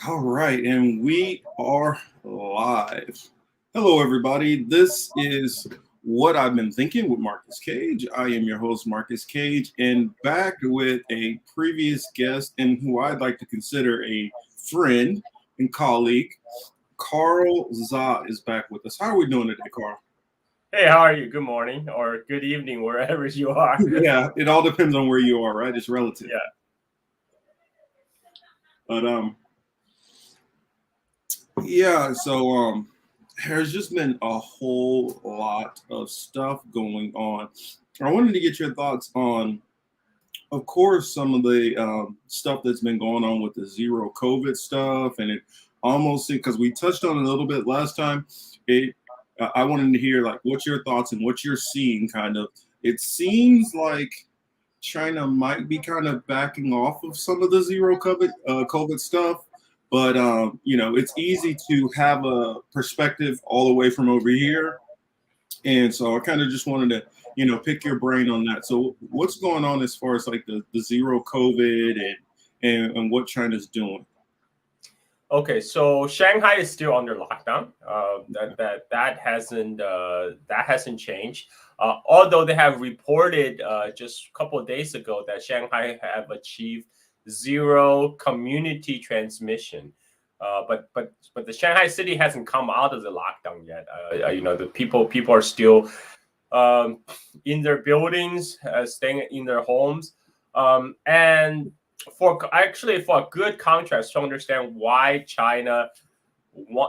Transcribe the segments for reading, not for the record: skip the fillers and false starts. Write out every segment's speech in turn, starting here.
All right, and we are live. Hello, everybody. This is What I've Been Thinking with Marcus Cage. I am your host, Marcus Cage, and back with a previous guest and who I'd like to consider a friend and colleague. Carl Zha is back with us. How are we doing today, Carl? Hey, how are you? Good morning or good evening, wherever you are. Yeah, it all depends on where you are, right? It's relative. Yeah. But yeah, there's just been a whole lot of stuff going on. I wanted to get your thoughts on, of course, some of the stuff that's been going on with the zero COVID stuff, and it almost because we touched on it a little bit last time. It I wanted to hear like what's your thoughts and what you're seeing. Kind of, it seems like China might be kind of backing off of some of the zero COVID stuff, but it's easy to have a perspective all the way from over here, and so I kind of just wanted to pick your brain on that. So what's going on as far as like the zero COVID and what China's doing? Okay, so Shanghai is still under lockdown. That hasn't changed. Although they have reported just a couple of days ago that Shanghai have achieved zero community transmission. But the Shanghai city hasn't come out of the lockdown yet. The people are still um, in their buildings, staying in their homes, and for a good contrast to understand why China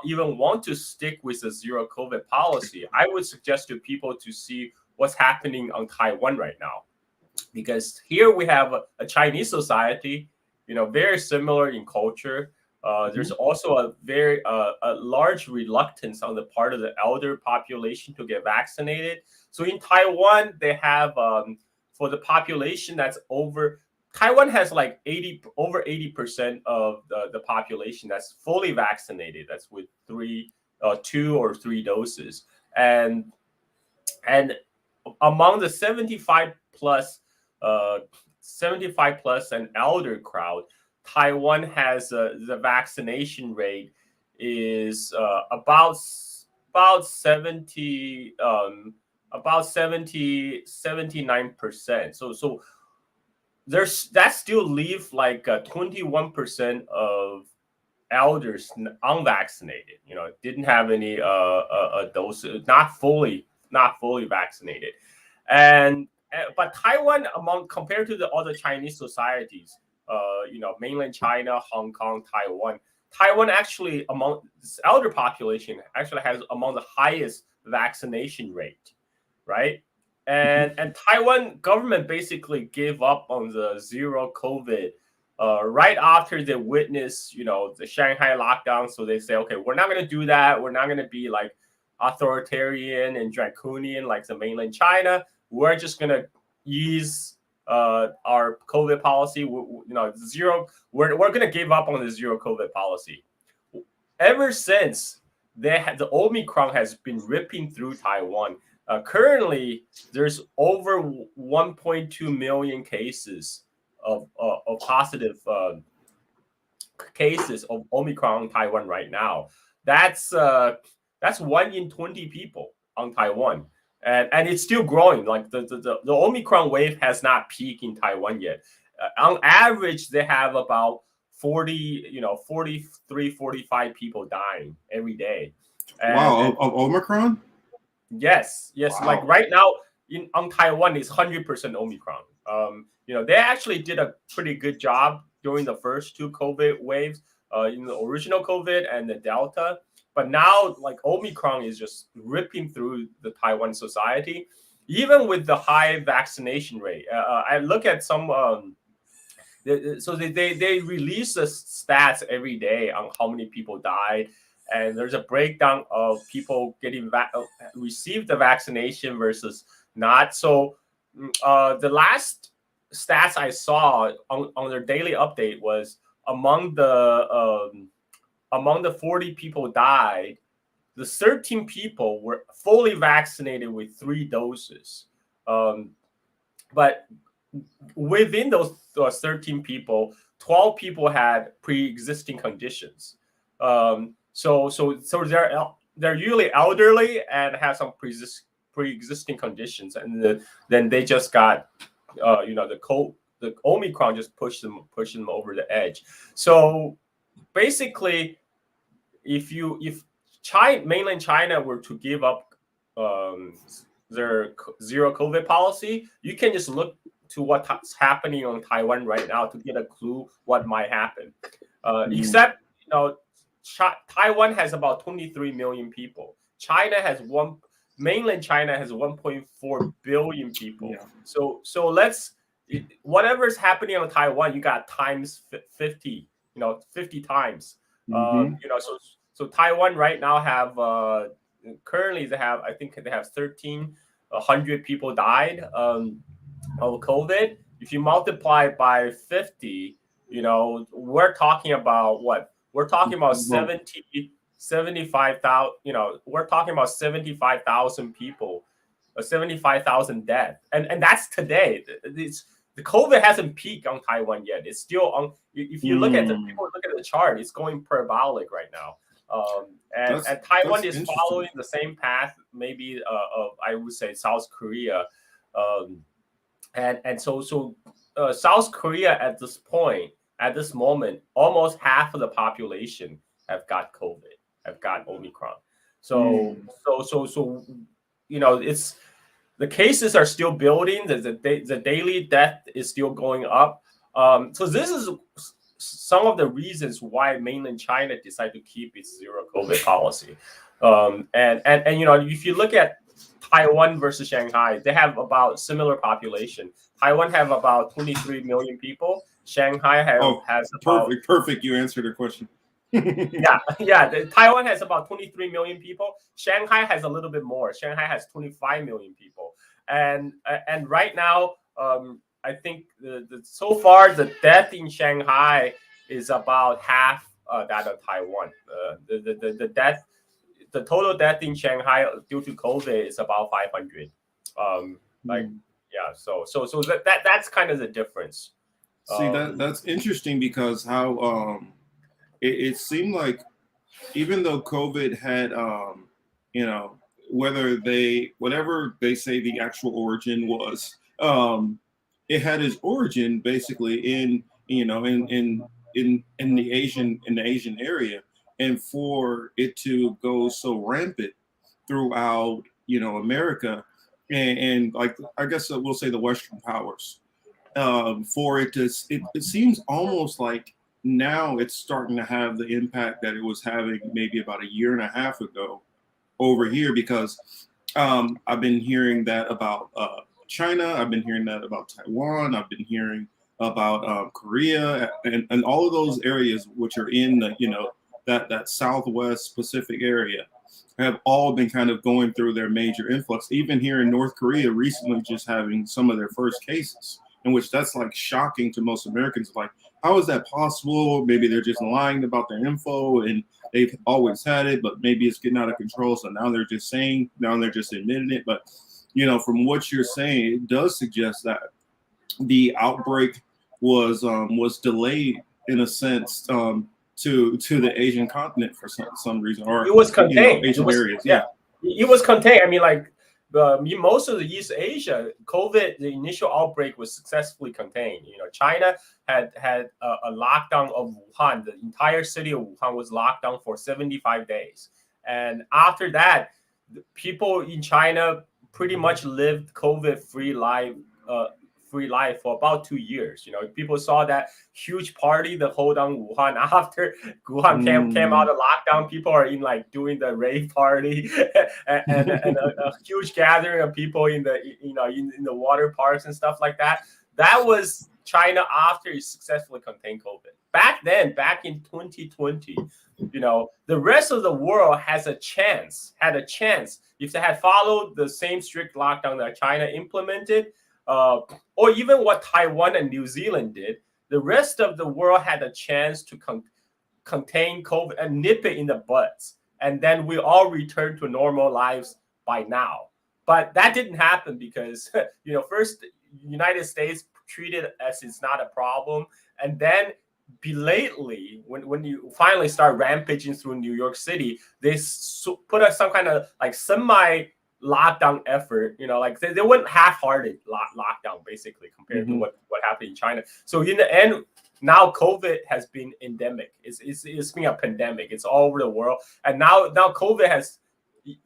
even want to stick with the zero COVID policy, I would suggest to people to see what's happening on Taiwan right now, because here we have a Chinese society, very similar in culture. There's also a large reluctance on the part of the elder population to get vaccinated. So in Taiwan, they have for the population that's over. Taiwan has like over 80% of the population that's fully vaccinated. That's with two or three doses, and among the uh, 75 plus and elder crowd, Taiwan has the vaccination rate is about 79%. So there's that still leave like 21% of elders unvaccinated. Didn't have any dose, not fully vaccinated, and but Taiwan, among compared to the other Chinese societies, mainland China, Hong Kong, Taiwan actually among this elder population actually has among the highest vaccination rate, right? And Taiwan government basically gave up on the zero COVID right after they witnessed, the Shanghai lockdown. So they say, okay, we're not going to do that. We're not going to be like authoritarian and draconian like the mainland China. We're just going to use our COVID policy. Zero. We're going to give up on the zero COVID policy. Ever since the Omicron has been ripping through Taiwan. Currently, there's over 1.2 million cases of positive cases of Omicron in Taiwan right now. That's 1 in 20 people on Taiwan, and it's still growing. Like the Omicron wave has not peaked in Taiwan yet. On average, they have about 43, 45 people dying every day. Wow, And of Omicron. yes, like Wow. right now in on Taiwan is 100% Omicron. They actually did a pretty good job during the first two COVID waves, in the original COVID and the Delta. But now, like Omicron is just ripping through the Taiwan society, even with the high vaccination rate. I look at some. So they release the stats every day on how many people died, and there's a breakdown of people getting received the vaccination versus not. So the last stats I saw on their daily update was among the 40 people died, the 13 people were fully vaccinated with 3 doses. Um, but within those 13 people, 12 people had pre-existing conditions. So they're usually elderly and have some pre-existing conditions, and then they just got the Omicron just pushed them over the edge. So basically, if mainland China were to give up their zero COVID policy, you can just look to what's happening on Taiwan right now to get a clue what might happen. Except, Taiwan has about 23 million people. Mainland China has 1.4 billion people. Yeah. So whatever's happening on Taiwan, you got times 50, 50 times. So Taiwan right now have currently I think they have 1,300 people died of COVID. If you multiply by 50, we're talking about what? We're talking about 75,000. We're talking about 75,000 people, 75,000 deaths, and that's today. The COVID hasn't peaked on Taiwan yet. It's still on. If you look at the chart, it's going parabolic right now. And Taiwan is following the same path, maybe of, I would say, South Korea. And so South Korea at this moment, almost half of the population have got COVID, have got Omicron. So it's the cases are still building. The daily death is still going up. So this is some of the reasons why mainland China decided to keep its zero COVID policy. And if you look at Taiwan versus Shanghai, they have about similar population. Taiwan have about 23 million people. Shanghai has perfect. You answered the question. Taiwan has about 23 million people. Shanghai has a little bit more. Shanghai has 25 million people. And right now, I think so far the death in Shanghai is about half that of Taiwan. The total death in Shanghai due to COVID is about 500. So that's kind of the difference. See, that's interesting because how it seemed like even though COVID had whatever they say the actual origin was, it had its origin basically in the Asian area, and for it to go so rampant throughout America and like I guess we'll say the Western powers, for it seems almost like now it's starting to have the impact that it was having maybe about a year and a half ago over here, because I've been hearing that about China, I've been hearing that about Taiwan, I've been hearing about Korea and all of those areas which are in the that Southwest Pacific area have all been kind of going through their major influx. Even here in North Korea recently just having some of their first cases, in which that's like shocking to most Americans. Like, how is that possible? Maybe they're just lying about their info and they've always had it, but maybe it's getting out of control. So now they're just admitting it. But, from what you're saying, it does suggest that the outbreak was delayed in a sense to the Asian continent for some reason, or it was contained. Asian areas. Yeah, it was contained. I mean, like most of the East Asia, COVID, the initial outbreak was successfully contained. China had a lockdown of Wuhan. The entire city of Wuhan was locked down for 75 days, and after that, the people in China pretty much lived COVID-free life for about 2 years. People saw that huge party that hold on Wuhan after Wuhan came out of lockdown. People are doing the rave party and a huge gathering of people in the water parks and stuff like that. That was China after it successfully contained COVID. Back in 2020, the rest of the world had a chance if they had followed the same strict lockdown that China implemented. Or even what Taiwan and New Zealand did, the rest of the world had a chance to contain COVID and nip it in the butts. And then we all return to normal lives by now. But that didn't happen because, first, United States treated it as it's not a problem. And then belatedly, when you finally start rampaging through New York City, they put up some kind of like semi lockdown effort. Like they went half-hearted lockdown basically compared to what happened in China. So in the end, now COVID has been endemic. It's been a pandemic. It's all over the world, and now COVID has.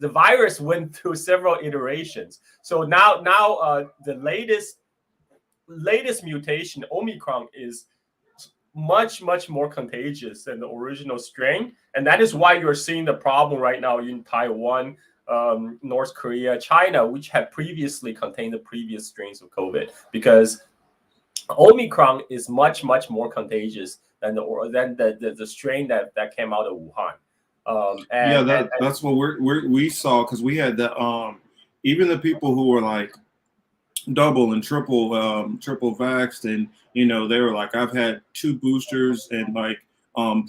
The virus went through several iterations. So now the latest mutation, Omicron, is much more contagious than the original strain, and that is why you're seeing the problem right now in Taiwan, North Korea, China, which had previously contained the previous strains of COVID, because Omicron is much more contagious than the strain that came out of Wuhan. That's what we saw, because we had the even the people who were like double and triple vaxxed, and they were like, I've had 2 boosters, and like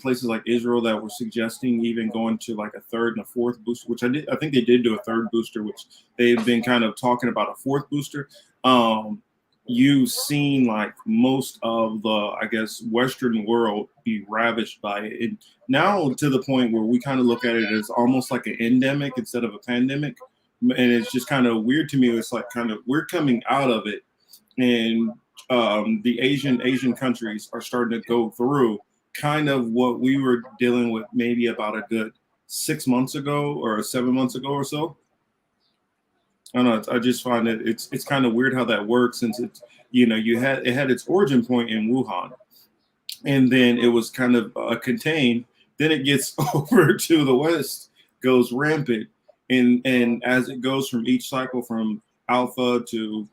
places like Israel that were suggesting even going to like a 3rd and a 4th booster, which I think they did do a 3rd booster, which they've been kind of talking about a 4th booster. You've seen like most of the, I guess, Western world be ravaged by it, and now to the point where we kind of look at it as almost like an endemic instead of a pandemic. And it's just kind of weird to me. It's like kind of we're coming out of it, and the Asian countries are starting to go through kind of what we were dealing with maybe about a good 6 months ago or 7 months ago or so. I don't know. I just find it it's kind of weird how that works, since it's it had its origin point in Wuhan, and then it was kind of contained. Then it gets over to the West, goes rampant. And as it goes from each cycle, from alpha to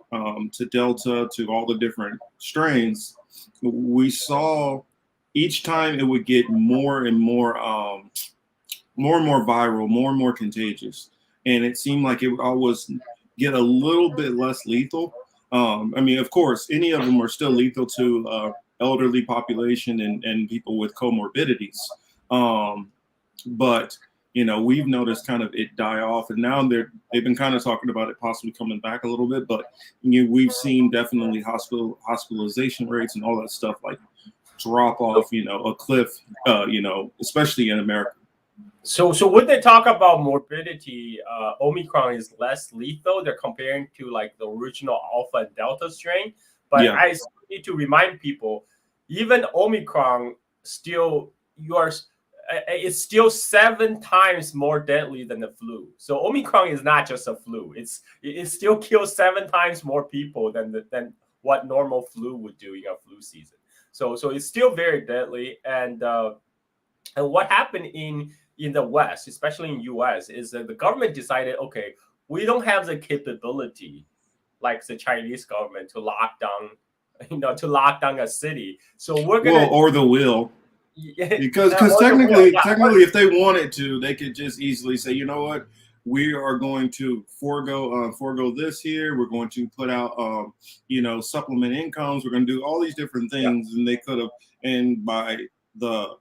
delta to all the different strains, we saw each time it would get more and more viral, more and more contagious, and it seemed like it would always get a little bit less lethal. I mean, of course, any of them are still lethal to elderly population and people with comorbidities, but we've noticed kind of it die off, and now they've been kind of talking about it possibly coming back a little bit. But we've seen definitely hospitalization rates and all that stuff like drop off, a cliff, especially in America. So when they talk about morbidity, Omicron is less lethal. They're comparing to like the original Alpha and Delta strain. But yeah. I need to remind people, even Omicron it's still 7 times more deadly than the flu. So Omicron is not just a flu. It still kills 7 times more people than what normal flu would do in a flu season. So it's still very deadly. And what happened in the West, especially in US, is that the government decided, okay, we don't have the capability like the Chinese government to lock down a city. So we're gonna or the will. Because technically, if they wanted to, they could just easily say, you know what, we are going to forego this here. We're going to put out, supplement incomes. We're going to do all these different things, and they could have. And by the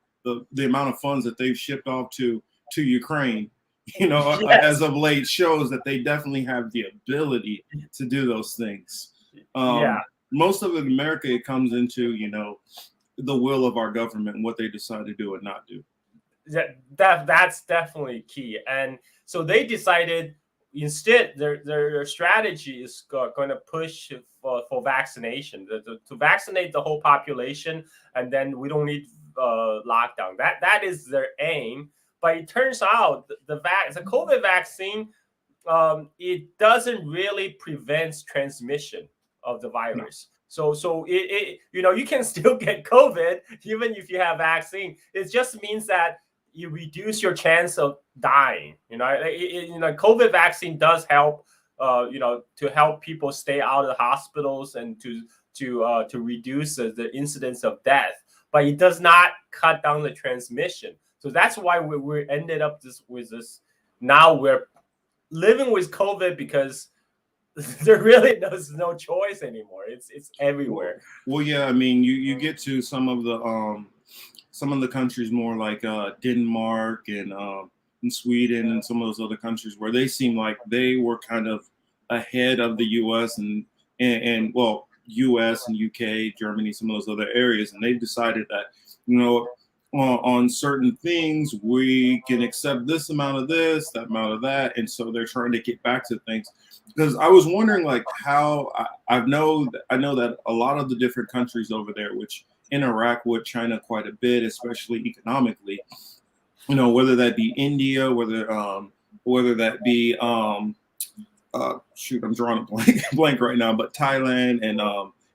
amount of funds that they've shipped off to Ukraine, as of late, shows that they definitely have the ability to do those things. Most of it in America, it comes into, the will of our government and what they decide to do and not do. That's definitely key. And so they decided instead their strategy is going to push for vaccination, to vaccinate the whole population, and then we don't need lockdown. That is their aim. But it turns out the COVID vaccine, it doesn't really prevent transmission of the virus. No. So it you can still get COVID even if you have vaccine. It just means that you reduce your chance of dying. COVID vaccine does help. To help people stay out of the hospitals and to reduce the incidence of death, but it does not cut down the transmission. So that's why we ended up with this. Now we're living with COVID because there really is no choice anymore. It's everywhere. Well, yeah. I mean, you get to some of the countries more like Denmark and Sweden and some of those other countries where they seem like they were kind of ahead of the U.S. and well, U.S. and UK, Germany, some of those other areas, and they've decided that you know, on certain things, we can accept this amount of this, that amount of that. And so they're trying to get back to things. Because I was wondering, like, how I know that a lot of the different countries over there, which interact with China quite a bit, especially economically, whether that be India, whether that be shoot, I'm drawing a blank right now, but Thailand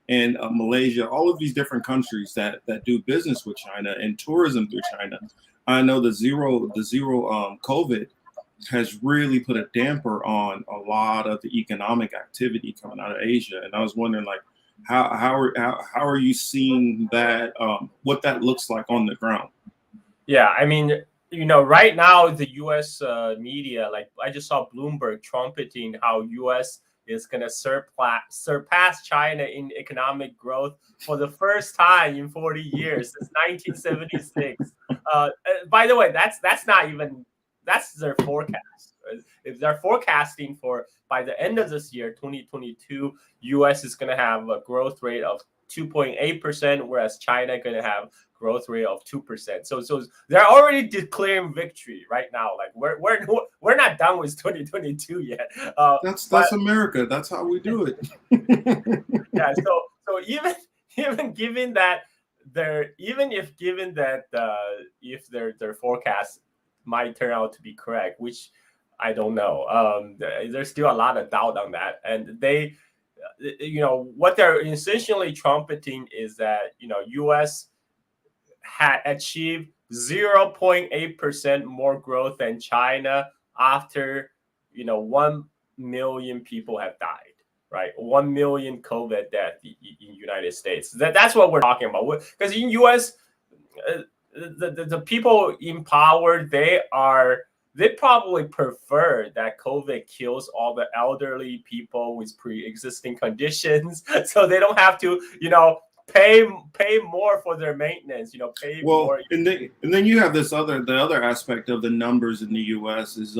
and Malaysia, all of these different countries that do business with China and tourism through China. I know the zero COVID has really put a damper on a lot of the economic activity coming out of Asia, and I was wondering, like, how are you seeing that? What that looks like on the ground? Yeah, I mean, right now the U.S. Media, like I just saw Bloomberg trumpeting how U.S. is going to surpass China in economic growth for the first time in 40 years since 1976. By the way, that's not even that's their forecast. If they're forecasting for by the end of this year, 2022, U.S. is going to have a growth rate of 2.8%, whereas China going to have growth rate of 2%. So they're already declaring victory right now. Like we're not done with 2022 yet. That's America. That's how we do it. Yeah. So even given that if their forecast might turn out to be correct, which I don't know. There's still a lot of doubt on that, and they, what they're essentially trumpeting is that U.S. had achieved 0.8% more growth than China after 1 million people have died, right? 1 million COVID deaths in United States. That's what we're talking about. Because in US, the people in power, they probably prefer that COVID kills all the elderly people with pre-existing conditions, so they don't have to pay more for their maintenance. Pay more. And then you have the other aspect of the numbers in the U.S. is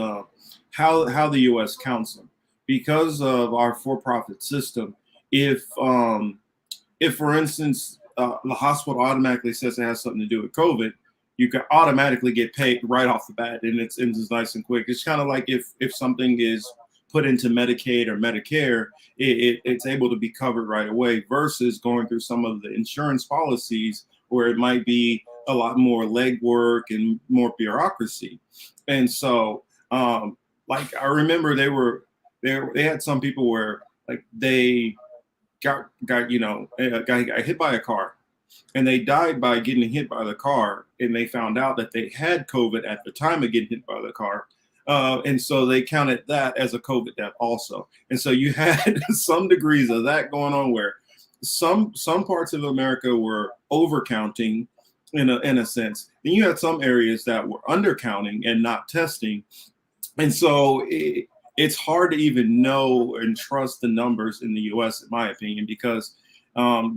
how the U.S. counts them, because of our for-profit system. If for instance the hospital automatically says it has something to do with COVID, you can automatically get paid right off the bat, and it's nice and quick. It's kind of like if something is put into Medicaid or Medicare, it's able to be covered right away, versus going through some of the insurance policies where it might be a lot more legwork and more bureaucracy. And so, like, I remember they had some people where, like, they got hit by a car, and they died by getting hit by the car, and they found out that they had COVID at the time of getting hit by the car. And so they counted that as a COVID death also. And so you had some degrees of that going on, where some parts of America were overcounting in a sense. Then you had some areas that were undercounting and not testing. And so it's hard to even know and trust the numbers in the U.S., in my opinion, because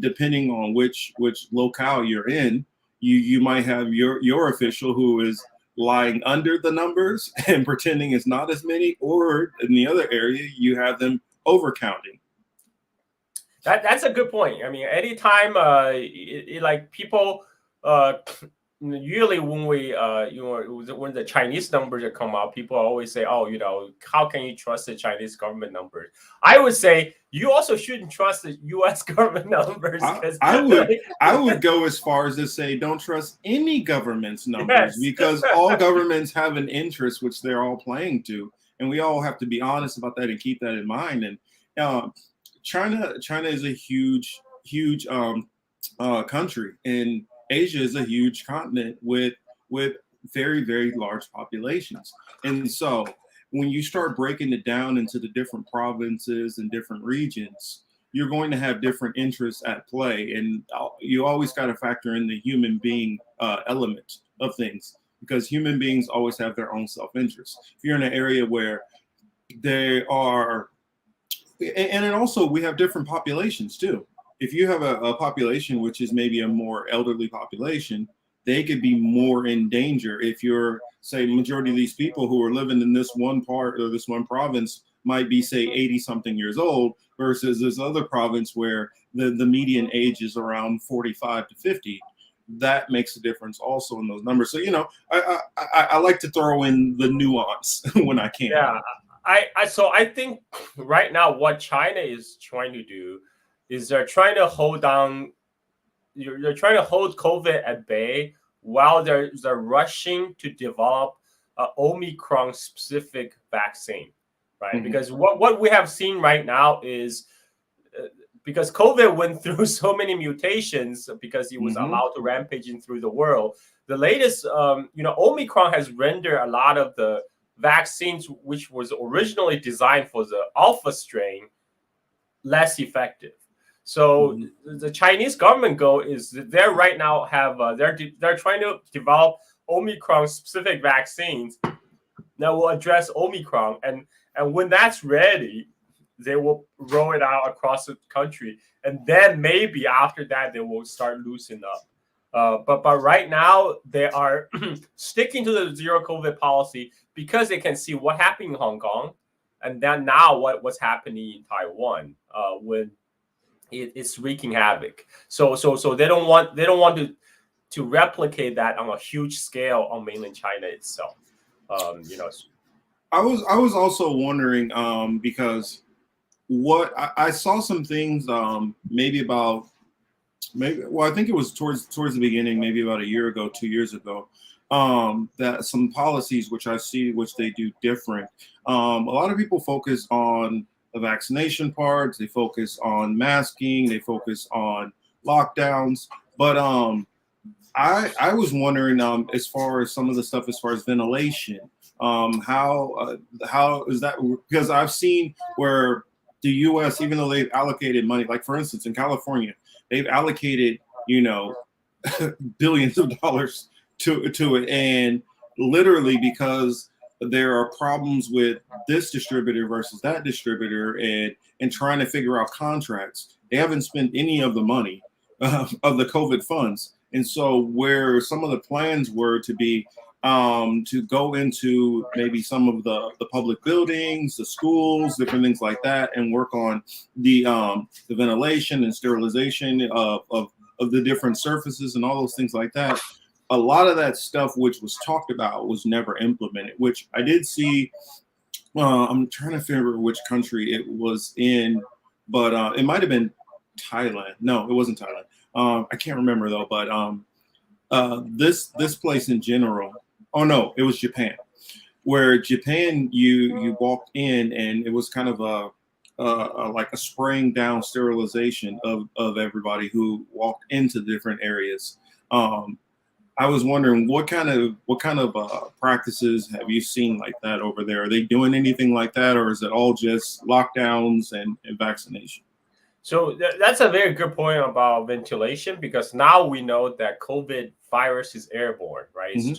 depending on which locale you're in, you might have your official who is lying under the numbers and pretending it's not as many, or in the other area you have them overcounting. That's a good point. I mean, anytime like people usually when when the Chinese numbers come out, people always say, "Oh, how can you trust the Chinese government numbers?" I would say you also shouldn't trust the U.S. government numbers. I would go as far as to say, don't trust any government's numbers, yes. because all governments have an interest which they're all playing to, and we all have to be honest about that and keep that in mind. And China is a huge country, and Asia is a huge continent with very, very large populations. And so when you start breaking it down into the different provinces and different regions, you're going to have different interests at play. And you always got to factor in the human being element of things, because human beings always have their own self-interest. If you're in an area where they are, and then also we have different populations too. If you have a population which is maybe a more elderly population, they could be more in danger. If you're, say, majority of these people who are living in this one part or this one province might be, say, 80 something years old, versus this other province where the median age is around 45 to 50. that makes a difference also in those numbers. So I like to throw in the nuance when I can. Yeah, I think right now what China is trying to do is they're trying to hold down. They're trying to hold COVID at bay while they're rushing to develop a Omicron specific vaccine, right? Mm-hmm. Because what we have seen right now is because COVID went through so many mutations because it was Mm-hmm. allowed to rampaging through the world. The latest, Omicron has rendered a lot of the vaccines, which was originally designed for the alpha strain, less effective. So Mm-hmm. the Chinese government goal is that they're right now have they're trying to develop Omicron specific vaccines that will address Omicron, and when that's ready, they will roll it out across the country, and then maybe after that they will start loosening up. But right now they are sticking to the zero COVID policy because they can see what happened in Hong Kong, and then now what's happening in Taiwan when it's wreaking havoc. So they don't want to replicate that on a huge scale on mainland China itself. You know, I was also wondering because what I saw some things maybe I think it was towards the beginning, maybe about a year ago, 2 years ago, that some policies which I see which they do different. A lot of people focus on the vaccination parts, they focus on masking, they focus on lockdowns, but I was wondering as far as some of the stuff as far as ventilation, how is that, because I've seen where the U.S., even though they've allocated money, like for instance in California, they've allocated you know billions of dollars to it, and literally because there are problems with this distributor versus that distributor, and trying to figure out contracts, they haven't spent any of the money of the COVID funds. And so where some of the plans were to be to go into maybe some of the public buildings, the schools, different things like that, and work on the ventilation and sterilization of the different surfaces and all those things like that. A lot of that stuff which was talked about was never implemented, which I did see. I'm trying to figure which country it was in, but it might have been Thailand. No, it wasn't Thailand. I can't remember though. But this place in general. Oh no, it was Japan. Where Japan, you walked in and it was kind of like a spraying down sterilization of everybody who walked into different areas. Um, I was wondering what kind of practices have you seen like that over there? Are they doing anything like that, or is it all just lockdowns and vaccination? so that's a very good point about ventilation because now we know that COVID virus is airborne, right? Hmm.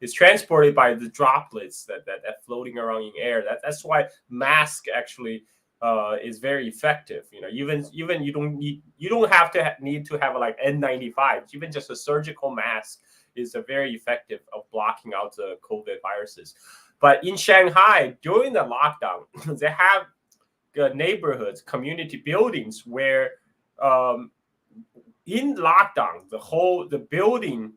It's transported by the droplets that floating around in air. That's why mask actually is very effective. You know, even you don't have to need to have like N95. Even just a surgical mask is a very effective of blocking out the COVID viruses. But in Shanghai during the lockdown, they have neighborhoods, community buildings where um, in lockdown, the building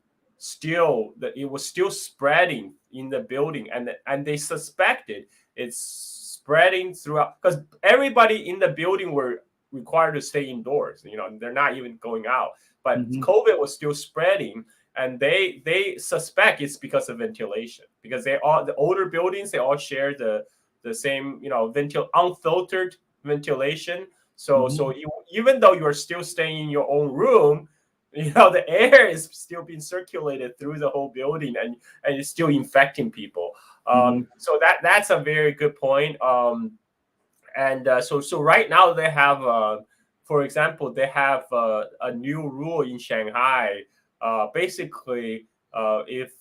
it was still spreading in the building, and they suspected it's spreading throughout because everybody in the building were required to stay indoors. You know, they're not even going out, but Hmm. COVID was still spreading, and they suspect it's because of ventilation because they all the older buildings they all share the same unfiltered ventilation. So Hmm. even though you're still staying in your own room, the air is still being circulated through the whole building, and it's still infecting people. Hmm. So that's a very good point. And so right now they have, for example, they have a new rule in Shanghai. Basically, if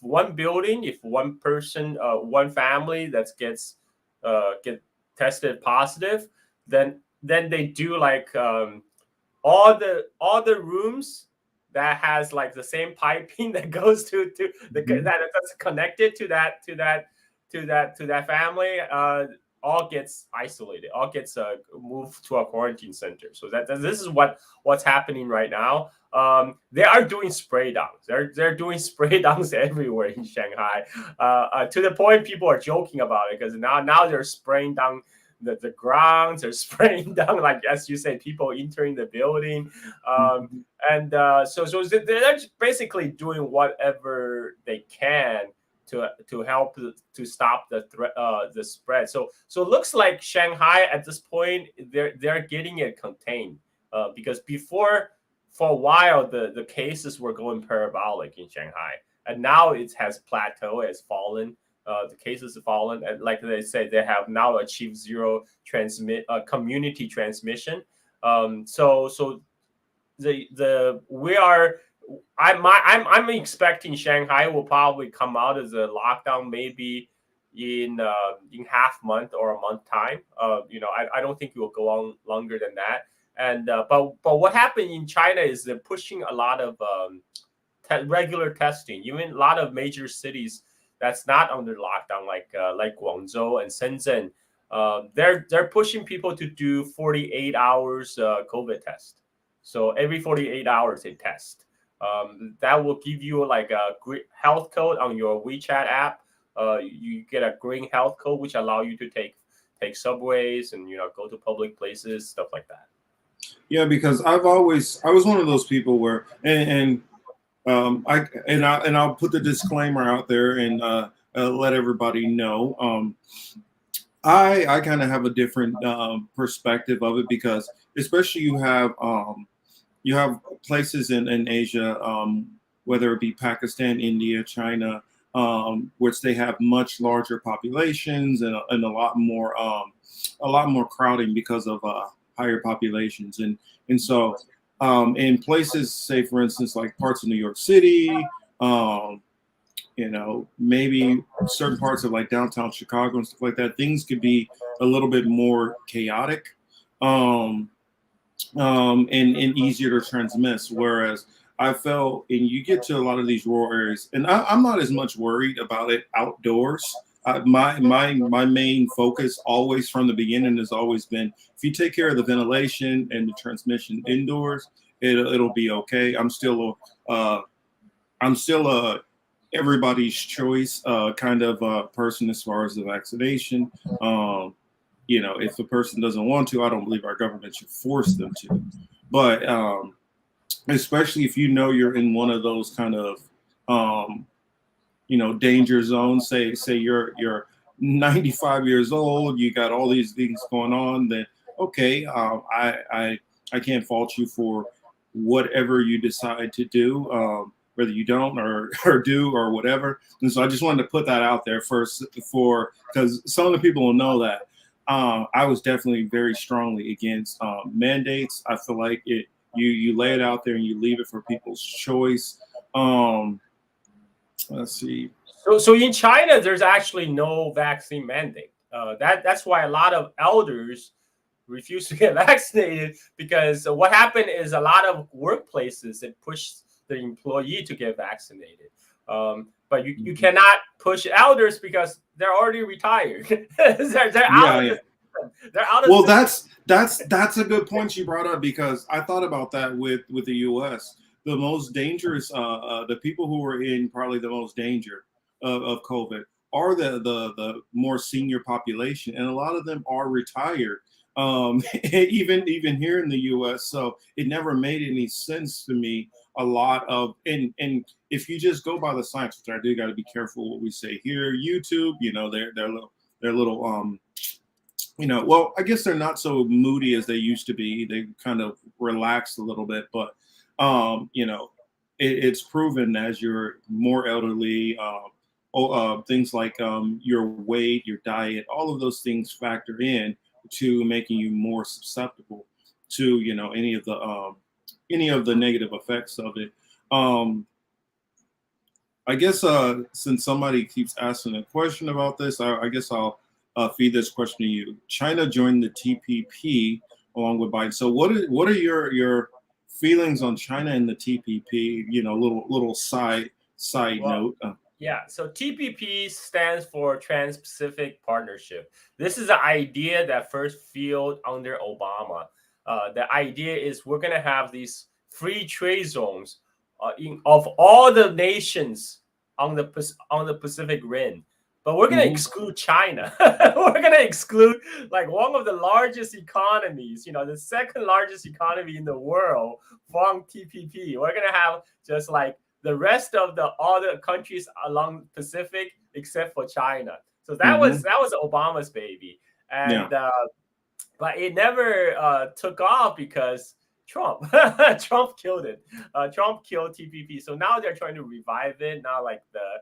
one building, if one person, one family that get tested positive, then they do like all the rooms that has like the same piping that goes Hmm. that's connected to that family. all gets isolated, all gets moved to a quarantine center. So this is what's happening right now. They are doing spray downs. They're doing spray downs everywhere in Shanghai, to the point people are joking about it because now they're spraying down the grounds. They're spraying down, like as you say, people entering the building. And so they're basically doing whatever they can to help to stop the spread. So it looks like Shanghai at this point they're getting it contained, because before, for a while, the cases were going parabolic in Shanghai, and now it has plateaued, has fallen. The cases have fallen, and like they say, they have now achieved zero community transmission. So we are. I'm expecting Shanghai will probably come out as a lockdown maybe in half month or a month time. I don't think it will go on longer than that. And but what happened in China is they're pushing a lot of regular testing. Even a lot of major cities that's not under lockdown, like Guangzhou and Shenzhen, they're pushing people to do 48 hours COVID test. So every 48 hours they test. That will give you like a health code on your WeChat app. You get a green health code which allow you to take subways and go to public places, stuff like that. Yeah, because I was one of those people where I'll put the disclaimer out there and let everybody know. I kind of have a different perspective of it, because especially you have places in Asia, whether it be Pakistan, India, China, which they have much larger populations and a lot more crowding because of higher populations, and so in places, say for instance, like parts of New York City, maybe certain parts of like downtown Chicago and stuff like that, things could be a little bit more chaotic. And easier to transmit. Whereas I felt, and you get to a lot of these rural areas, and I'm not as much worried about it outdoors. My main focus always from the beginning has always been, if you take care of the ventilation and the transmission indoors, it'll be okay. I'm still a everybody's choice kind of person as far as the vaccination. If the person doesn't want to, I don't believe our government should force them to. But especially if you're in one of those kind of danger zones, say you're 95 years old, you got all these things going on, then okay, I can't fault you for whatever you decide to do, whether you don't or do or whatever. And so I just wanted to put that out there first, because some of the people will know that I was definitely very strongly against mandates. I feel like you lay it out there and you leave it for people's choice. Let's see. So in China, there's actually no vaccine mandate. That's why a lot of elders refuse to get vaccinated, because what happened is a lot of workplaces that push the employee to get vaccinated. But you cannot push elders because they're already retired. they're out. Yeah. They're out of. Well, that's a good point you brought up, because I thought about that with the U.S. The most dangerous, the people who are in probably the most danger of COVID are the more senior population, and a lot of them are retired. Even here in the U.S. So it never made any sense to me. A lot of and if you just go by the science, which I do got to be careful what we say here. YouTube, they're little well, I guess they're not so moody as they used to be. They kind of relaxed a little bit, but it's proven as you're more elderly, things like your weight, your diet, all of those things factor in to making you more susceptible to any of the negative effects of it. I guess since somebody keeps asking a question about this, I guess I'll feed this question to you. China joined the TPP along with Biden. So what are your feelings on China and the TPP? Little side note. Yeah, so TPP stands for Trans-Pacific Partnership. This is an idea that first fueled under Obama. The idea is we're going to have these free trade zones of all the nations on the Pacific Rim, but we're going to Mm-hmm. exclude China. We're going to exclude like one of the largest economies, the second largest economy in the world from TPP. We're going to have just like the rest of the other countries along Pacific except for China. So Mm-hmm. that was Obama's baby, Yeah. and but it never took off because Trump Trump killed it. Trump killed TPP. So now they're trying to revive it. Now like the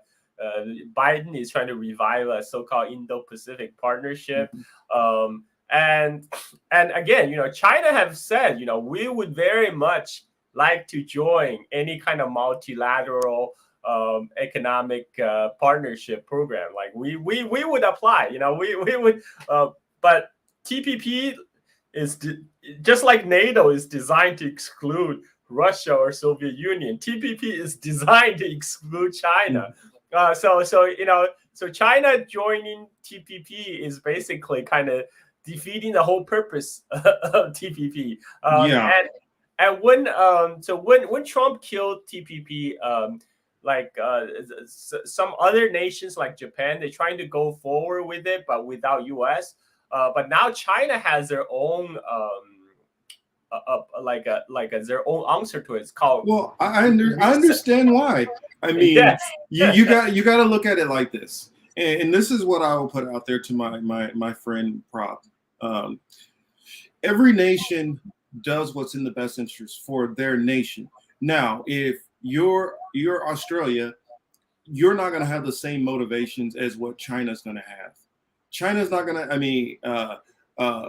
Biden is trying to revive a so-called Indo-Pacific partnership. Mm-hmm. And again, China have said, we would very much like to join any kind of multilateral economic partnership program. Like we would apply, we would, but TPP is just like NATO is designed to exclude Russia or Soviet Union. TPP is designed to exclude China. So China joining TPP is basically kind of defeating the whole purpose of TPP. Yeah. And when Trump killed TPP, like some other nations like Japan, they're trying to go forward with it, but without US. But now China has their own their own answer to it. It's called Well, I understand why. I mean, yes. you got to look at it like this, and this is what I will put out there to my friend Prop. Um, every nation does what's in the best interest for their nation. Now, if you're Australia, you're not going to have the same motivations as what China's going to have. China's not going to. I mean,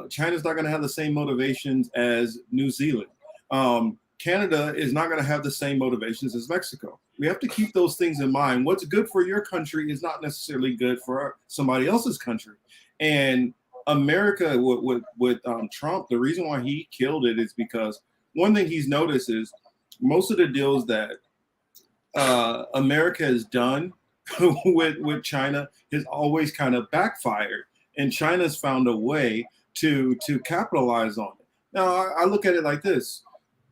China's not going to have the same motivations as New Zealand. Canada is not going to have the same motivations as Mexico. We have to keep those things in mind. What's good for your country is not necessarily good for somebody else's country. And America with Trump, the reason why he killed it is because one thing he's noticed is most of the deals that America has done with China has always kind of backfired, and China's found a way to capitalize on it. Now I look at it like this: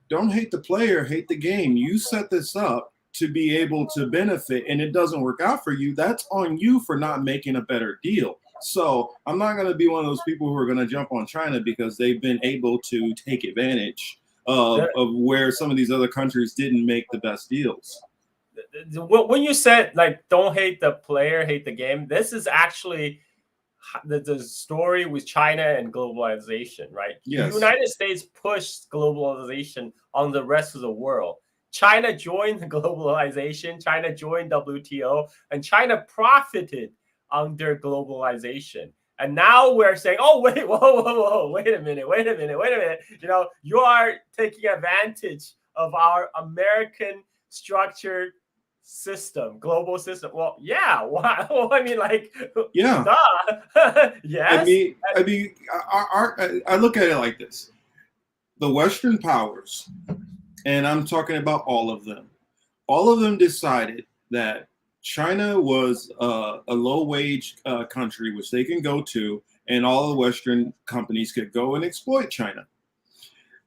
don't hate the player, hate the game. You set this up to be able to benefit, and it doesn't work out for you. That's on you for not making a better deal. So I'm not going to be one of those people who are going to jump on China because they've been able to take advantage of where some of these other countries didn't make the best deals. When you said like don't hate the player, hate the game, this is actually the story with China and globalization, right? The Yes. United States pushed globalization on the rest of the world. China joined the globalization, China joined WTO, and China profited under globalization. And now we're saying, oh, wait, whoa, wait a minute. You are taking advantage of our American structured system, global system. Well, yeah. Why? Well, I mean, like, Yeah. duh. Yes. I look at it like this: the Western powers, and I'm talking about all of them decided that China was a low-wage country which they can go to, and all the Western companies could go and exploit China.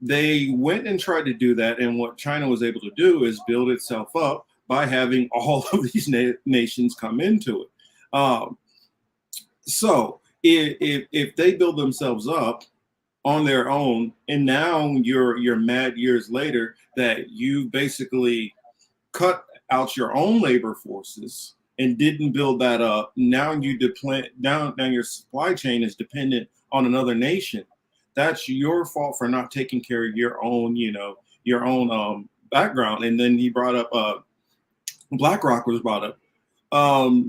They went and tried to do that, and what China was able to do is build itself up by having all of these nations come into it. So if they build themselves up on their own, and now you're mad years later that you basically cut out your own labor forces and didn't build that up. Now now your supply chain is dependent on another nation. That's your fault for not taking care of your own, background. And then he brought up BlackRock was brought up. I'll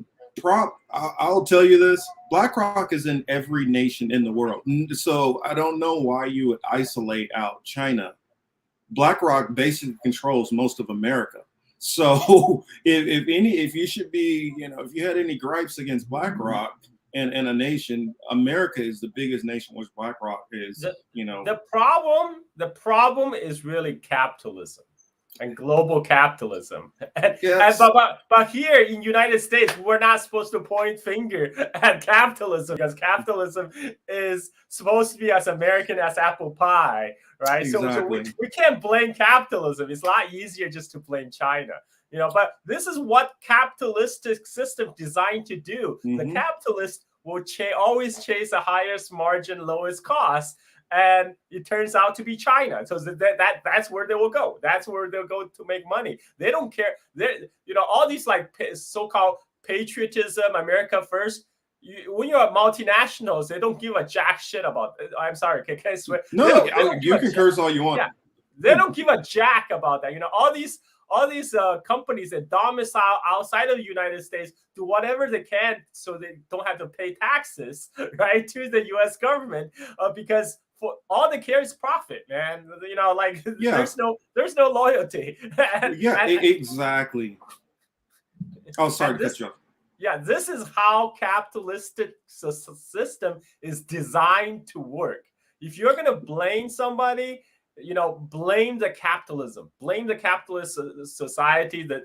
tell you this: BlackRock is in every nation in the world. So I don't know why you would isolate out China. BlackRock basically controls most of America. So if you should be, if you had any gripes against BlackRock and a nation, America is the biggest nation, which BlackRock is. The problem is really capitalism. and global capitalism. Yes. But here in United States, we're not supposed to point finger at capitalism because capitalism is supposed to be as American as apple pie, right? So Exactly. we can't blame capitalism. It's a lot easier just to blame China. But this is what capitalistic system designed to do. The capitalist will always chase the highest margin, lowest cost, and it turns out to be China. So that's where they will go. That's where they'll go to make money. They don't care. All these like so-called patriotism, America first. When you're multinationals, they don't give a jack shit about it. I'm sorry, can I swear? No, you can curse all you want. Yeah, they don't give a jack about that. All these companies that domicile outside of the United States do whatever they can so they don't have to pay taxes, right, to the U.S. government, because for all they care is profit, man. There's no loyalty. Exactly. Oh, sorry to cut you off. Yeah, this is how capitalistic system is designed to work. If you're going to blame somebody, blame the capitalism, blame the capitalist society. That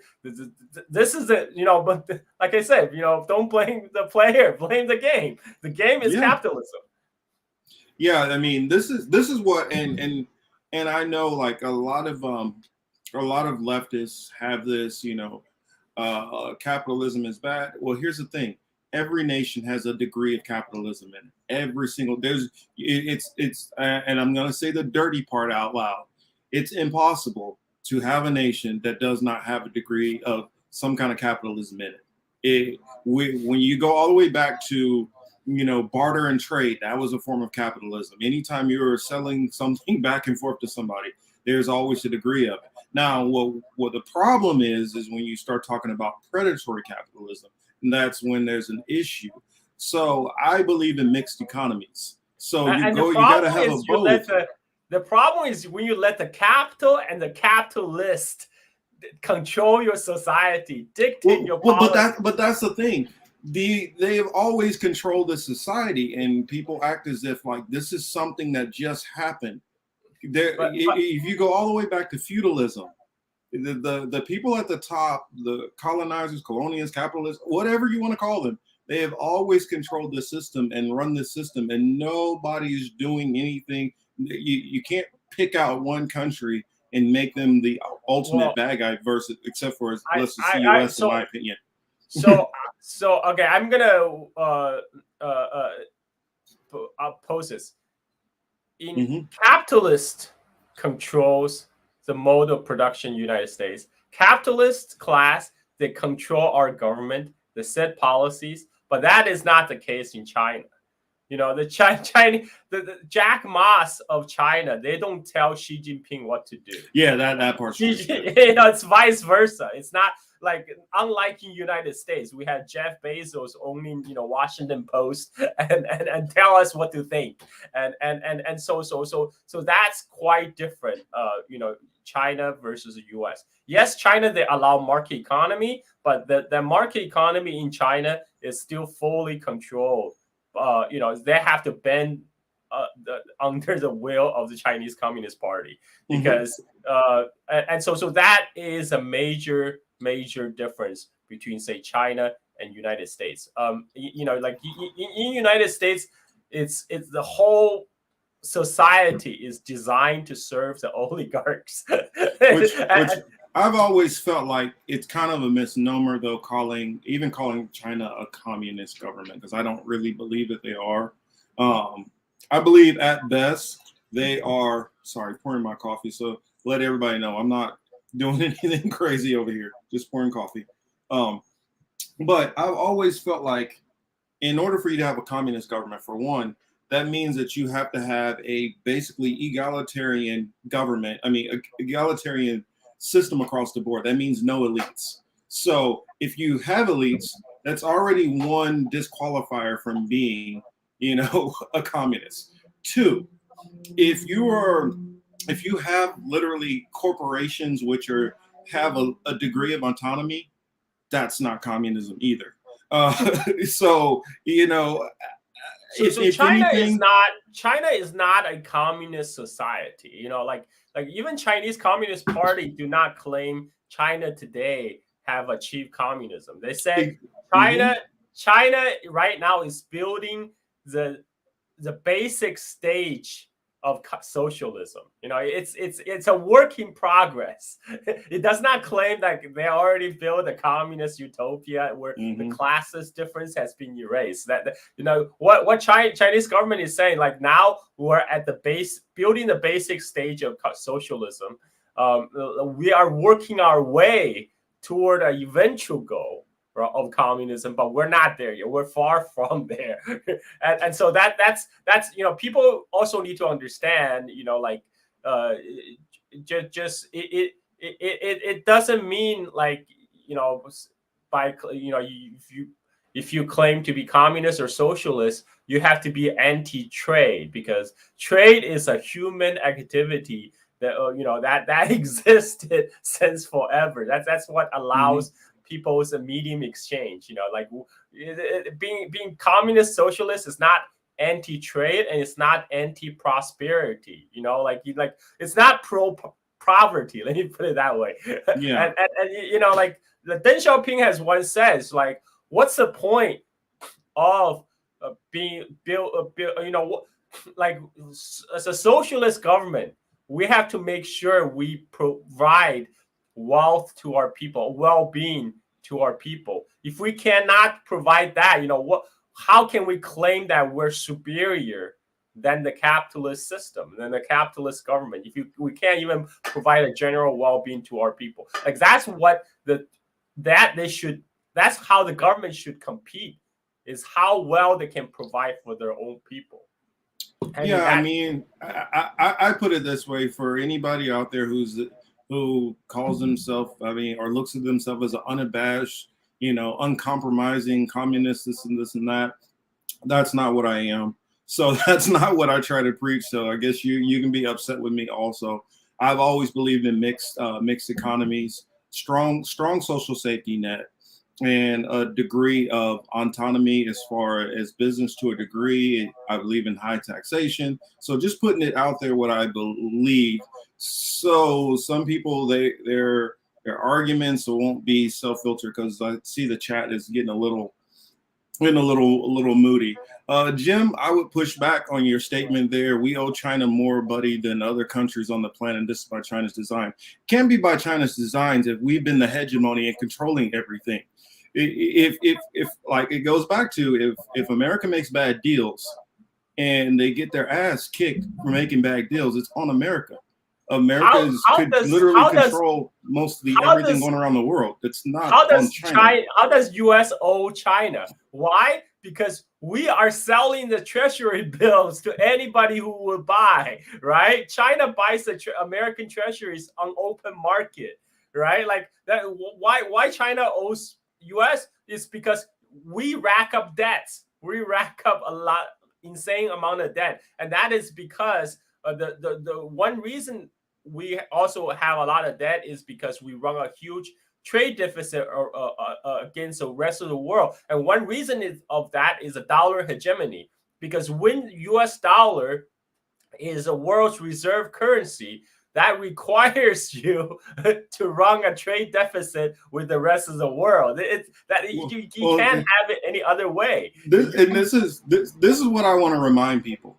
this is it, but like I said, don't blame the player, blame the game. The game is capitalism. Yeah, I mean, this is what, and I know like a lot of leftists have this, capitalism is bad. Well, here's the thing. Every nation has a degree of capitalism in it. Every single and I'm going to say the dirty part out loud. It's impossible to have a nation that does not have a degree of some kind of capitalism in it. When you go all the way back to, barter and trade, that was a form of capitalism. Anytime you're selling something back and forth to somebody, there's always a degree of it. Now, what the problem is when you start talking about predatory capitalism, and that's when there's an issue. So I believe in mixed economies. So you got to have a both. The problem is when you let the capital and the capitalist control your society, dictate your policy. But that's the thing. They have always controlled the society, and people act as if like this is something that just happened. If you go all the way back to feudalism, the people at the top, the colonizers, colonials, capitalists, whatever you want to call them, they have always controlled the system and run the system, and nobody's doing anything. You can't pick out one country and make them the ultimate bad guy except for let's just the U.S. in my opinion. So okay, I'm gonna I'll pose this. Capitalist controls the mode of production in the United States. Capitalist class, they control our government, they set policies, but that is not the case in China. The Jack Ma's of China, they don't tell Xi Jinping what to do. Yeah, that part's true. It's vice versa. It's not like, unlike in United States, we have Jeff Bezos owning, Washington Post and tell us what to think. And so that's quite different. China versus the US. Yes, China, they allow market economy, but the market economy in China is still fully controlled. They have to bend under the will of the Chinese Communist Party because so that is a major difference between, say, China and United States. Like in United States, it's the whole society is designed to serve the oligarchs. which I've always felt like it's kind of a misnomer, though, calling China a communist government, because I don't really believe that they are. I believe at best they are. Sorry, pouring my coffee. So let everybody know I'm not doing anything crazy over here. Just pouring coffee. But I've always felt like in order for you to have a communist government, for one, that means that you have to have a basically egalitarian government. I mean, egalitarian system across the board. That means no elites. So if you have elites, that's already one disqualifier from being, a communist. Two, if you have literally corporations which have a degree of autonomy, that's not communism either. So China is not a communist society. Like like even Chinese Communist Party do not claim China today have achieved communism. They said Mhm. China right now is building the basic stage of socialism. It's a work in progress. It does not claim that they already built a communist utopia where the Mhm. classes difference has been erased. That what Chinese government is saying, like now we're at the base, building the basic stage of socialism. We are working our way toward an eventual goal of communism, but we're not there yet. We're far from there. And so that's people also need to understand, like just it doesn't mean like, by if you claim to be communist or socialist, you have to be anti-trade, because trade is a human activity that that existed since forever. That's what Mhm. allows people's medium exchange. Like being communist socialist is not anti-trade, and it's not anti-prosperity. Like it's not pro poverty. Let me put it that way. Yeah. And like the Deng Xiaoping has once says, like, what's the point of being built? Like as a socialist government, we have to make sure we provide wealth to our people, well-being to our people. If we cannot provide that, how can we claim that we're superior than the capitalist system, than the capitalist government, if we can't even provide a general well-being to our people? Like that's how the government should compete, is how well they can provide for their own people. And Yeah, I that mean, I put it this way: for anybody out there who calls themselves, I mean, or looks at themselves as an unabashed, uncompromising communist, this and that. That's not what I am. So that's not what I try to preach. So I guess you can be upset with me also. I've always believed in mixed economies, strong social safety net, and a degree of autonomy as far as business to a degree. I believe in high taxation. So just putting it out there, what I believe. So some people, their arguments won't be self-filtered, because I see the chat is getting a little moody. Jim, I would push back on your statement there. We owe China more, buddy, than other countries on the planet. This is by China's design. Can be by China's designs if we've been the hegemony and controlling everything. If like it goes back to, if America makes bad deals and they get their ass kicked for making bad deals, it's on America. how how Could does literally how does control mostly how everything does going around the world. It's not on China. How does US owe China? Why? Because we are selling the treasury bills to anybody who will buy, right? China buys the American treasuries on open market, right? Like that. Why China owes US is because we rack up debts. We rack up a lot, insane amount of debt, and that is because the one reason we also have a lot of debt is because we run a huge trade deficit against the rest of the world. And one reason of that is a dollar hegemony, because when US dollar is a world's reserve currency, that requires you to run a trade deficit with the rest of the world. It's that Well, you well, can't have it any other way. this is what I want to remind people.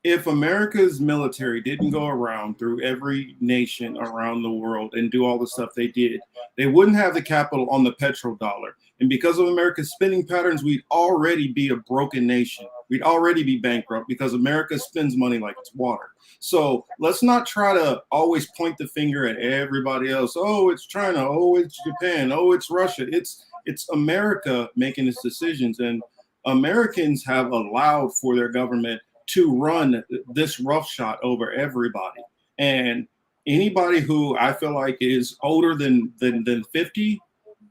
If America's military didn't go around through every nation around the world and do all the stuff they did, they wouldn't have the capital on the petrodollar. And because of America's spending patterns, we'd already be a broken nation. We'd already be bankrupt because America spends money like it's water. So let's not try to always point the finger at everybody else. Oh, it's China. Oh, it's Japan. Oh, it's Russia. It's America making its decisions, and Americans have allowed for their government to run this roughshod over everybody. And anybody who I feel like is older than 50,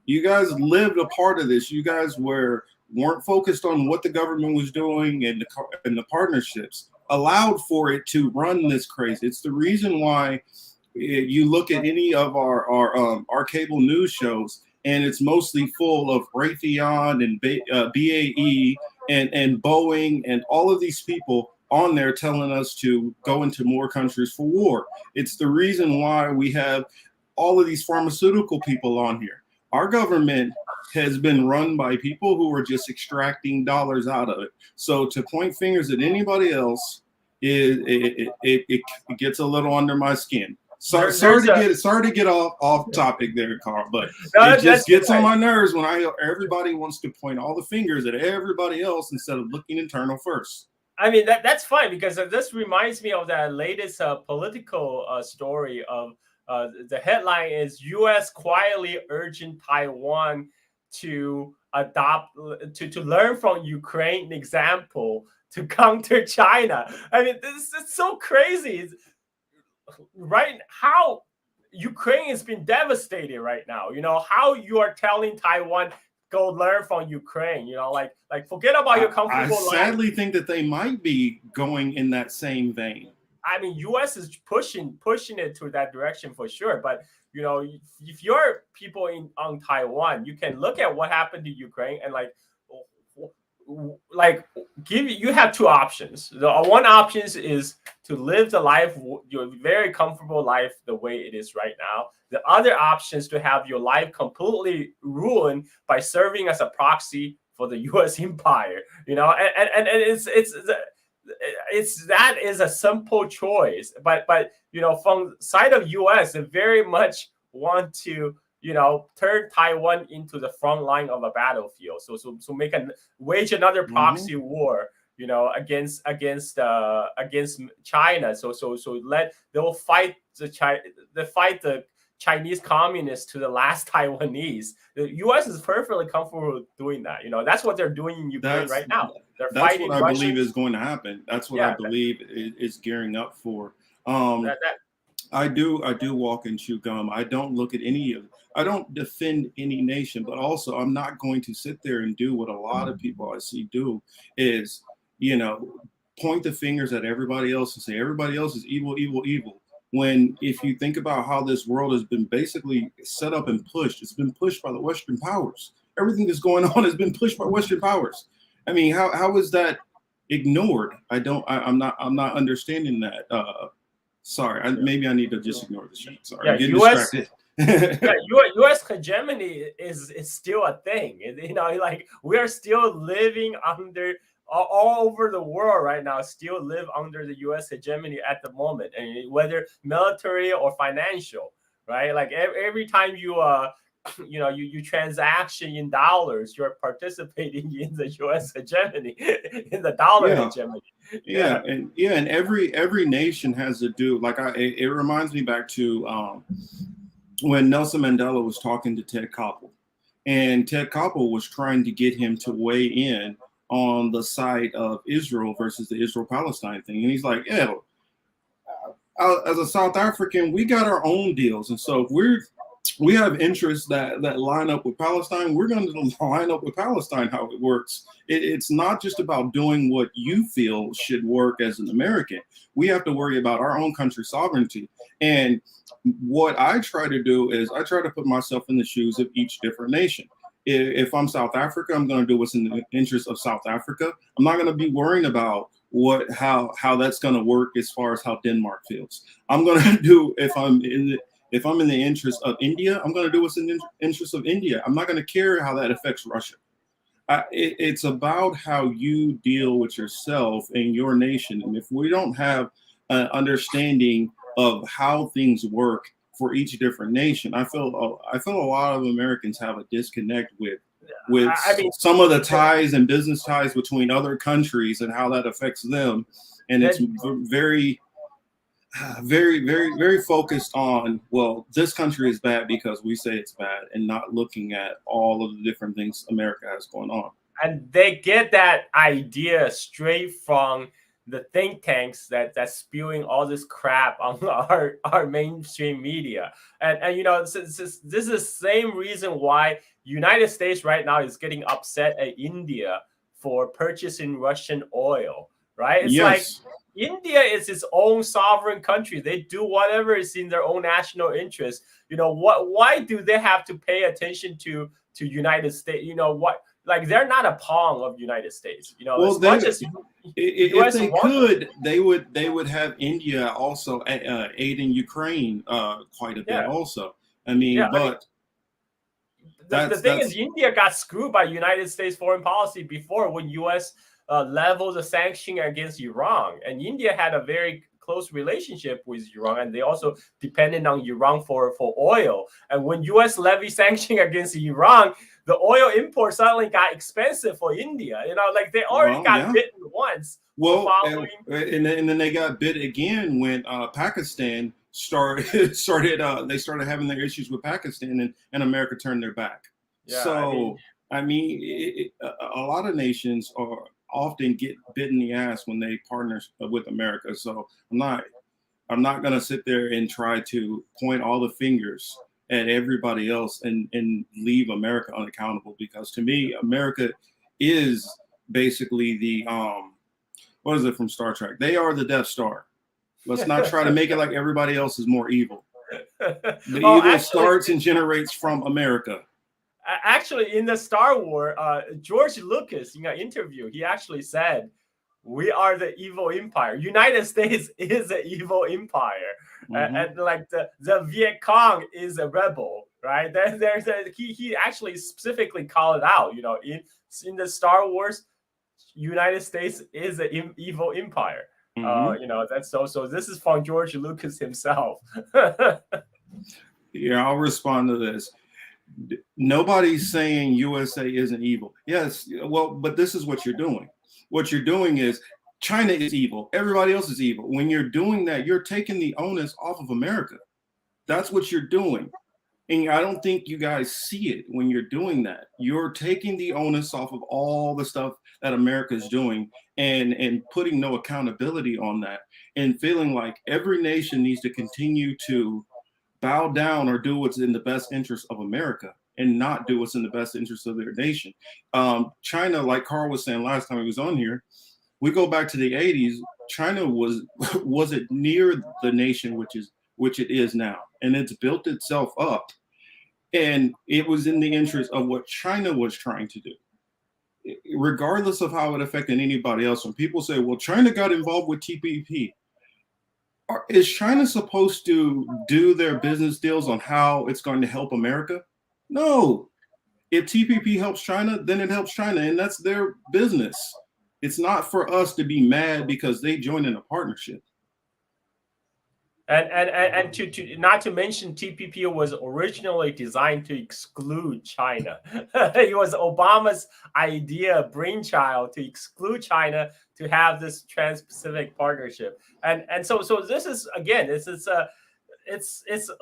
you guys lived a part of this. You guys weren't focused on what the government was doing, and the partnerships allowed for it to run this crazy. It's the reason why you look at any of our cable news shows, and it's mostly full of Raytheon and BAE and Boeing and all of these people on there telling us to go into more countries for war. It's the reason why we have all of these pharmaceutical people on here. Our government has been run by people who are just extracting dollars out of it. So to point fingers at anybody else, it gets a little under my skin. Sorry to get off topic there, Carl, but it just gets on my nerves when everybody wants to point all the fingers at everybody else instead of looking internal first. I mean, that's fine, because this reminds me of that latest political story of the headline is U.S. quietly urging Taiwan to adopt, to learn from Ukraine example to counter China. I mean, this is so crazy. Right? How Ukraine has been devastated right now. How you are telling Taiwan, go learn from Ukraine. Like forget about your comfortable life. I sadly think that they might be going in that same vein. I mean, U.S. is pushing it to that direction for sure. But if you're people on Taiwan, you can look at what happened to Ukraine and you have two options. The one option is to live the life, your very comfortable life, the way it is right now. The other option is to have your life completely ruined by serving as a proxy for the U.S. empire. And that is a simple choice. But from side of U.S., they very much want to turn Taiwan into the front line of a battlefield. So wage another proxy war, against China. So they'll fight the Chinese communists to the last Taiwanese. The U.S. is perfectly comfortable with doing that. That's what they're doing in Ukraine right now. That's fighting what I believe is going to happen. That's what I believe is gearing up for. I do walk and chew gum. I don't look at I don't defend any nation, but also I'm not going to sit there and do what a lot of people I see do is, point the fingers at everybody else and say everybody else is evil, evil, evil. When if you think about how this world has been basically set up and pushed, it's been pushed by the Western powers. Everything that's going on has been pushed by Western powers. I mean, how is that ignored? I'm not understanding that. Sorry, maybe I need to just ignore the shit. Sorry, I'm getting distracted. U.S. hegemony is still a thing. We are still living under all over the world right now. Still live under the U.S. hegemony at the moment, and whether military or financial, right? Like every time you transaction in dollars, you're participating in the U.S. hegemony, in the dollar hegemony. And every nation has to do it reminds me back to when Nelson Mandela was talking to Ted Koppel, and Ted Koppel was trying to get him to weigh in on the side of Israel versus the Israel-Palestine thing, and he's like, as a South African, we got our own deals, and so if we have interests that line up with Palestine, we're going to line up with Palestine how it works. It's not just about doing what you feel should work as an American. We have to worry about our own country's sovereignty. And what I try to do is I try to put myself in the shoes of each different nation. If I'm South Africa, I'm going to do what's in the interest of South Africa. I'm not going to be worrying about how that's going to work as far as how Denmark feels. I'm going to do if I'm in the interest of India, I'm going to do what's in the interest of India. I'm not going to care how that affects Russia. It's about how you deal with yourself and your nation. And if we don't have an understanding of how things work for each different nation, I feel a lot of Americans have a disconnect with some of the ties and business ties between other countries and how that affects them. And it's very, very, very, very focused on, well, this country is bad because we say it's bad, and not looking at all of the different things America has going on. And they get that idea straight from the think tanks that's spewing all this crap on our mainstream media. And this is the same reason why United States right now is getting upset at India for purchasing Russian oil, right? It's like India is its own sovereign country. They do whatever is in their own national interest. Why do they have to pay attention to United States? like they're not a pawn of the United States. You know, Well, as much as if US they wants could, they would have India also aiding Ukraine quite a bit yeah, also. I mean, yeah. I mean, but the thing is, that's India got screwed by United States foreign policy before when U.S. Leveled the sanction against Iran, and India had a very close relationship with Iran, and they also depended on Iran for oil. And when U.S. levied sanction against Iran, the oil import suddenly got expensive for India. You know, like they already well, got yeah. bitten once for Well, following. and then they got bit again when Pakistan started they started having their issues with Pakistan, and America turned their back. Yeah, I mean, So I mean, a lot of nations are often get bit in the ass when they partner with America. So I'm not going to sit there and try to point all the fingers at everybody else and leave America unaccountable, because to me, America is basically the what is it from Star Trek? They are the Death Star. Let's not try to make it like everybody else is more evil. The oh, evil actually, starts and generates from America. actually, in the Star Wars, George Lucas in an interview, he actually said, "We are the evil empire. United States is the evil empire, and like the Viet Cong is a rebel, right?" He actually specifically called it out. You know, in the Star Wars, United States is an evil empire. You know, that's so. This is from George Lucas himself. Yeah, I'll respond to this. Nobody's saying USA isn't evil. Yes, well, but this is what you're doing. What you're doing is China is evil. Everybody else is evil. When you're doing that, you're taking the onus off of America. That's what you're doing. And I don't think you guys see it when you're doing that. You're taking the onus off of all the stuff that America is doing and putting no accountability on that, and feeling like every nation needs to continue to bow down or do what's in the best interest of America and not do what's in the best interest of their nation. China, like Carl was saying last time he was on here, we go back to the 80s. China wasn't near the nation which it is now, and it's built itself up, and it was in the interest of what China was trying to do, regardless of how it affected anybody else. When people say, well, China got involved with TPP, is China supposed to do their business deals on how it's going to help America? No. If TPP helps China, then it helps China, and that's their business. It's not for us to be mad because they joined in a partnership. And to not to mention, TPP was originally designed to exclude China. It was Obama's idea, brainchild, to exclude China to have this Trans-Pacific partnership. And so this is, again, it's a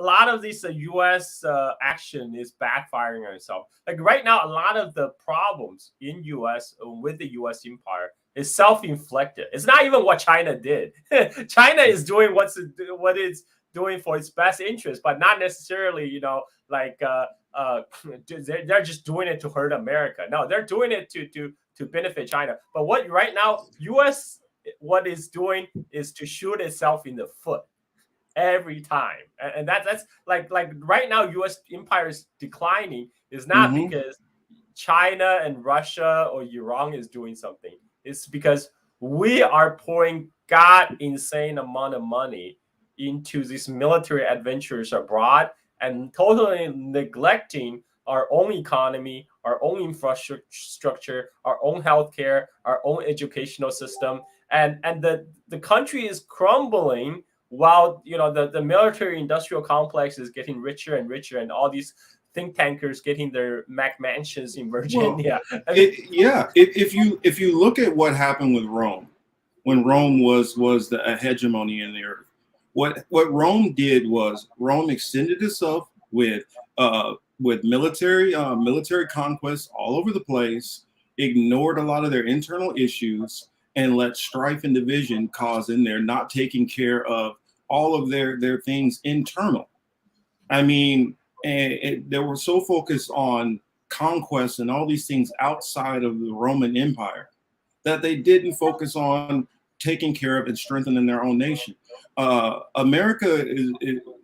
lot of this U.S. Action is backfiring on itself. Like right now, a lot of the problems in U.S. with the U.S. empire is self-inflicted. It's not even what China did. China is doing what it's doing for its best interest, but not necessarily, you know, like they're just doing it to hurt America. No, they're doing it to benefit China. But what right now, U.S. what it's doing is to shoot itself in the foot every time, and that's like right now, U.S. empire is declining is not because China and Russia or Iran is doing something. It's because we are pouring god insane amount of money into these military adventures abroad and totally neglecting our own economy, our own infrastructure, our own healthcare, our own educational system, and the country is crumbling while, you know, the military industrial complex is getting richer and richer, and all these think tankers getting their Mac mansions in Virginia. Well, if you look at what happened with Rome, when Rome was the hegemony in the earth, what Rome did was Rome extended itself with military conquests all over the place, ignored a lot of their internal issues, and let strife and division cause in there, not taking care of all of their things internal. I mean, and they were so focused on conquest and all these things outside of the Roman Empire that they didn't focus on taking care of and strengthening their own nation. America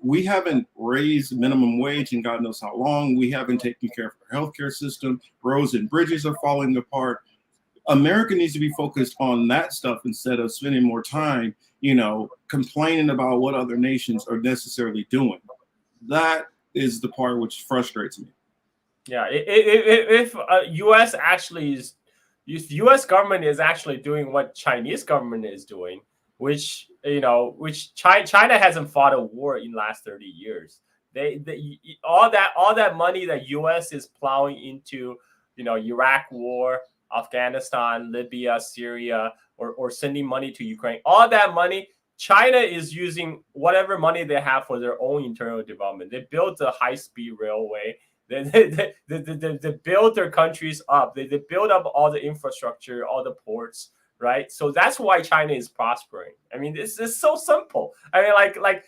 we haven't raised minimum wage in God knows how long. We haven't taken care of our healthcare system. Roads and bridges are falling apart. America needs to be focused on that stuff instead of spending more time, complaining about what other nations are necessarily doing. That is the part which frustrates me. Yeah, if U.S. actually is, if U.S. government is actually doing what Chinese government is doing, which China hasn't fought a war in the last 30 years. They all that money that U.S. is plowing into, Iraq war, Afghanistan, Libya, Syria, or sending money to Ukraine, all that money, China is using whatever money they have for their own internal development. They built a high-speed railway. They build their countries up. They build up all the infrastructure, all the ports, right? So that's why China is prospering. I mean, it's so simple. I mean, like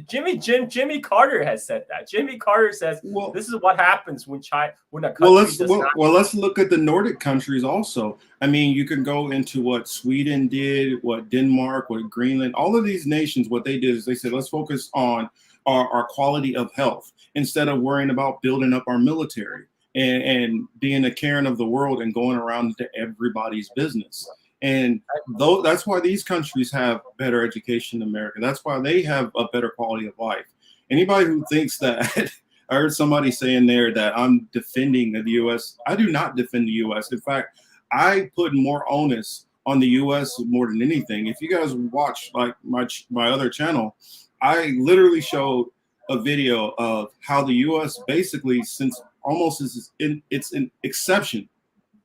Jimmy Carter has said that. Jimmy Carter says, Well, this is what happens when a country let's look at the Nordic countries also. I mean, you can go into what Sweden did, what Denmark, what Greenland, all of these nations. What they did is they said, let's focus on our quality of health instead of worrying about building up our military and being a Karen of the world and going around to everybody's business. And that's why these countries have better education than America. That's why they have a better quality of life. Anybody who thinks that, I heard somebody saying there that I'm defending the U.S. I do not defend the U.S. In fact, I put more onus on the U.S. more than anything. If you guys watch like my other channel, I literally showed a video of how the U.S. basically, since almost it's an exception,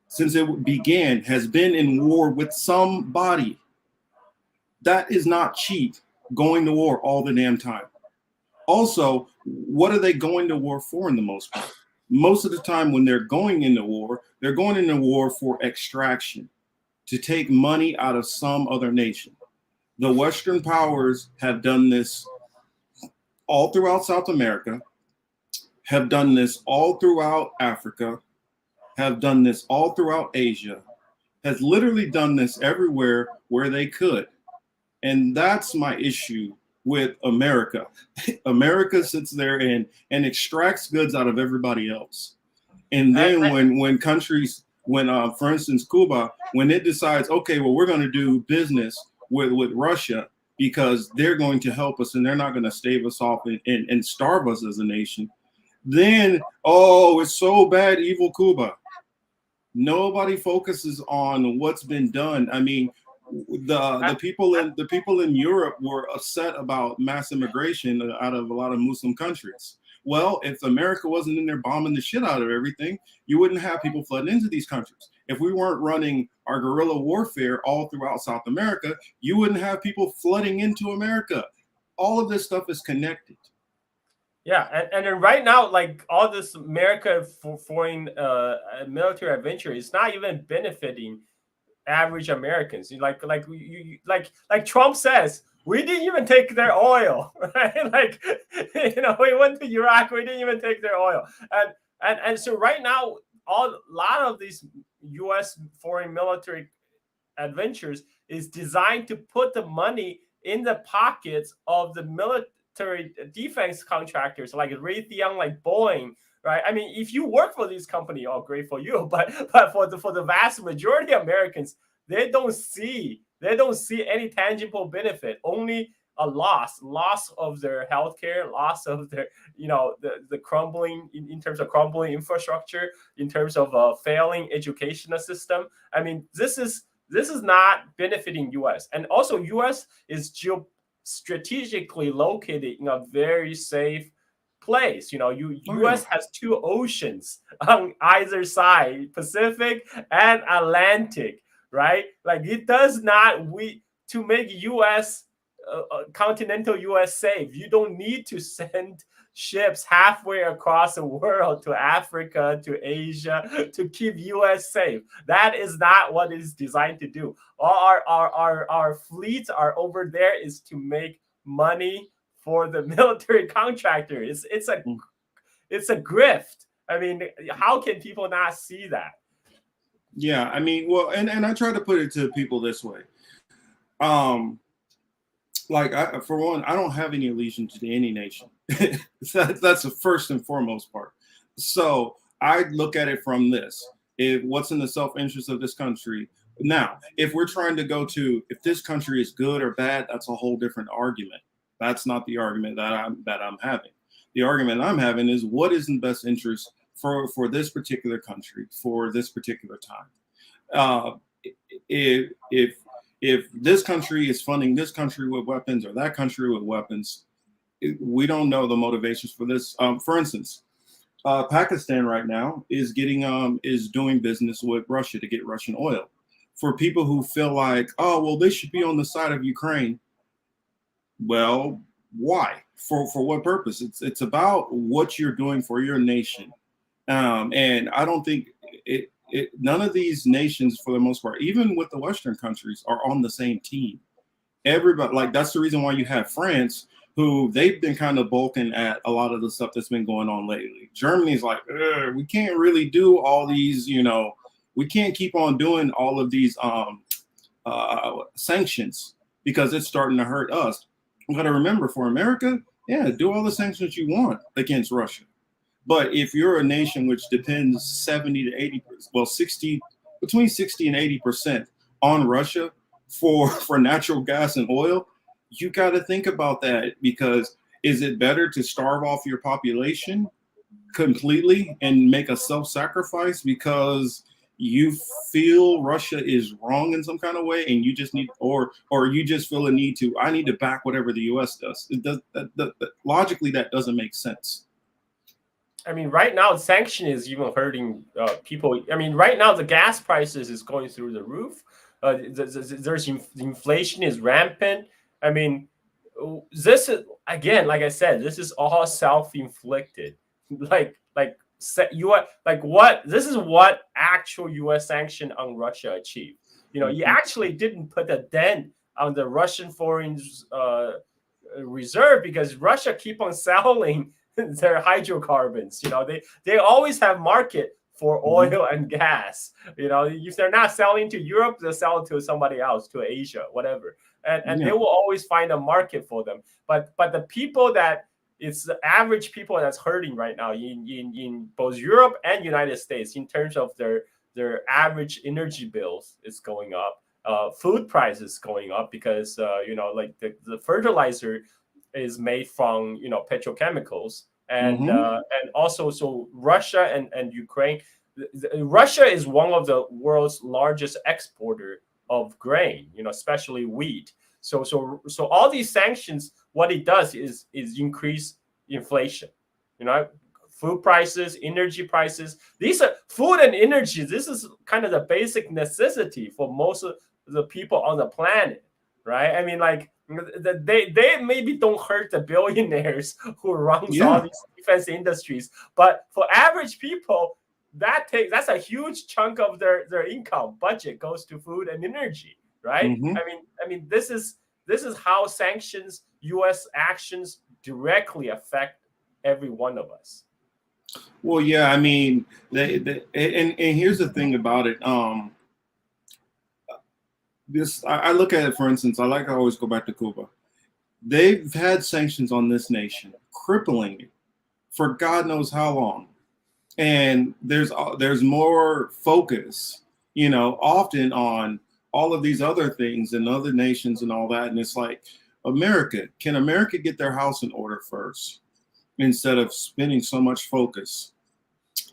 since it began, has been in war with somebody. That is not cheap, going to war all the damn time. Also, what are they going to war for in the most part? Most of the time when they're going into war for extraction, to take money out of some other nation. The Western powers have done this all throughout South America, have done this all throughout Africa, have done this all throughout Asia, has literally done this everywhere where they could. And that's my issue with America. America sits there and extracts goods out of everybody else. And then when countries, for instance, Cuba, when it decides, okay, well, we're going to do business with Russia because they're going to help us and they're not going to stave us off and starve us as a nation, then, oh, it's so bad, evil Cuba. Nobody focuses on what's been done. I mean, the people in Europe were upset about mass immigration out of a lot of Muslim countries. Well, if America wasn't in there bombing the shit out of everything, you wouldn't have people flooding into these countries. If we weren't running our guerrilla warfare all throughout South America, you wouldn't have people flooding into America. All of this stuff is connected. Yeah, and then right now, like all this America foreign military adventure is not even benefiting average Americans. Like Trump says, we didn't even take their oil, right? Like, we went to Iraq, we didn't even take their oil, and so right now, a lot of these U.S. foreign military adventures is designed to put the money in the pockets of the military defense contractors like Raytheon, like Boeing, right? I mean, if you work for these companies, oh, great for you. But for the vast majority of Americans, they don't see any tangible benefit. Only a loss of their healthcare, loss of their, the crumbling in terms of crumbling infrastructure, in terms of a failing educational system. I mean, this is not benefiting U.S. And also U.S. is strategically located in a very safe place. U.S. has two oceans on either side, Pacific and Atlantic, right? Like it does not, to make U.S. Continental U.S. safe, you don't need to send ships halfway across the world to Africa, to Asia, to keep U.S. safe. That is not what it's designed to do. All our fleets are over there is to make money for the military contractor. It's a grift. I mean, how can people not see that? Yeah, I mean, well, and I try to put it to people this way. Um, like for one, I don't have any allegiance to any nation. That's the first and foremost part. So I look at it from this: if what's in the self-interest of this country. Now, if we're trying to go to if this country is good or bad, that's a whole different argument. That's not the argument that I'm having. The argument I'm having is what is in best interest for this particular country for this particular time. Uh, if if this country is funding this country with weapons or that country with weapons, we don't know the motivations for this. For instance, Pakistan right now is doing business with Russia to get Russian oil. For people who feel like, oh well, they should be on the side of Ukraine. Well, why? For what purpose? It's about what you're doing for your nation. And I don't think none of these nations, for the most part, even with the Western countries, are on the same team. Everybody, like that's the reason why you have France, who they've been kind of balking at a lot of the stuff that's been going on lately. Germany's like, we can't really do all these, we can't keep on doing all of these sanctions because it's starting to hurt us. You got to remember, for America, yeah, do all the sanctions you want against Russia. But if you're a nation which depends 70 to 80%, well, 60, between 60 and 80% on Russia for natural gas and oil, you got to think about that, because is it better to starve off your population completely and make a self-sacrifice because you feel Russia is wrong in some kind of way, and you just need, or you just feel a need to, I need to back whatever the U.S. does. It does logically that doesn't make sense. I mean, right now, sanction is even hurting people. I mean, right now, the gas prices is going through the roof. There's inflation is rampant. I mean, this is, again, like I said, this is all self-inflicted. Like what? This is what actual U.S. sanction on Russia achieved. You actually didn't put a dent on the Russian foreign reserve, because Russia keep on selling their hydrocarbons. They always have market for oil and gas. If they're not selling to Europe, they'll sell to somebody else, to Asia, whatever. And they will always find a market for them. But the people that, it's the average people that's hurting right now in both Europe and United States in terms of their average energy bills is going up. Food prices going up because like the fertilizer is made from petrochemicals, and also, so Russia and Ukraine. Russia is one of the world's largest exporter of grain, especially wheat. So all these sanctions, what it does is increase inflation. Food prices, energy prices. These are food and energy. This is kind of the basic necessity for most of the people on the planet, right? I mean, like, they maybe don't hurt the billionaires who runs all these defense industries, but for average people, that's a huge chunk of their income budget goes to food and energy, right? I mean, this is how sanctions, U.S. actions directly affect every one of us. Well, yeah, I mean, and here's the thing about it. I look at it, for instance, I always go back to Cuba. They've had sanctions on this nation, crippling it for God knows how long. And there's more focus, often on all of these other things and other nations and all that. And it's like, can America get their house in order first, instead of spending so much focus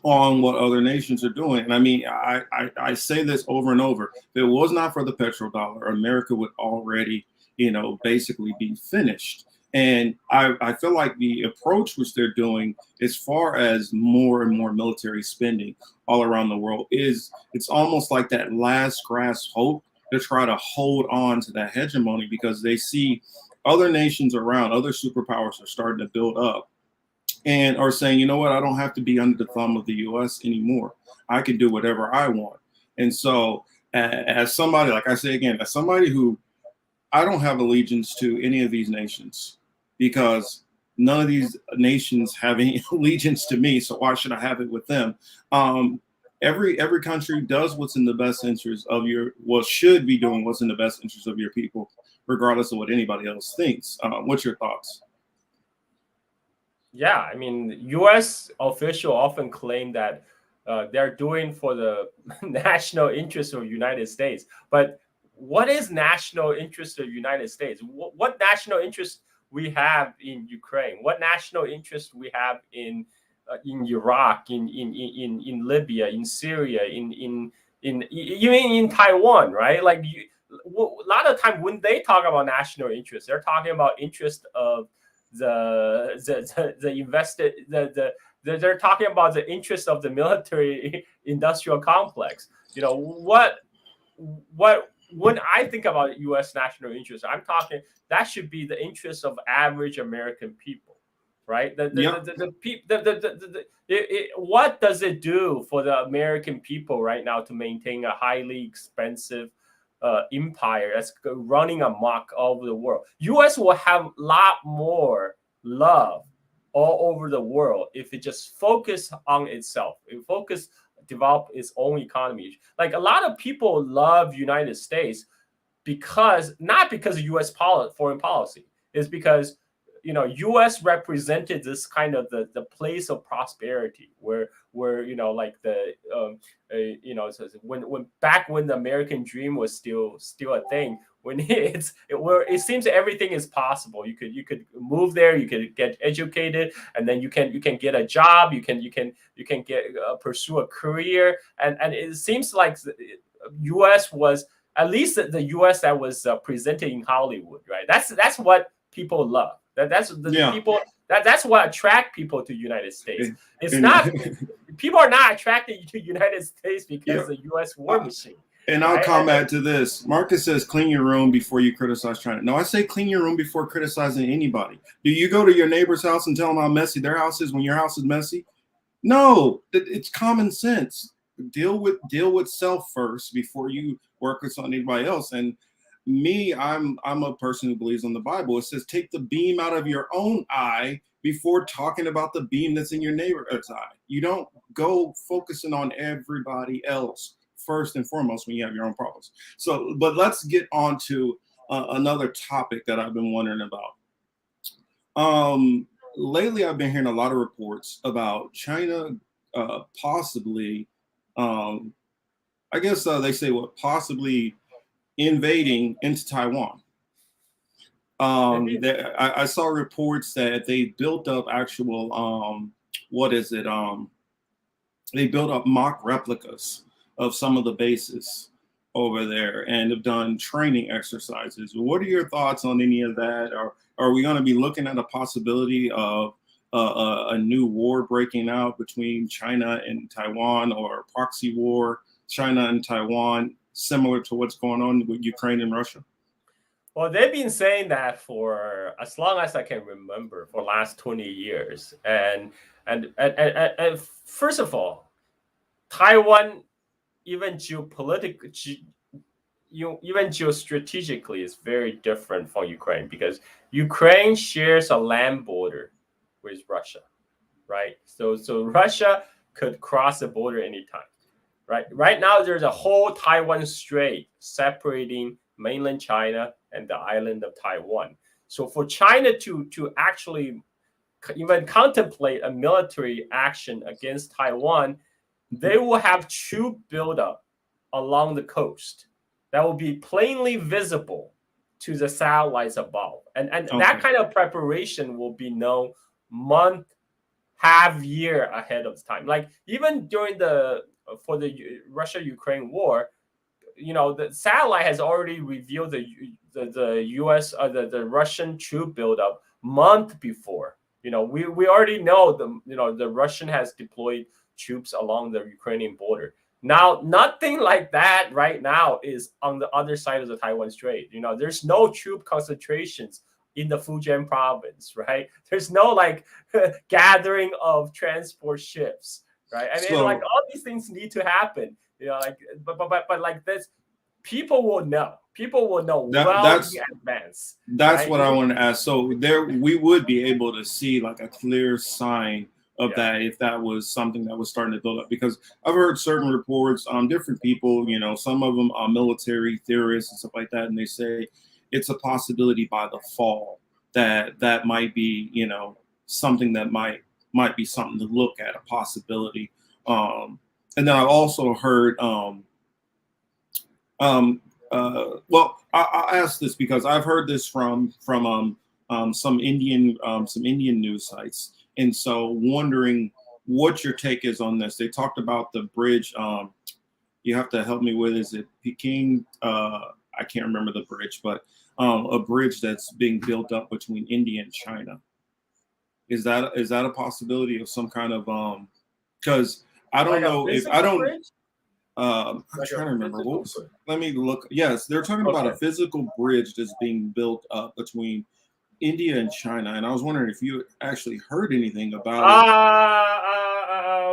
on what other nations are doing? And I mean, I say this over and over. If it was not for the petrodollar, America would already, basically be finished. And I feel like the approach which they're doing, as far as more and more military spending all around the world, it's almost like that last grasp hope to try to hold on to that hegemony, because they see other nations around, other superpowers are starting to build up and are saying, you know what, I don't have to be under the thumb of the U.S. anymore. I can do whatever I want. And so as somebody, like I say again, as somebody who, I don't have allegiance to any of these nations, because none of these nations have any allegiance to me. So why should I have it with them? every country does what's in the best interest of should be doing what's in the best interest of your people, regardless of what anybody else thinks. What's your thoughts? Yeah, I mean, U.S. officials often claim that they're doing for the national interest of the United States. But what is national interest of the United States? What national interest we have in Ukraine? What national interest we have in Iraq, in Libya, in Syria, in even in Taiwan, right? Like a lot of time when they talk about national interest, they're talking about interest of the invested they're talking about the interest of the military industrial complex. What when I think about U.S. national interest, I'm talking that should be the interest of average American people, right? What does it do for the American people right now to maintain a highly expensive empire that's running amok all over the world? U.S. will have a lot more love all over the world if it just focus on itself. It focus develop its own economy. Like a lot of people love United States not because of U.S. foreign policy, is because U.S. represented this kind of the place of prosperity where like the when back when the American dream was still a thing, when it seems everything is possible. You could move there, you could get educated, and then you can get a job, you can get pursue a career, and it seems like the U.S. was at least the U.S. that was presented in Hollywood, right? That's what people love. That's the people that's what attract people to United States. It's not people are not attracted to United States because of the U.S. war machine. And I'll comment to this. Marcus says, clean your room before you criticize China. No, I say clean your room before criticizing anybody. Do you go to your neighbor's house and tell them how messy their house is when your house is messy? No, it's common sense. Deal with self first before you work with anybody else. And me, I'm a person who believes in the Bible. It says, take the beam out of your own eye before talking about the beam that's in your neighbor's eye. You don't go focusing on everybody else first and foremost when you have your own problems. So, but let's get on to another topic that I've been wondering about. Lately, I've been hearing a lot of reports about China possibly, I guess they say possibly invading into Taiwan. I saw reports that they built up actual, they built up mock replicas of some of the bases over there and have done training exercises. What are your thoughts on any of that? Or are we going to be looking at a possibility of a new war breaking out between China and Taiwan, or a proxy war, China and Taiwan, similar to what's going on with Ukraine and Russia? Well, they've been saying that for as long as I can remember, for the last 20 years. And first of all, Taiwan, even geostrategically, is very different from Ukraine, because Ukraine shares a land border with Russia, right? So Russia could cross the border anytime, right? Right now, there's a whole Taiwan Strait separating mainland China and the island of Taiwan. So for China to actually even contemplate a military action against Taiwan, they will have troop buildup along the coast that will be plainly visible to the satellites above. And that kind of preparation will be known month, half year ahead of time. Like even during for the Russia-Ukraine war, the satellite has already revealed the U.S. the Russian troop buildup month before. We already know the Russian has deployed troops along the Ukrainian border. Now, nothing like that right now is on the other side of the Taiwan Strait. There's no troop concentrations in the Fujian province, right? There's no gathering of transport ships, right? I mean, all these things need to happen. But like this, people will know. People will know in advance. That's right? What I want to ask. So we would be able to see like a clear sign of that if that was something that was starting to build up, because I've heard certain reports, different people, some of them are military theorists and stuff like that, and they say it's a possibility by the fall that might be, something that might be something to look at, a possibility. And then I've also heard, well, I asked this because I've heard this from some Indian news sites, and so wondering what your take is on this. They talked about the bridge. You have to help me with, is it Peking? I can't remember the bridge, but a bridge that's being built up between India and China. Is that a possibility of some kind of because I don't know if I don't. Bridge? I'm trying to remember. Let me look. Yes, they're talking about a physical bridge that's being built up between India and China, and I was wondering if you actually heard anything about it.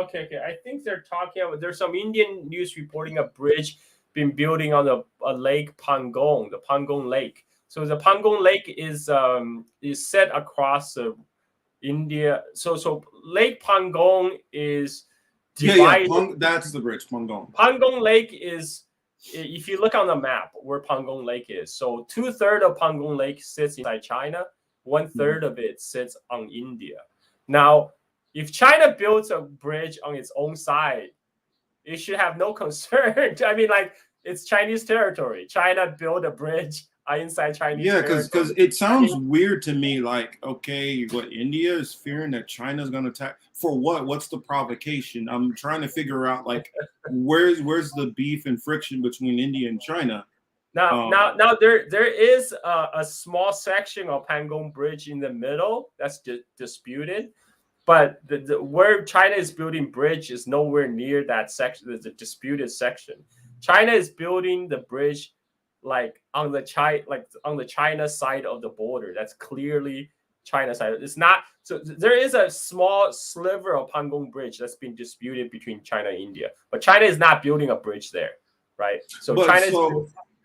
Okay. I think they're talking about, there's some Indian news reporting a bridge been building on a lake Pangong, the Pangong Lake. So the Pangong Lake is set across India. So Lake Pangong is divided. That's the bridge, Pangong. Pangong Lake is, if you look on the map where Pangong Lake is, so 2/3 of Pangong Lake sits inside China, 1/3 of it sits on India. Now, if China builds a bridge on its own side, it should have no concern. I mean, like, it's Chinese territory. China built a bridge inside Chinese territory. because it sounds weird to me. Like, okay, what, India is fearing that China's going to attack for what? What's the provocation? I'm trying to figure out, like, where's the beef and friction between India and China. Now there is a small section of Pangong Bridge in the middle that's disputed, but the where China is building bridge is nowhere near that section. There's a disputed section. China is building the bridge on the China side of the border. That's clearly China side. It's not. So there is a small sliver of Pangong Bridge that's been disputed between China and India, but China is not building a bridge there, right? So China.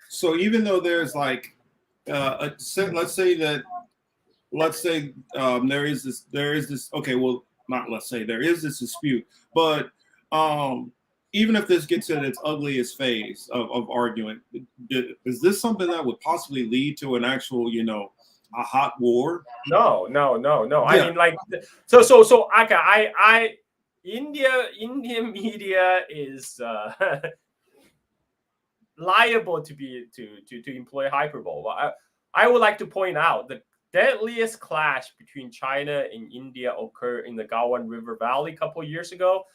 So even though there's like, let's say there is this. Okay, well, not let's say there is this dispute, but even if this gets in its ugliest phase of argument, is this something that would possibly lead to an actual, a hot war? No. Yeah. I mean, like, so Indian media is liable to employ hyperbole. I would like to point out the deadliest clash between China and India occurred in the Gawan River Valley a couple of years ago,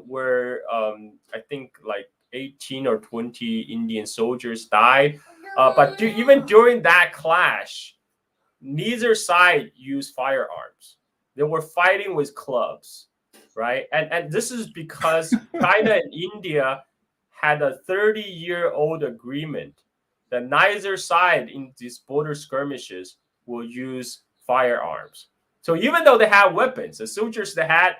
where I think like 18 or 20 Indian soldiers died. But even during that clash, neither side used firearms. They were fighting with clubs, right? And this is because China and India had a 30-year-old agreement that neither side in these border skirmishes will use firearms. So even though they had weapons, the soldiers, they had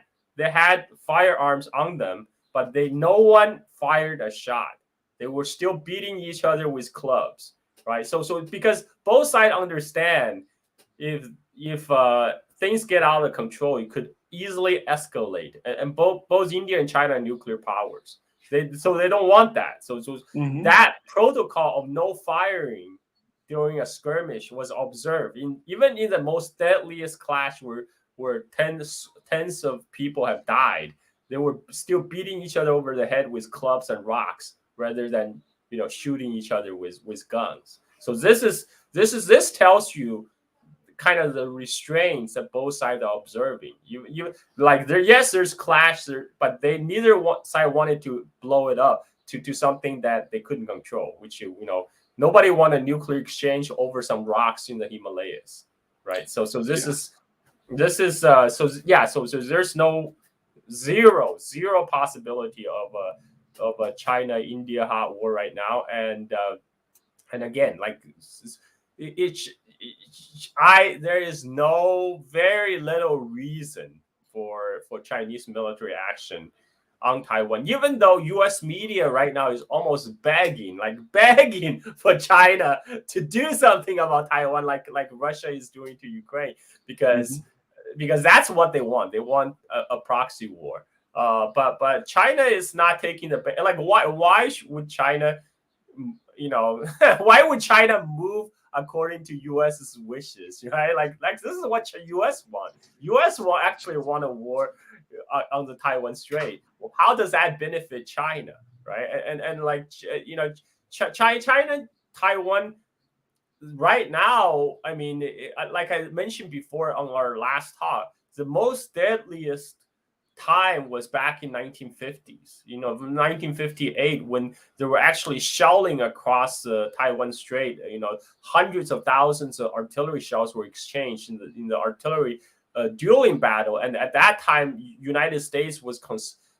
firearms on them, but no one fired a shot. They were still beating each other with clubs, right? So because both sides understand if things get out of control, it could easily escalate. And both India and China are nuclear powers. So they don't want that. So that protocol of no firing during a skirmish was observed even in the most deadliest clash where tens of people have died. They were still beating each other over the head with clubs and rocks rather than shooting each other with guns. So this tells you kind of the restraints that both sides are observing. You like there. Yes, there's clash there, but neither side wanted to blow it up to something that they couldn't control. Which nobody wanted a nuclear exchange over some rocks in the Himalayas, right? So there's no zero possibility of a China-India hot war right now, and again, like there is very little reason for Chinese military action on Taiwan, even though U.S. media right now is almost begging for China to do something about Taiwan, like Russia is doing to Ukraine, because because that's what they want. They want a proxy war. But China is not taking the like why would China, why would China move according to US's wishes, right? Like this is what US want. US will actually want a war on the Taiwan Strait. Well, how does that benefit China, right? And like China, Taiwan right now, I mean, like I mentioned before on our last talk, the most deadliest time was back in 1950s, 1958, when they were actually shelling across the Taiwan Strait. Hundreds of thousands of artillery shells were exchanged in the artillery dueling battle. And at that time, United States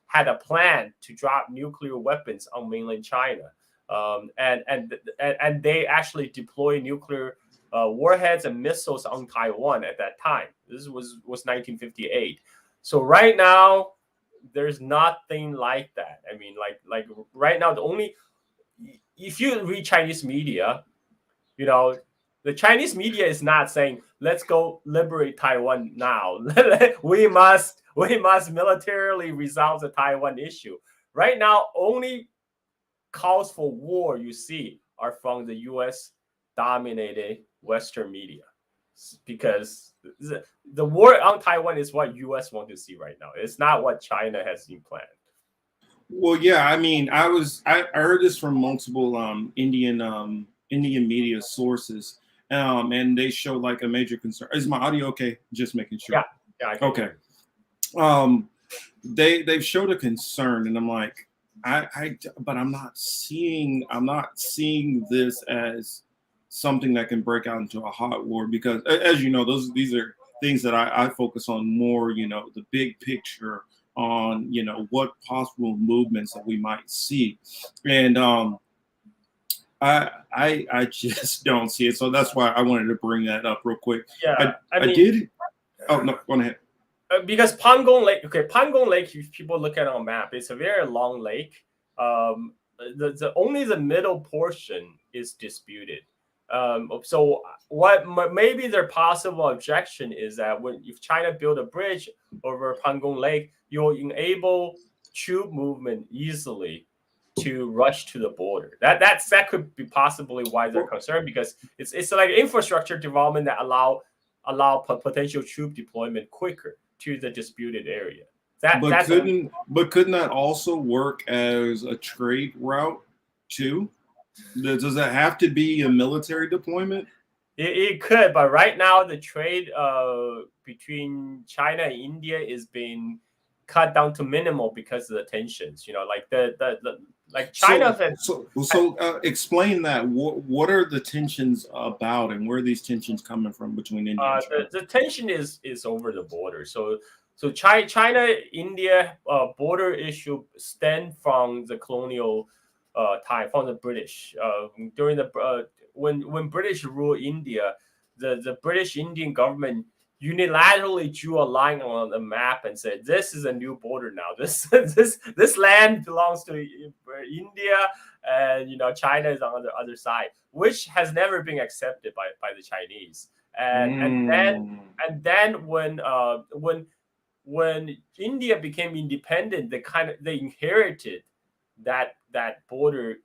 had a plan to drop nuclear weapons on mainland China. And they actually deploy nuclear warheads and missiles on Taiwan at that time. This was 1958. So right now, there's nothing like that. I mean, like right now, if you read Chinese media, the Chinese media is not saying, let's go liberate Taiwan now. we must militarily resolve the Taiwan issue. Right now, only calls for war you see are from the US dominated Western media, because the war on Taiwan is what US want to see right now. It's not what China has in plan. Well, yeah, I mean, I heard this from multiple Indian media sources, and they show like a major concern. Is my audio okay? Just making sure. Yeah. Okay. They've showed a concern, and I'm like, but I'm not seeing this as something that can break out into a hot war, because as you know, these are things that I focus on more, the big picture on, what possible movements that we might see. And I just don't see it. So that's why I wanted to bring that up real quick. Yeah. I did. Oh, no, go ahead. Because Pangong Lake, if people look at it on a map, it's a very long lake. Only the middle portion is disputed. So what maybe their possible objection is that if China build a bridge over Pangong Lake, you'll enable troop movement easily to rush to the border. That could be possibly why they're concerned, because it's like infrastructure development that allow potential troop deployment quicker to the disputed area. But couldn't that also work as a trade route too? Does that have to be a military deployment? It could, but right now the trade between China and India is being cut down to minimal because of the tensions. Like China. So explain that. What are the tensions about, and where are these tensions coming from between India and China? The tension is over the border. So China India border issue stemmed from the colonial time, from the British during the when British ruled India. The British Indian government unilaterally drew a line on the map and said, this is a new border now. This land belongs to India, and China is on the other side, which has never been accepted by the Chinese. And then when India became independent, they inherited that border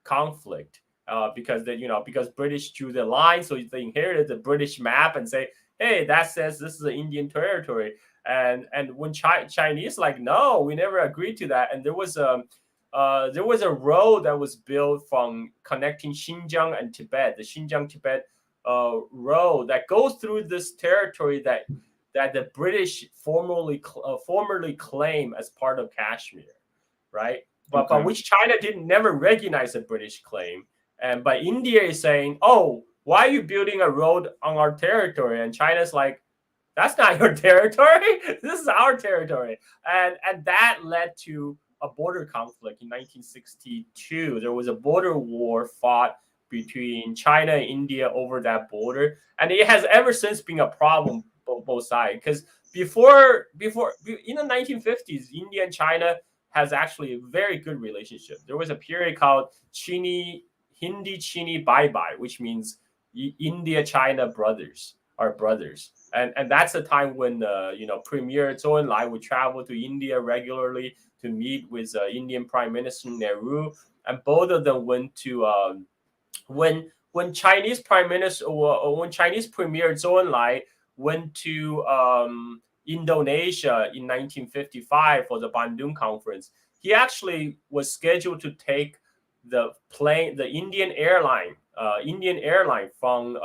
conflict because British drew the line, so they inherited the British map and say, hey, that says this is an Indian territory. And when Chinese like, no, we never agreed to that. And there was a road that was built from connecting Xinjiang and Tibet, the Xinjiang-Tibet road that goes through this territory that the British formerly claimed as part of Kashmir, right? But which China never recognize the British claim. But India is saying, oh, why are you building a road on our territory? And China's like, that's not your territory. This is our territory. And that led to a border conflict in 1962. There was a border war fought between China and India over that border. And it has ever since been a problem both sides. Because before in the 1950s, India and China has actually a very good relationship. There was a period called Hindi Chini Bye Bye, which means India China brothers are brothers. and that's the time when Premier Zhou Enlai would travel to India regularly to meet with Indian Prime Minister Nehru, and both of them went to when Chinese Prime Minister or when Chinese Premier Zhou Enlai went to Indonesia in 1955 for the Bandung Conference. He actually was scheduled to take the Indian airline from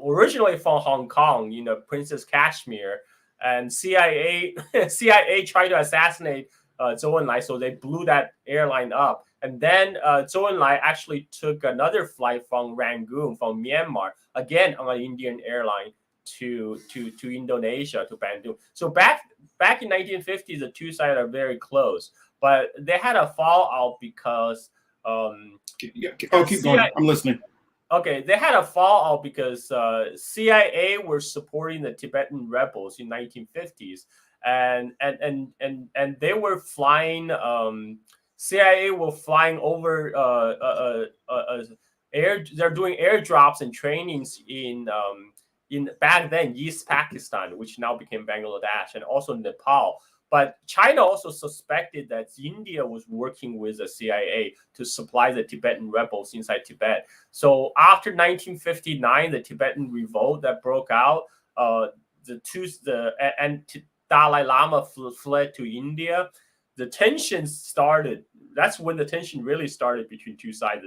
originally from Hong Kong, Princess Kashmir, and CIA tried to assassinate Zhou Enlai, so they blew that airline up. And then Zhou Enlai actually took another flight from Rangoon, from Myanmar, again on an Indian airline to Indonesia, to Bandung. So back in 1950s, the two sides are very close, but they had a fallout because keep going. I'm listening. Okay, they had a fallout because CIA were supporting the Tibetan rebels in 1950s, and they were flying. CIA were flying over air. They're doing airdrops and trainings in back then East Pakistan, which now became Bangladesh, and also Nepal. But China also suspected that India was working with the CIA to supply the Tibetan rebels inside Tibet. So after 1959, the Tibetan revolt that broke out, Dalai Lama fled to India. The tensions started. That's when the tension really started between two sides.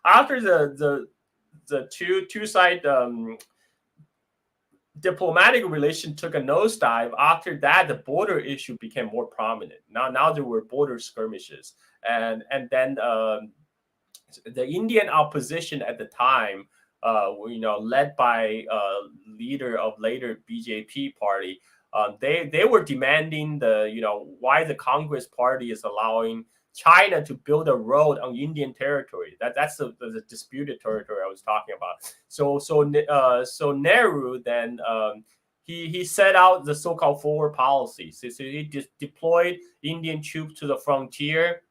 After the two side diplomatic relation took a nosedive. After that, the border issue became more prominent. Now there were border skirmishes, and then the Indian opposition at the time, led by leader of later BJP party, they were demanding why the Congress party is allowing China to build a road on Indian territory. That's the disputed territory I was talking about. So Nehru then he set out the so-called forward policy. So he deployed Indian troops to the frontier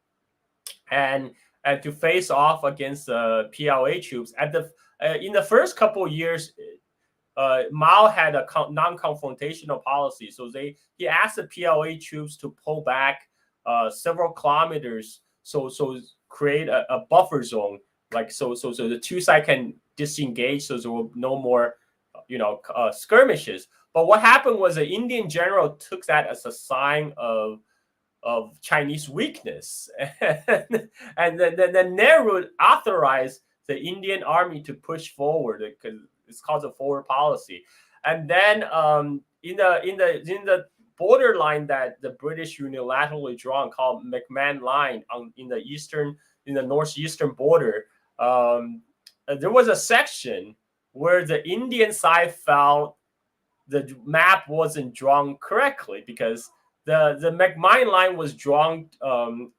and to face off against PLA troops. In the first couple of years, Mao had a non-confrontational policy. So he asked the PLA troops to pull back several kilometers, so create a buffer zone, so the two sides can disengage, so there will no more skirmishes. But what happened was the Indian general took that as a sign of Chinese weakness, and then Nehru authorized the Indian army to push forward, because it's called the forward policy. And then in the borderline that the British unilaterally drawn, called McMahon Line, in the northeastern border, there was a section where the Indian side felt the map wasn't drawn correctly, because the McMahon Line was drawn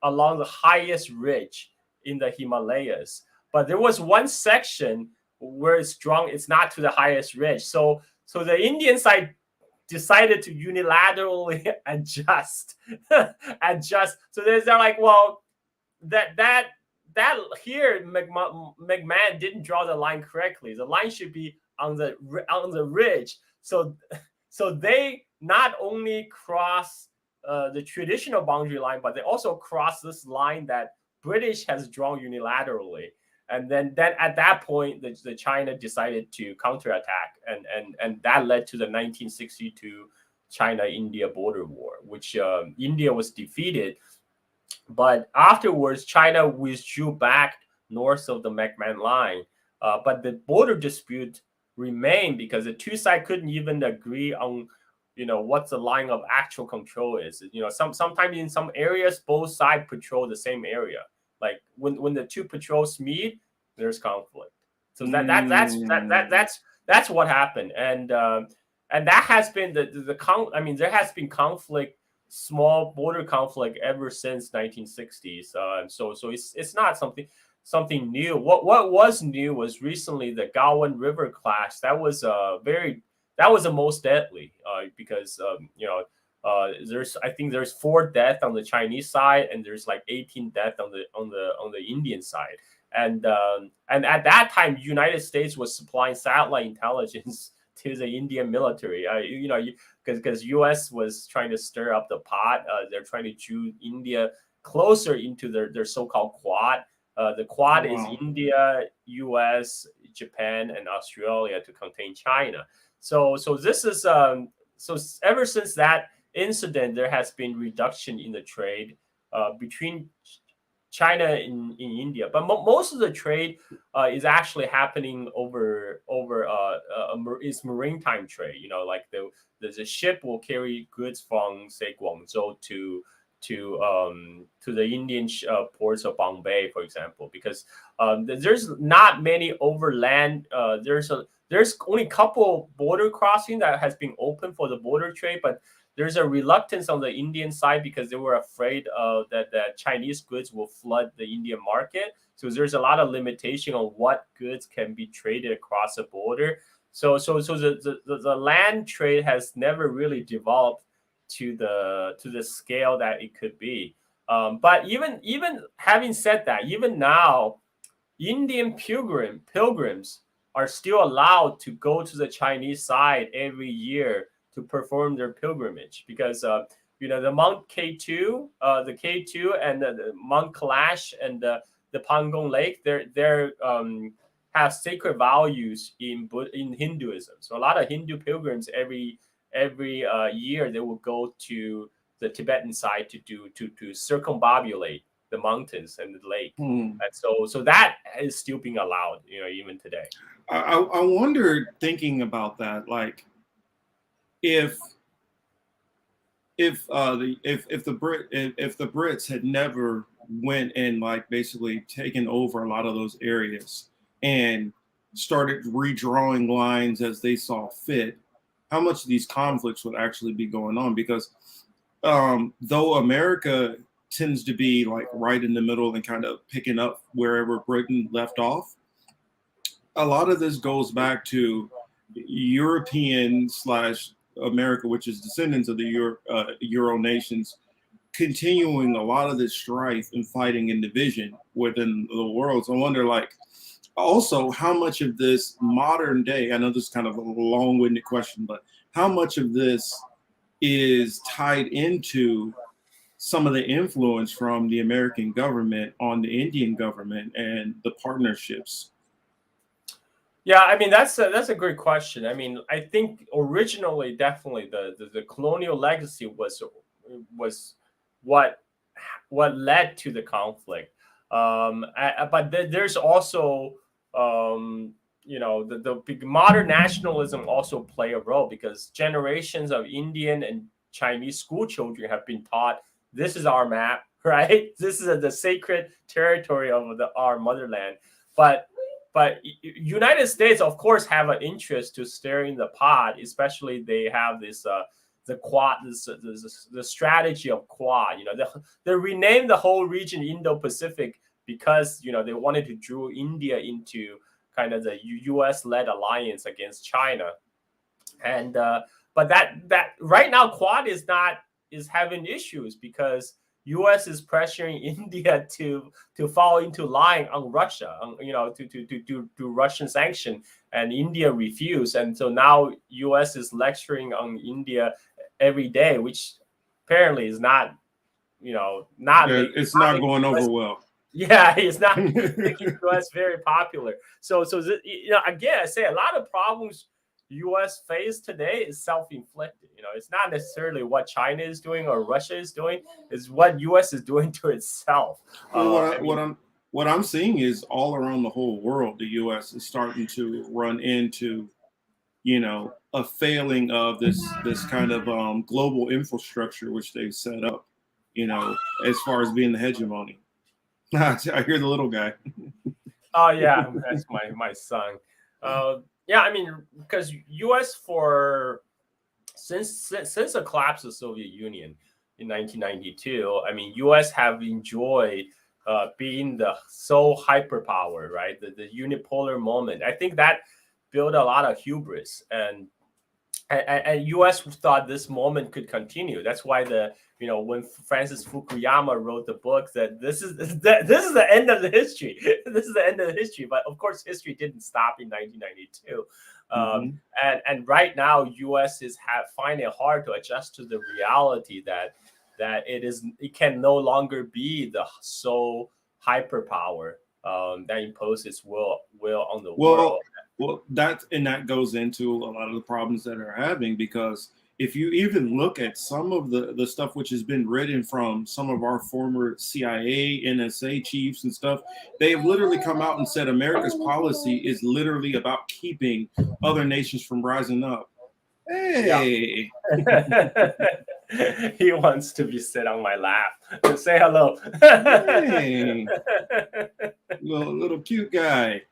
along the highest ridge in the Himalayas, but there was one section where it's drawn, it's not to the highest ridge. So the Indian side decided to unilaterally adjust. So they're like, well, that here McMahon didn't draw the line correctly. The line should be on the ridge. So they not only cross the traditional boundary line, but they also cross this line that British has drawn unilaterally. And then at that point, the China decided to counterattack, and that led to the 1962 China-India border war, which India was defeated. But afterwards, China withdrew back north of the McMahon Line. But the border dispute remained because the two sides couldn't even agree on, what the line of actual control is. Sometimes in some areas, both sides patrol the same area. Like when the two patrols meet, there's conflict. So that's what happened, and that has been there has been conflict, small border conflict, ever since 1960s. So it's not something new. What was new was recently the Gaowen River clash. That was the most deadly, because there's 4 deaths on the Chinese side, and there's like 18 deaths on the Indian side. and at that time, United States was supplying satellite intelligence to the Indian military. Because U.S. was trying to stir up the pot. They're trying to draw India closer into their so-called Quad. The Quad is Wow. India, U.S., Japan, and Australia to contain China. So this is so ever since that incident, there has been reduction in the trade between China and in India, but most of the trade is actually happening over is maritime trade. Like the ship will carry goods from say Guangzhou to the Indian ports of Bombay, for example, because there's not many overland. There's only a couple border crossing that has been open for the border trade, but there's a reluctance on the Indian side because they were afraid that Chinese goods will flood the Indian market. So there's a lot of limitation on what goods can be traded across the border. So the land trade has never really developed to the scale that it could be. But even having said that, even now, Indian pilgrims are still allowed to go to the Chinese side every year to perform their pilgrimage because the Mount K2, the K2 and the Mount Kailash and the Pangong Lake, they're have sacred values in Hinduism. So a lot of Hindu pilgrims every year they will go to the Tibetan side to circumambulate the mountains and the lake, and so that is still being allowed, even today. I wondered, thinking about that, like if the Brits had never went and like basically taken over a lot of those areas and started redrawing lines as they saw fit, how much of these conflicts would actually be going on? Because though America tends to be like right in the middle and kind of picking up wherever Britain left off, a lot of this goes back to European / America, which is descendants of the Euro nations, continuing a lot of this strife and fighting and division within the world. So I wonder, like, also how much of this modern day, I know this is kind of a long-winded question, but how much of this is tied into some of the influence from the American government on the Indian government and the partnerships? Yeah, I mean that's a great question. I mean, I think originally, definitely the colonial legacy was what led to the conflict. But there's also the big modern nationalism also play a role because generations of Indian and Chinese school children have been taught this is our map, right? This is the sacred territory of our motherland, but United States, of course, have an interest to stir in the pot. Especially, they have this the Quad, the strategy of Quad. They renamed the whole region Indo-Pacific because they wanted to draw India into kind of the U.S.-led alliance against China. And but that right now Quad is having issues because U.S. is pressuring India to fall into line on Russia, to Russian sanction, and India refused, and so now U.S. is lecturing on India every day, which apparently is not, it's not going over well. Yeah, it's not making U.S. very popular. So again, I say a lot of problems U.S. face today is self-inflicted. It's not necessarily what China is doing or Russia is doing; it's what U.S. is doing to itself. Well, what I'm seeing is all around the whole world, the U.S. is starting to run into, a failing of this kind of global infrastructure which they've set up, as far as being the hegemony. I hear the little guy. Oh yeah, that's my son. Yeah, I mean, because U.S. since the collapse of the Soviet Union in 1992, I mean, U.S. have enjoyed being the sole hyperpower, right? The unipolar moment. I think that built a lot of hubris, and U.S. thought this moment could continue. That's why the when Francis Fukuyama wrote the book that this is the end of the history. This is the end of the history. But of course, history didn't stop in 1992. And right now, U.S. is finding it hard to adjust to the reality that it can no longer be the sole hyperpower that imposes will on the world. Well, that goes into a lot of the problems that are having, because if you even look at some of the stuff which has been written from some of our former CIA, NSA chiefs and stuff, they've literally come out and said America's policy is literally about keeping other nations from rising up. Hey. Yeah. He wants to be sit on my lap. Say hello. Hey. little cute guy.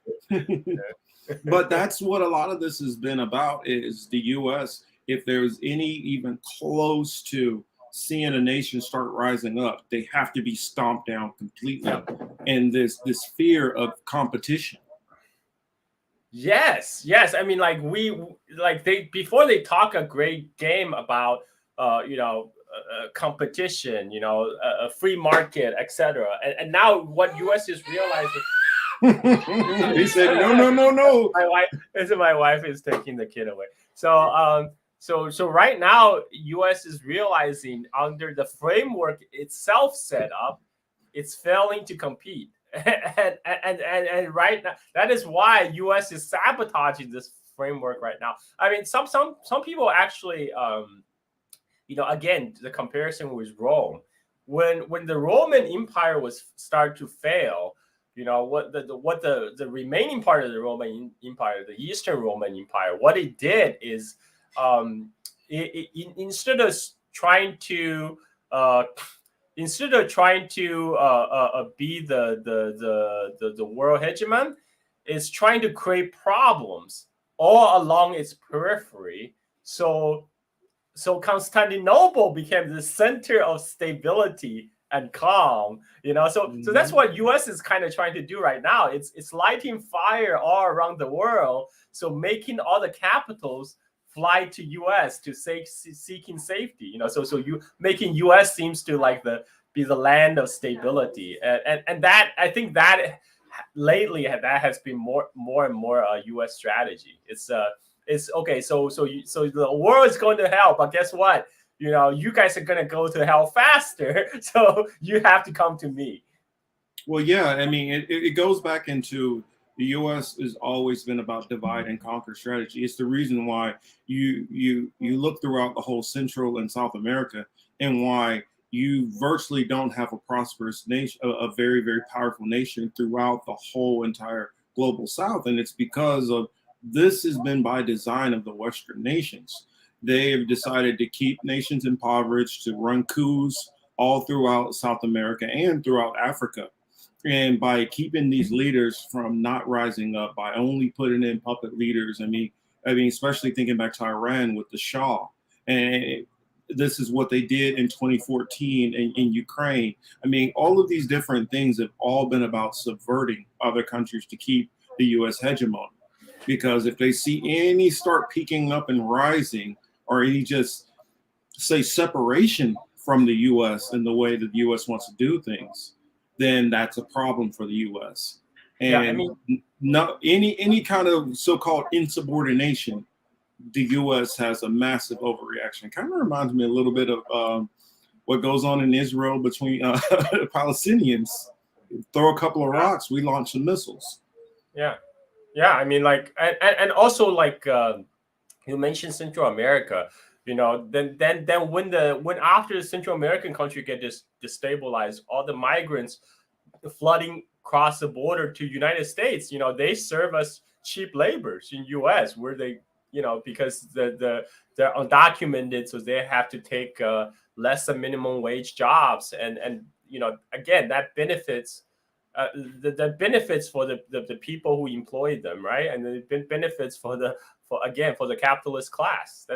But that's what a lot of this has been about, is the U.S. If there's any even close to seeing a nation start rising up, they have to be stomped down completely. And this fear of competition. Yes. I mean, before they talk a great game about competition, a free market, etc. And now what U.S. is realizing. He said, no. My wife is taking the kid away. So right now, U.S. is realizing under the framework itself set up, it's failing to compete. And right now, that is why U.S. is sabotaging this framework right now. I mean, some people actually, again, the comparison with Rome, when the Roman Empire was started to fail, what the remaining part of the Roman Empire, the Eastern Roman Empire, what it did is, instead of trying to be the world hegemon, is trying to create problems all along its periphery. So Constantinople became the center of stability and calm, So that's what U.S. is kind of trying to do right now. It's lighting fire all around the world, so making all the capitals fly to U.S. to seeking safety, So you making U.S. seems to be the land of stability, and that, I think that lately that has been more and more a U.S. strategy. It's okay. So the world is going to hell, but guess what? You guys are going to go to hell faster, so you have to come to me. Well, yeah, I mean, it goes back into the U.S. has always been about divide and conquer strategy. It's the reason why you look throughout the whole Central and South America, and why you virtually don't have a prosperous nation, a very, very powerful nation throughout the whole entire global South. And it's because of this has been by design of the Western nations. They have decided to keep nations impoverished, to run coups all throughout South America and throughout Africa. And by keeping these leaders from not rising up, by only putting in puppet leaders, I mean, especially thinking back to Iran with the Shah, and this is what they did in 2014 in Ukraine. I mean, all of these different things have all been about subverting other countries to keep the U.S. hegemon. Because if they see any start peaking up and rising, or any just say separation from the U.S. in the way that the U.S. wants to do things, then that's a problem for the U.S. And not any kind of so-called insubordination, the U.S. has a massive overreaction. Kind of reminds me a little bit of what goes on in Israel between the Palestinians. Throw a couple of rocks, we launch some missiles. Yeah. I mean, and also you mentioned Central America. Then when after the Central American country get destabilized, all the migrants flooding across the border to United States, they serve as cheap laborers in U.S. where they, because they're undocumented, so they have to take less than minimum wage jobs, and again, that benefits. The benefits for the people who employ them, right, and the benefits for the capitalist class.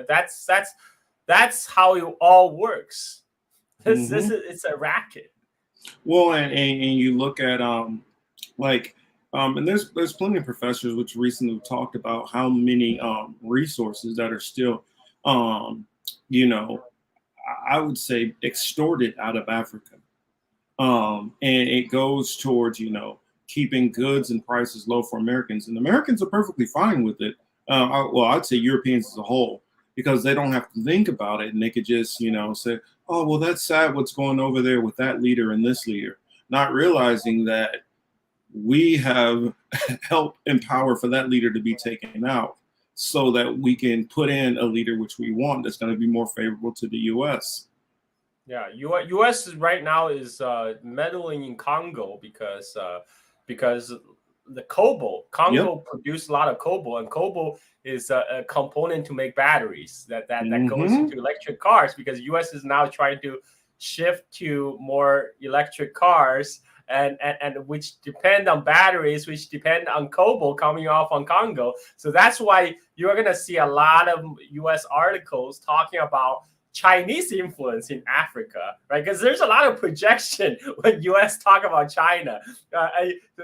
That's how it all works. It's a racket. Well, and you look at and there's plenty of professors which recently talked about how many resources that are still I would say, extorted out of Africa. And it goes towards, keeping goods and prices low for Americans. And Americans are perfectly fine with it. I'd say Europeans as a whole, because they don't have to think about it. And they could just, say, oh, well, that's sad what's going over there with that leader and this leader, not realizing that we have helped empower for that leader to be taken out so that we can put in a leader which we want that's going to be more favorable to the U.S. Yeah, U.S. right now is meddling in Congo because the cobalt. Congo produced a lot of cobalt, and cobalt is a component to make batteries that goes into electric cars, because U.S. is now trying to shift to more electric cars and which depend on batteries, which depend on cobalt coming off on Congo. So that's why you're going to see a lot of U.S. articles talking about Chinese influence in Africa, right? Because there's a lot of projection when U.S. talk about China.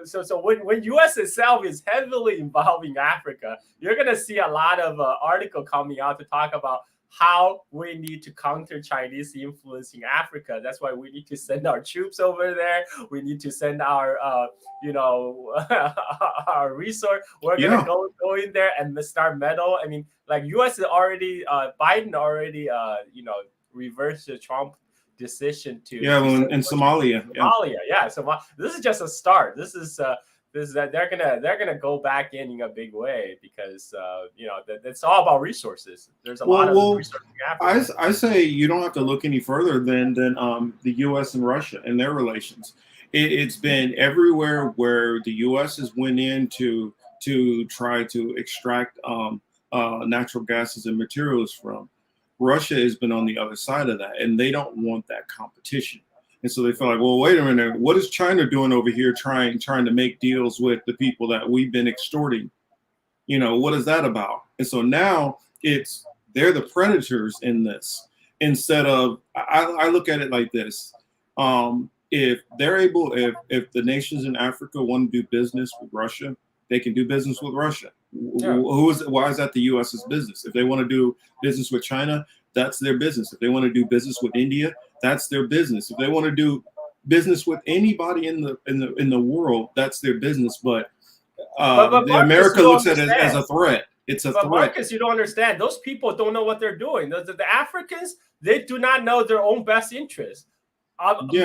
So when U.S. itself is heavily involved in Africa, you're going to see a lot of article coming out to talk about how we need to counter Chinese influence in Africa. That's why we need to send our troops over there. We need to send our, our resource. We're gonna go in there and start meddle. I mean, like U.S. is already, Biden already, reversed the Trump decision to in Somalia. So this is just a start. This is that they're gonna go back in a big way, because it's all about resources. There's a lot of resources in Africa. I say you don't have to look any further than the U.S. and Russia and their relations. It's been everywhere where the U.S. has went in to try to extract natural gases and materials from. Russia has been on the other side of that, and they don't want that competition. And so they feel like, well, wait a minute, what is China doing over here trying to make deals with the people that we've been extorting? What is that about? And so now they're the predators in this. Instead of, I look at it like this. If they're able, if the nations in Africa want to do business with Russia, they can do business with Russia. Yeah. Why is that the U.S.'s business? If they want to do business with China, that's their business. If they want to do business with India, that's their business. If they want to do business with anybody in the world, that's their business. But Marcus, America looks at it as a threat. It's a threat. Marcus, you don't understand. Those people don't know what they're doing. The Africans, they do not know their own best interest.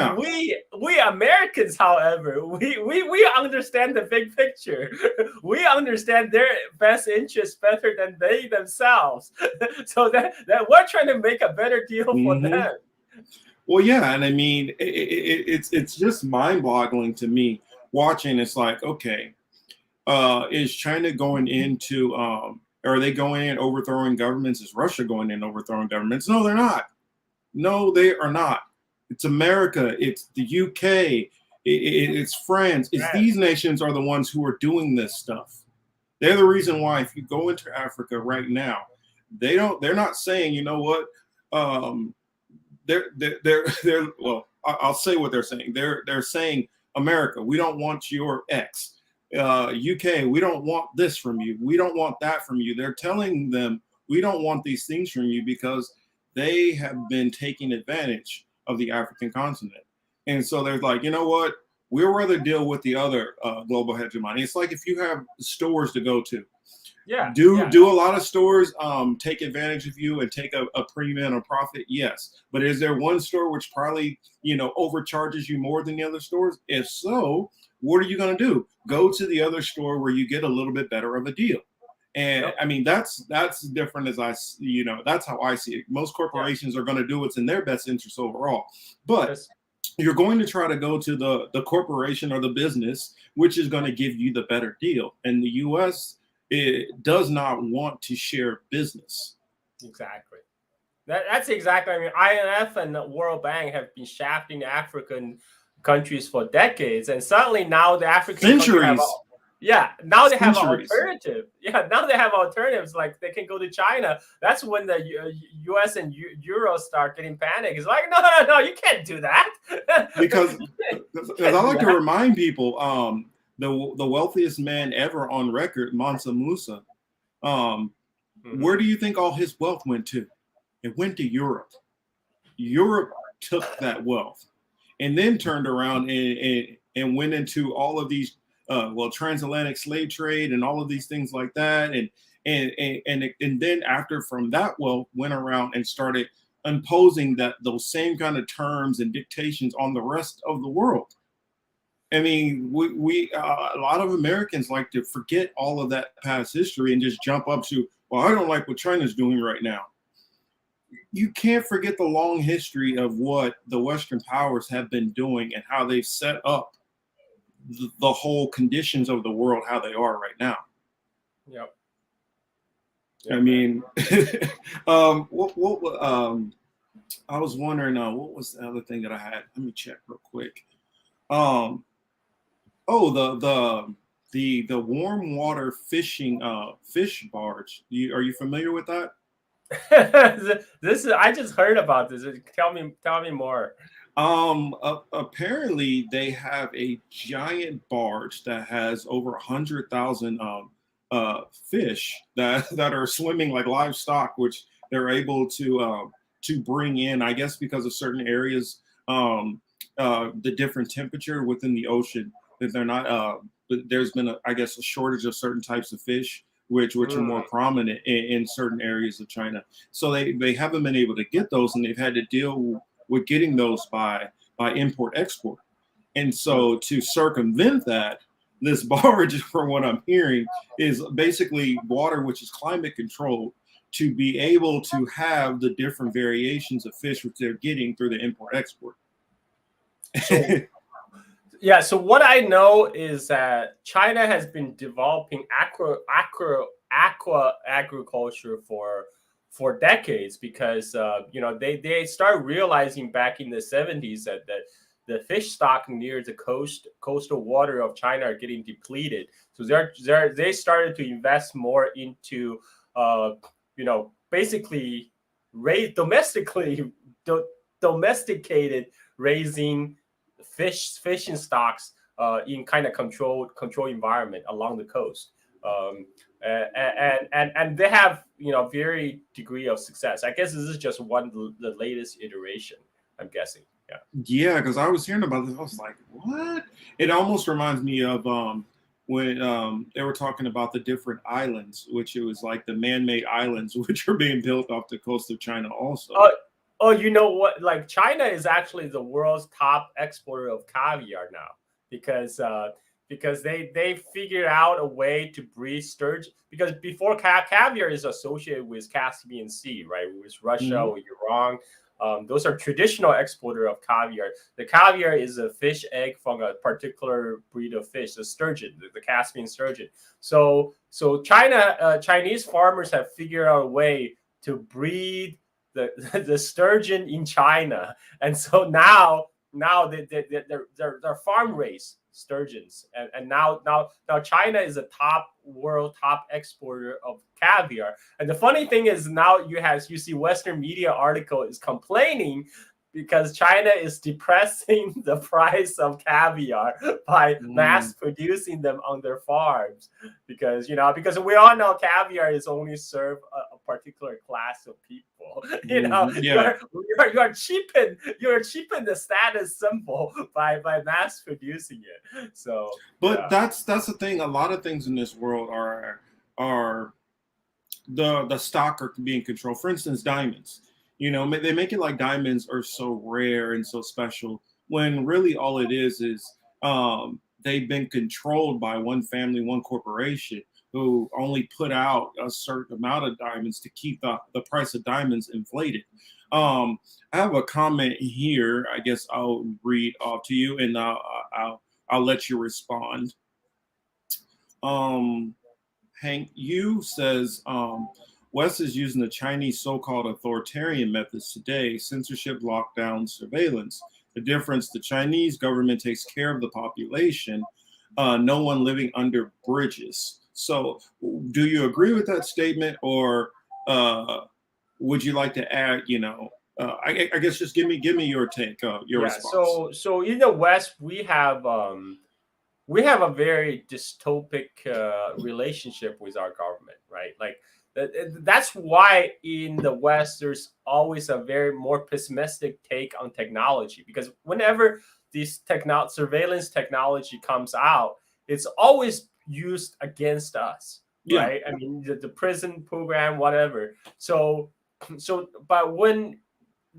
We Americans, however, we understand the big picture. We understand their best interest better than they themselves. So that we're trying to make a better deal for them. Well, yeah, and I mean, it's just mind-boggling to me watching. It's like, okay, is China going into, are they going in overthrowing governments? Is Russia going in overthrowing governments? No, they're not. No, they are not. It's America. It's the UK. It's France. It's these nations are the ones who are doing this stuff. They're the reason why. If you go into Africa right now, they're not saying, you know what. They're well. I'll say what they're saying. They're saying, America, we don't want your X. UK, we don't want this from you. We don't want that from you. They're telling them we don't want these things from you because they have been taking advantage of the African continent. And so they're like, you know what? We'd rather deal with the other global hegemony. It's like if you have stores to go to. Do a lot of stores take advantage of you and take a premium or profit? Yes. But is there one store which probably, overcharges you more than the other stores? If so, what are you going to do? Go to the other store where you get a little bit better of a deal. And I mean, that's different as that's how I see it. Most corporations are going to do what's in their best interest overall. But you're going to try to go to the corporation or the business, which is going to give you the better deal. And the U.S., it does not want to share business. Exactly. That's exactly. I mean, IMF and the World Bank have been shafting African countries for decades, and suddenly now the African centuries. Now they have an alternative. Now they have alternatives. Like they can go to China. That's when the U.S. and Euro start getting panicked. It's like, no, you can't do that. Because I like to remind people, the wealthiest man ever on record, Mansa Musa, where do you think all his wealth went to? It went to Europe. Europe took that wealth and then turned around and went into all of these transatlantic slave trade and all of these things like that, and then after from that wealth went around and started imposing those same kind of terms and dictations on the rest of the world. I mean, we a lot of Americans like to forget all of that past history and just jump up to, well, I don't like what China's doing right now. You can't forget the long history of what the Western powers have been doing and how they've set up the whole conditions of the world, how they are right now. Yep. I mean, I was wondering, what was the other thing that I had? Let me check real quick. The warm water fishing fish barge. Are you familiar with that? This is, I just heard about this. Tell me more. Apparently they have a giant barge that has over 100,000 fish that are swimming like livestock, which they're able to bring in, I guess, because of certain areas, the different temperature within the ocean, that they're not. But there's been, I guess, a shortage of certain types of fish, which are more prominent in certain areas of China. So they haven't been able to get those, and they've had to deal with getting those by import export. And so to circumvent that, this barge, from what I'm hearing, is basically water which is climate controlled to be able to have the different variations of fish which they're getting through the import export. So, yeah, so what I know is that China has been developing aqua agriculture for decades, because they started realizing back in the 70s that the fish stock near the coastal water of China are getting depleted. So they started to invest more into basically domesticated raising fishing stocks in kind of controlled environment along the coast, and they have very degree of success. I guess this is just the latest iteration, I'm guessing. Yeah, because I was hearing about this, I was like, what? It almost reminds me of when they were talking about the different islands, which it was like the man-made islands which are being built off the coast of China also. Oh, you know what? Like, China is actually the world's top exporter of caviar now, because they figured out a way to breed sturgeon. Because before, caviar is associated with Caspian Sea, right? With Russia, with Iran. Those are traditional exporter of caviar. The caviar is a fish egg from a particular breed of fish, the sturgeon, the Caspian sturgeon. So Chinese farmers have figured out a way to breed the sturgeon in China, and so now they're farm raised sturgeons, and now China is a world top exporter of caviar. And the funny thing is, now you see Western media article is complaining because China is depressing the price of caviar by mass producing them on their farms, because we all know caviar is only served a particular class of people. You're cheapen the status symbol by mass producing it. So, but that's the thing. A lot of things in this world are the stock are being controlled. For instance, diamonds. They make it like diamonds are so rare and so special, when really all it is they've been controlled by one family, one corporation, who only put out a certain amount of diamonds to keep the price of diamonds inflated. I have a comment here. I guess I'll read off to you, and I'll let you respond. Hank Yu says, West is using the Chinese so-called authoritarian methods today: censorship, lockdown, surveillance. The difference: the Chinese government takes care of the population, no one living under bridges. So do you agree with that statement, or would you like to add, I guess just give me your take, your response. So in the West, we have a very dystopic relationship with our government, right? Like That's why in the West there's always a very more pessimistic take on technology, because whenever this surveillance technology comes out, it's always used against us, Yeah. right? I mean, the prison program, whatever. But when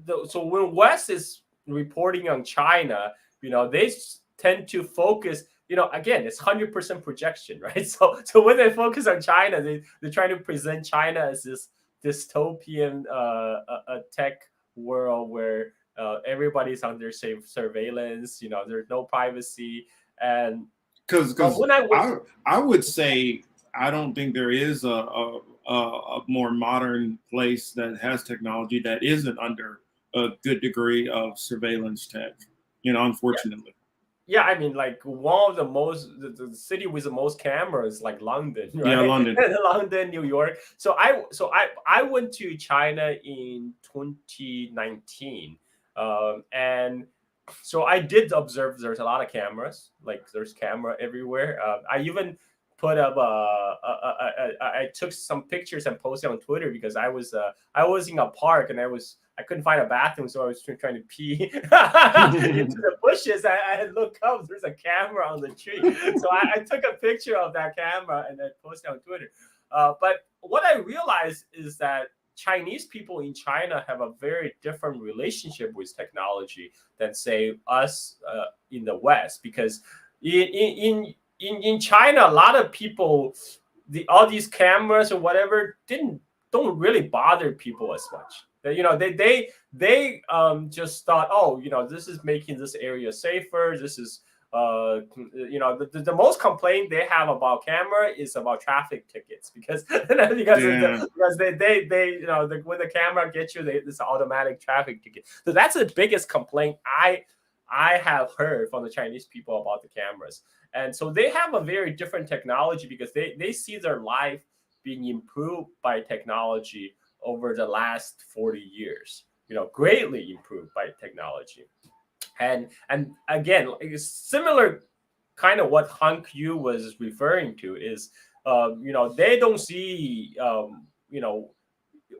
when West is reporting on China, they tend to focus. Again, it's 100% projection, right? So when they focus on China, they're trying to present China as this dystopian tech world where everybody's under surveillance. There's no privacy, and Because when I was I would say I don't think there is a more modern place that has technology that isn't under a good degree of surveillance tech. Unfortunately. yeah, I mean, like one of the city with the most cameras, like London, Yeah, right? London. London, New York. So I went to China in 2019, and so I did observe there's a lot of cameras. Like there's camera everywhere. I even put up I took some pictures and posted on Twitter because I was in a park and I couldn't find a bathroom, so I was trying to pee into the bushes. I look up, there's a camera on the tree, so I took a picture of that camera and then posted on Twitter. But what I realized is that Chinese people in China have a very different relationship with technology than say us in the West, because in China, a lot of people, all these cameras or whatever don't really bother people as much. They just thought, oh, this is making this area safer. This is the most complaint they have about camera is about traffic tickets, because Yeah. because when the camera gets you, it's an automatic traffic ticket. So that's the biggest complaint I have heard from the Chinese people about the cameras. And so they have a very different technology because they see their life being improved by technology over the last 40 years, greatly improved by technology. And again, like, similar kind of what Hank Yu was referring to is, they don't see,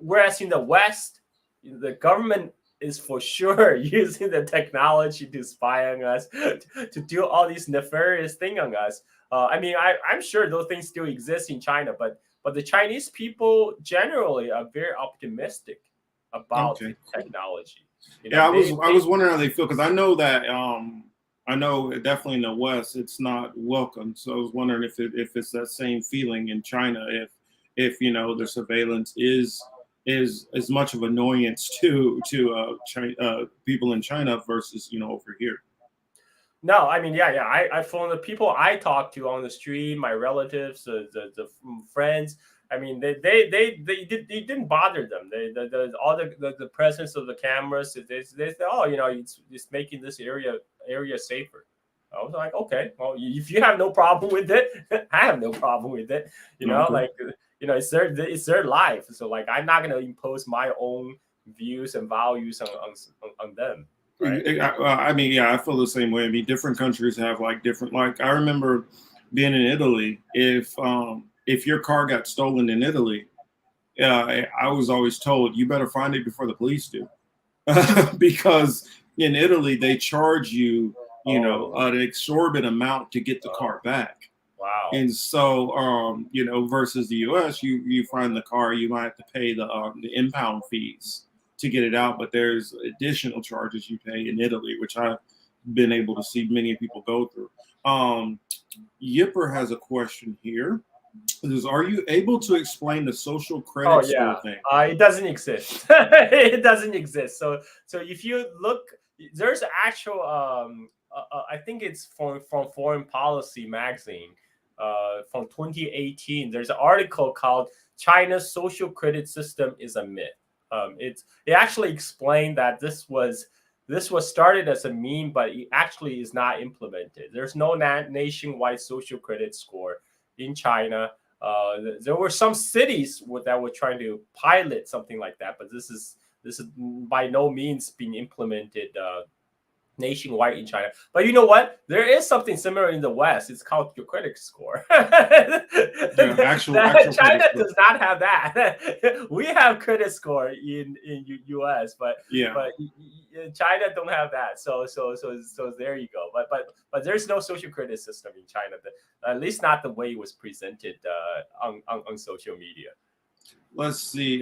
whereas in the West, the government is for sure using the technology to spy on us, to do all these nefarious things on us. I mean, I'm sure those things still exist in China, but the Chinese people generally are very optimistic about Okay. the technology. Yeah, I They was wondering how they feel because I know that I know definitely in the West it's not welcome. So I was wondering if it's that same feeling in China, if the surveillance is as much of annoyance to people in China versus over here. No, I mean, yeah. I from the people I talk to on the street, my relatives, the friends. I mean, they didn't bother them. All the presence of the cameras. They said, oh, it's making this area safer. I was like, okay, well, if you have no problem with it, I have no problem with it. Okay. Like it's their life. So like, I'm not gonna impose my own views and values on them, right? I mean, yeah, I feel the same way. I mean, different countries have like different. Like I remember being in Italy. If your car got stolen in Italy, I was always told you better find it before the police do, because in Italy they charge you, Oh, an exorbitant amount to get the oh, car back. wow. And so, versus the U.S., you find the car, you might have to pay the impound fees to get it out, but there's additional charges you pay in Italy, which I've been able to see many people go through. Yipper has a question here. It says, are you able to explain the social Oh credit score yeah, thing? it doesn't exist. It doesn't exist. So if you look, there's actual. I think it's from Foreign Policy magazine, from 2018. There's an article called "China's Social Credit System is a Myth." It actually explained that this was started as a meme, but it actually is not implemented. There's no nationwide social credit score in China. There were some cities that were trying to pilot something like that, but this is by no means being implemented nationwide in China. But you know what? There is something similar in the West. It's called your credit score. Yeah, actual credit China score. does not have that. We have credit score in US, Yeah. but China don't have that. So there you go. But there's no social credit system in China. At least not the way it was presented on social media. Let's see.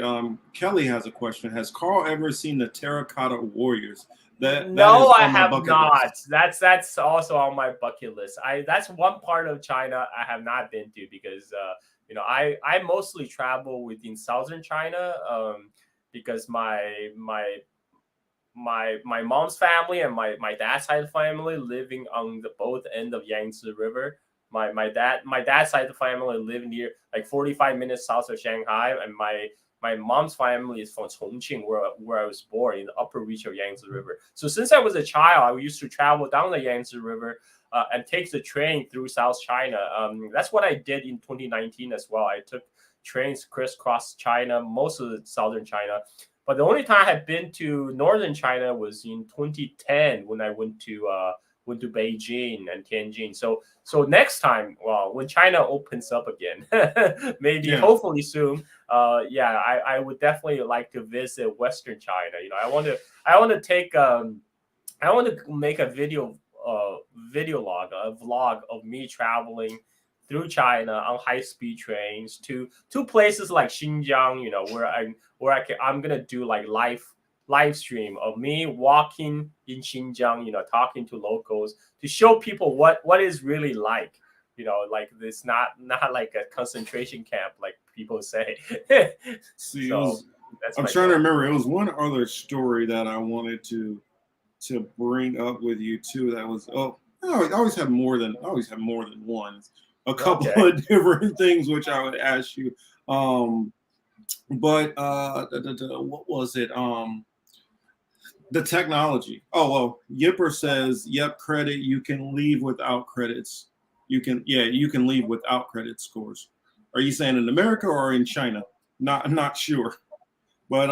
Kelly has a question. Has Carl ever seen the Terracotta Warriors? That No, is I on my have bucket list. not. That's also on my bucket list. That's one part of China I have not been to because I mostly travel within southern China because my mom's family and my dad's side of the family living on the both end of Yangtze River. My dad's side of the family live near like 45 minutes south of Shanghai, and my mom's family is from Chongqing, where I was born in the upper reach of Yangtze River. So since I was a child, I used to travel down the Yangtze River and take the train through South China. That's what I did in 2019 as well. I took trains crisscross China, most of the southern China. But the only time I had been to northern China was in 2010 when I went to Beijing and Tianjin. So next time, well, when China opens up again, maybe Yeah. hopefully soon, I would definitely like to visit Western China. I want to take I want to make a a vlog of me traveling through China on high speed trains to places like Xinjiang, I'm gonna do like live stream of me walking in Xinjiang, talking to locals to show people what is really like. Like this not like a concentration camp like people say. See, So that's I'm my trying to goal. remember. It was one other story that I wanted to bring up with you too. That was I always have more than one. A couple Okay. of different things which I would ask you. But what was it? The technology. Oh well, Yipper says, "Yep, credit. You can leave without credits. You can leave without credit scores." Are you saying in America or in China? Not sure. But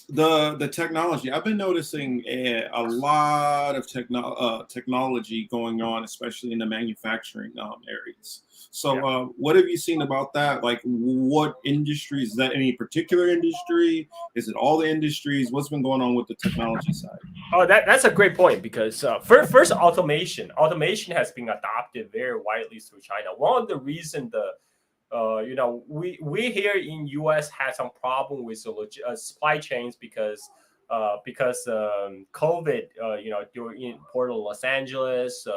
the technology, I've been noticing a lot of technology going on, especially in the manufacturing areas. So Yeah. what have you seen about that? Like, what industries? Is that any particular industry? Is it all the industries? What's been going on with the technology side? Oh, that's a great point because first automation has been adopted very widely through China. One of the reason we here in US had some problem with the supply chains because COVID, during in Port of Los Angeles,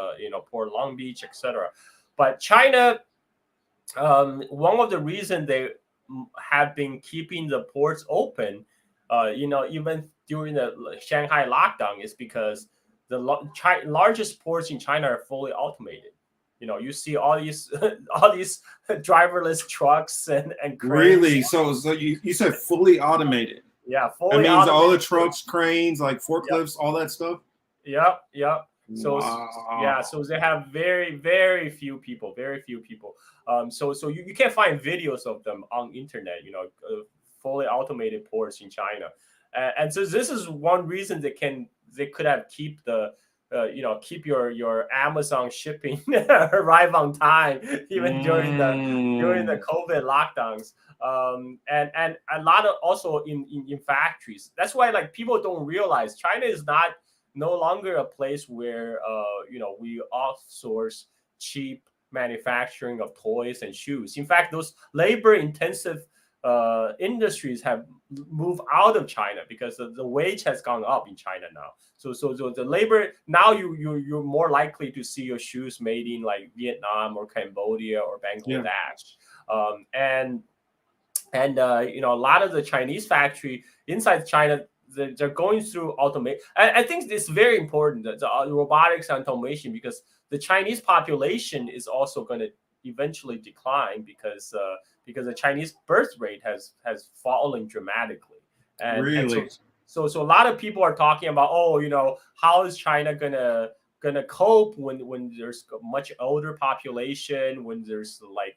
Port of Long Beach, etc. But China, one of the reasons they have been keeping the ports open, even during the Shanghai lockdown, is because the largest ports in China are fully automated. You see all these all these driverless trucks and cranes. Really? So you said fully automated. Yeah, That fully means all the automated trucks, ports. cranes, like Yep, forklifts, all that stuff. yep. Wow. So they have very few people, very few people. So you can't find videos of them on internet. Fully automated ports in China, and so this is one reason they could have keep the keep your Amazon shipping arrive on time even during the Mm. COVID lockdowns. And a lot of also in factories. That's why like people don't realize China is not no longer a place where we outsource cheap manufacturing of toys and shoes. In fact, those labor intensive industries have moved out of China because the wage has gone up in China now. So the labor now you're more likely to see your shoes made in like Vietnam or Cambodia or Yeah. Bangladesh. And a lot of the Chinese factory inside China, they're going through automation. I think it's very important that the robotics and automation because the Chinese population is also going to eventually decline because the Chinese birth rate has fallen dramatically, and Really? so a lot of people are talking about how is China gonna cope when there's a much older population, when there's like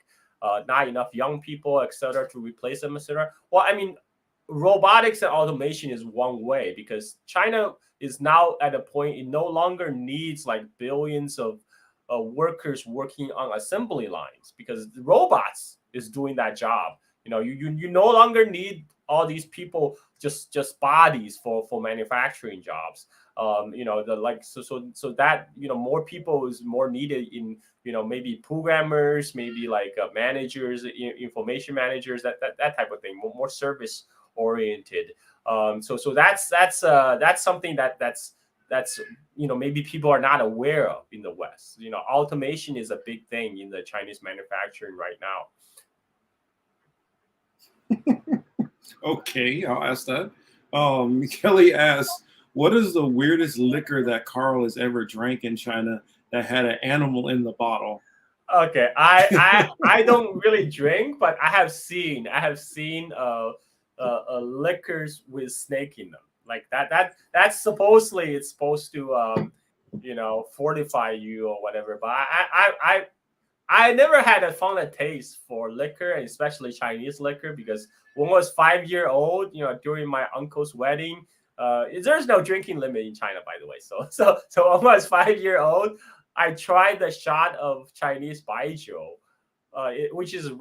not enough young people, etc., to replace them, etc. Well, I mean, robotics and automation is one way, because China is now at a point it no longer needs like billions of workers working on assembly lines, because the robots is doing that job. You no longer need all these people, just bodies for manufacturing jobs. The like so that more people is more needed in maybe programmers, maybe like managers, information managers, that type of thing, more service oriented. So that's something that's maybe people are not aware of in the West. Automation is a big thing in the Chinese manufacturing right now. Okay, I'll ask that. Kelly asks, what is the weirdest liquor that Carl has ever drank in China that had an animal in the bottle? Okay, I don't really drink, but I have seen liquors with snake in them, like that's supposedly it's supposed to fortify you or whatever. But I never had a found a taste for liquor, and especially Chinese liquor, because when I was 5 year old, during my uncle's wedding, there's no drinking limit in China, by the way. So when I was 5 year old, I tried the shot of Chinese baijiu, which is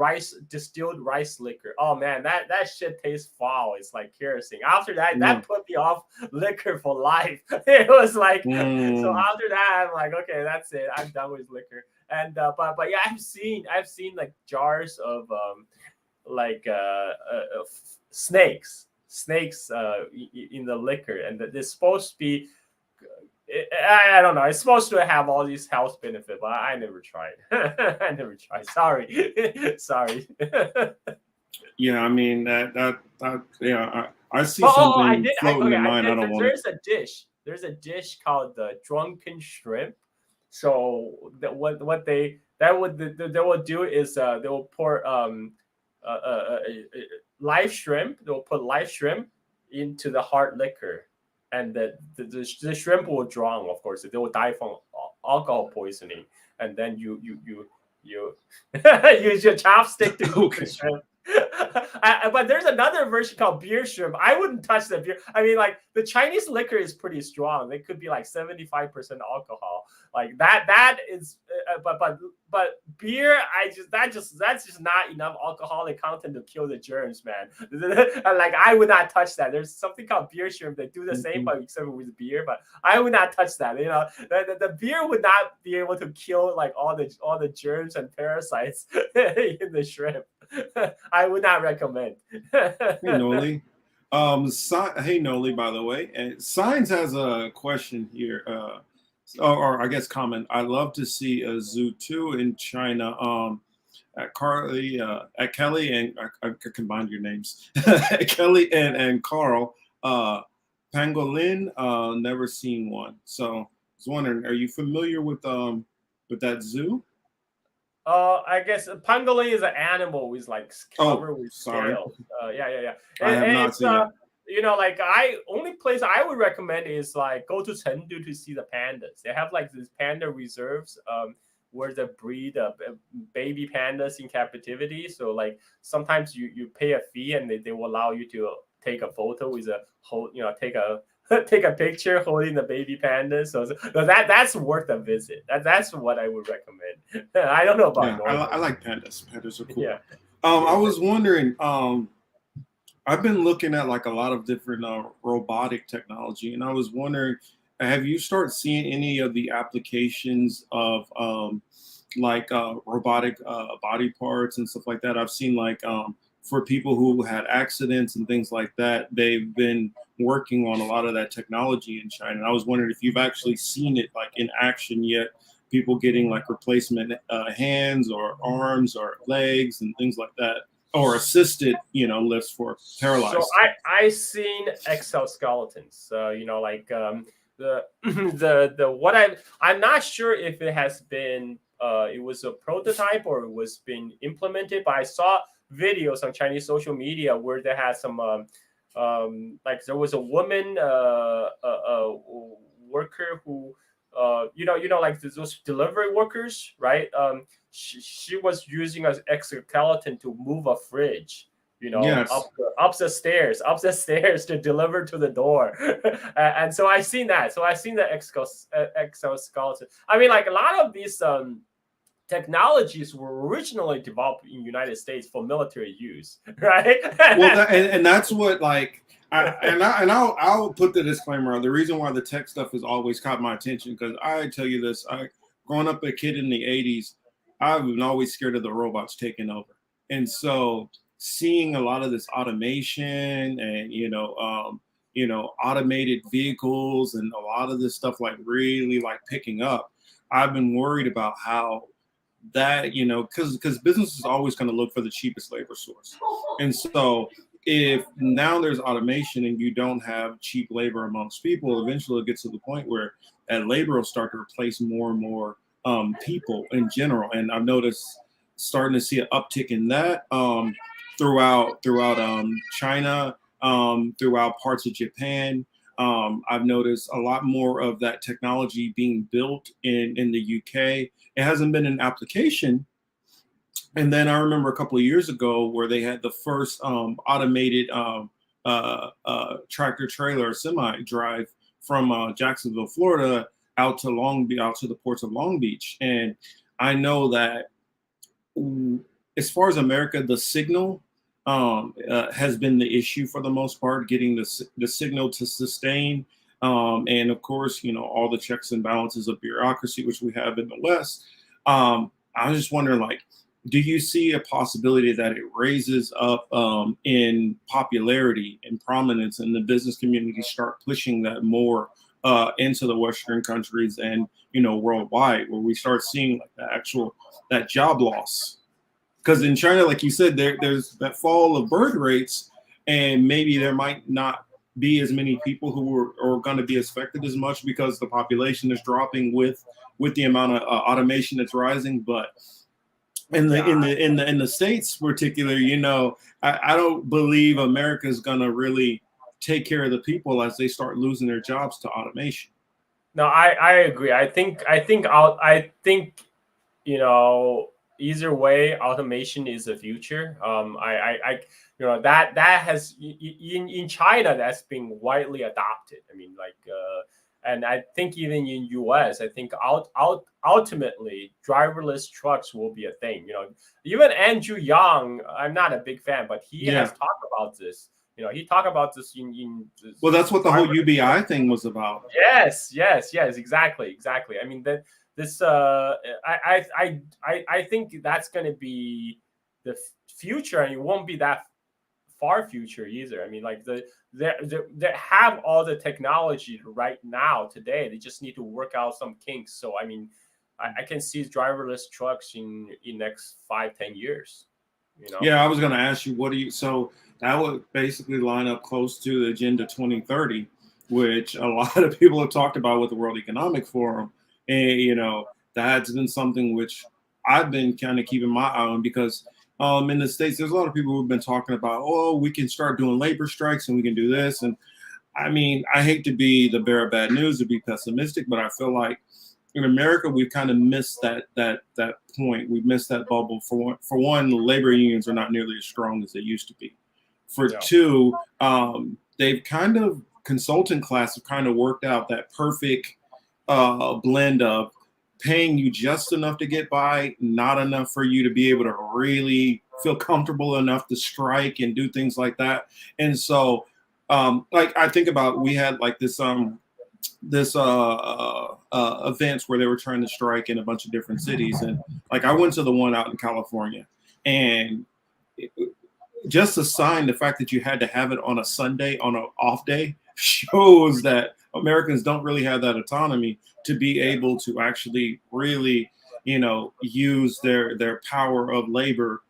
distilled rice liquor. Oh man, that shit tastes foul. It's like kerosene. After that, that put me off liquor for life. It was like so. After that, I'm like, okay, that's it. I'm done with liquor. And but yeah, I've seen like jars of like snakes in the liquor, and it's supposed to be. I don't know. It's supposed to have all these health benefits, but I never tried. I never tried. Sorry, sorry. Yeah, I mean that yeah. I see something floating in mind. I don't want it. There's a dish called the drunken shrimp. So what they will do is they will pour live shrimp. They will put live shrimp into the hard liquor, and the shrimp will drown. Of course, they will die from alcohol poisoning, and then you use your chopstick to cook the shrimp. But there's another version called beer shrimp. I wouldn't touch the beer. I mean, like the Chinese liquor is pretty strong. They could be like 75% alcohol. Like that is, but beer, that's just not enough alcoholic content to kill the germs, man. Like I would not touch that. There's something called beer shrimp. They do the same, but except with beer. But I would not touch that. The beer would not be able to kill like all the germs and parasites in the shrimp. I would not recommend. Hey Noli. Hey Noli, by the way. And Signs has a question here. Or I guess comment. I love to see a zoo too in China. At Kelly, and I combined your names. Kelly and Carl. Pangolin, never seen one. So I was wondering, are you familiar with that zoo? I guess a pangolin is an animal with like covered with scales. Yeah. I have not seen that. Like only place I would recommend is like go to Chengdu to see the pandas. They have like these panda reserves where they breed baby pandas in captivity. So like sometimes you pay a fee and they will allow you to take a photo with take a picture holding the baby panda. So that's worth a visit. That's what I would recommend. I don't know about I like pandas. Pandas are cool. Yeah. I was wondering. I've been looking at like a lot of different robotic technology, and I was wondering, have you started seeing any of the applications of robotic body parts and stuff like that? I've seen like for people who had accidents and things like that, they've been working on a lot of that technology in China. And I was wondering if you've actually seen it like in action yet, people getting like replacement hands or arms or legs and things like that, or assisted, lifts for paralyzed. So I seen exoskeletons. I'm not sure if it has been it was a prototype or it was being implemented, but I saw videos on Chinese social media where they had some like there was a woman worker who like those delivery workers, right? She was using an exoskeleton to move a fridge Yes. up the stairs to deliver to the door. And so I seen that. So I seen the exoskeleton. I mean, like a lot of these technologies were originally developed in the United States for military use, right? Well, and that's what like. I'll put the disclaimer on. The reason why the tech stuff has always caught my attention, because I tell you this, growing up a kid in the 80s, I've been always scared of the robots taking over. And so seeing a lot of this automation and, automated vehicles and a lot of this stuff like really like picking up, I've been worried about how that, because business is always going to look for the cheapest labor source. And so if now there's automation and you don't have cheap labor amongst people, eventually it gets to the point where that labor will start to replace more and more people in general. And I've noticed starting to see an uptick in that throughout China, throughout parts of Japan. I've noticed a lot more of that technology being built in the UK. It hasn't been an application. And then I remember a couple of years ago where they had the first automated tractor trailer semi drive from Jacksonville, Florida, out to the ports of Long Beach. And I know that as far as America, the signal has been the issue for the most part, getting the signal to sustain. And of course, all the checks and balances of bureaucracy, which we have in the West. I was just wondering, like, do you see a possibility that it raises up in popularity and prominence, and the business community start pushing that more into the Western countries and worldwide, where we start seeing like that job loss? Because in China, like you said, there's that fall of birth rates, and maybe there might not be as many people who are going to be affected as much because the population is dropping with the amount of automation that's rising. But in the States, particularly, I don't believe America is going to really take care of the people as they start losing their jobs to automation. No, I agree. I think either way, automation is the future. That has in China, that's being widely adopted. I mean, and I think even in US, I think ultimately driverless trucks will be a thing. Even Andrew Yang, I'm not a big fan, but he has talked about this. He talked about this in well, that's what the whole UBI thing was about. Yes, exactly. I mean that. This I think that's going to be the future, and it won't be that far future either. I mean, like they have all the technology right now today. They just need to work out some kinks. So I mean, I can see driverless trucks in next 5-10 years. Yeah, I was going to ask you, so that would basically line up close to the Agenda 2030, which a lot of people have talked about with the World Economic Forum. And, that's been something which I've been kind of keeping my eye on, because in the States, there's a lot of people who've been talking about, we can start doing labor strikes and we can do this. And I mean, I hate to be the bearer of bad news, to be pessimistic, but I feel like in America, we've kind of missed that point. We've missed that bubble. For one, the labor unions are not nearly as strong as they used to be. For two, they've kind of, consultant class have kind of worked out that perfect blend of paying you just enough to get by, not enough for you to be able to really feel comfortable enough to strike and do things like that. And so, like I think about, we had like this events where they were trying to strike in a bunch of different cities, and like I went to the one out in California, and just a sign, the fact that you had to have it on a Sunday, on an off day, shows that Americans don't really have that autonomy to be able to actually really, use their power of labor,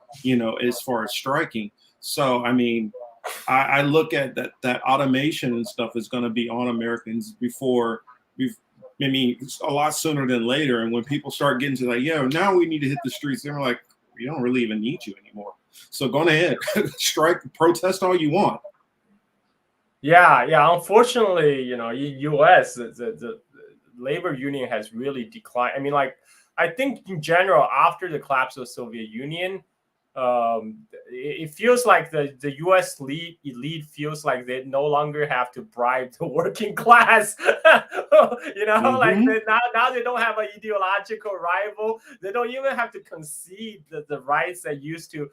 as far as striking. So, I mean, I look at that automation and stuff is going to be on Americans a lot sooner than later. And when people start getting to now we need to hit the streets, they're like, we don't really even need you anymore. So go ahead, strike, protest all you want. Yeah. Unfortunately, in U.S., the labor union has really declined. I mean, like, I think in general, after the collapse of the Soviet Union, it feels like the U.S. elite feels like they no longer have to bribe the working class. Like Mm-hmm. now they don't have an ideological rival. They don't even have to concede the rights they used to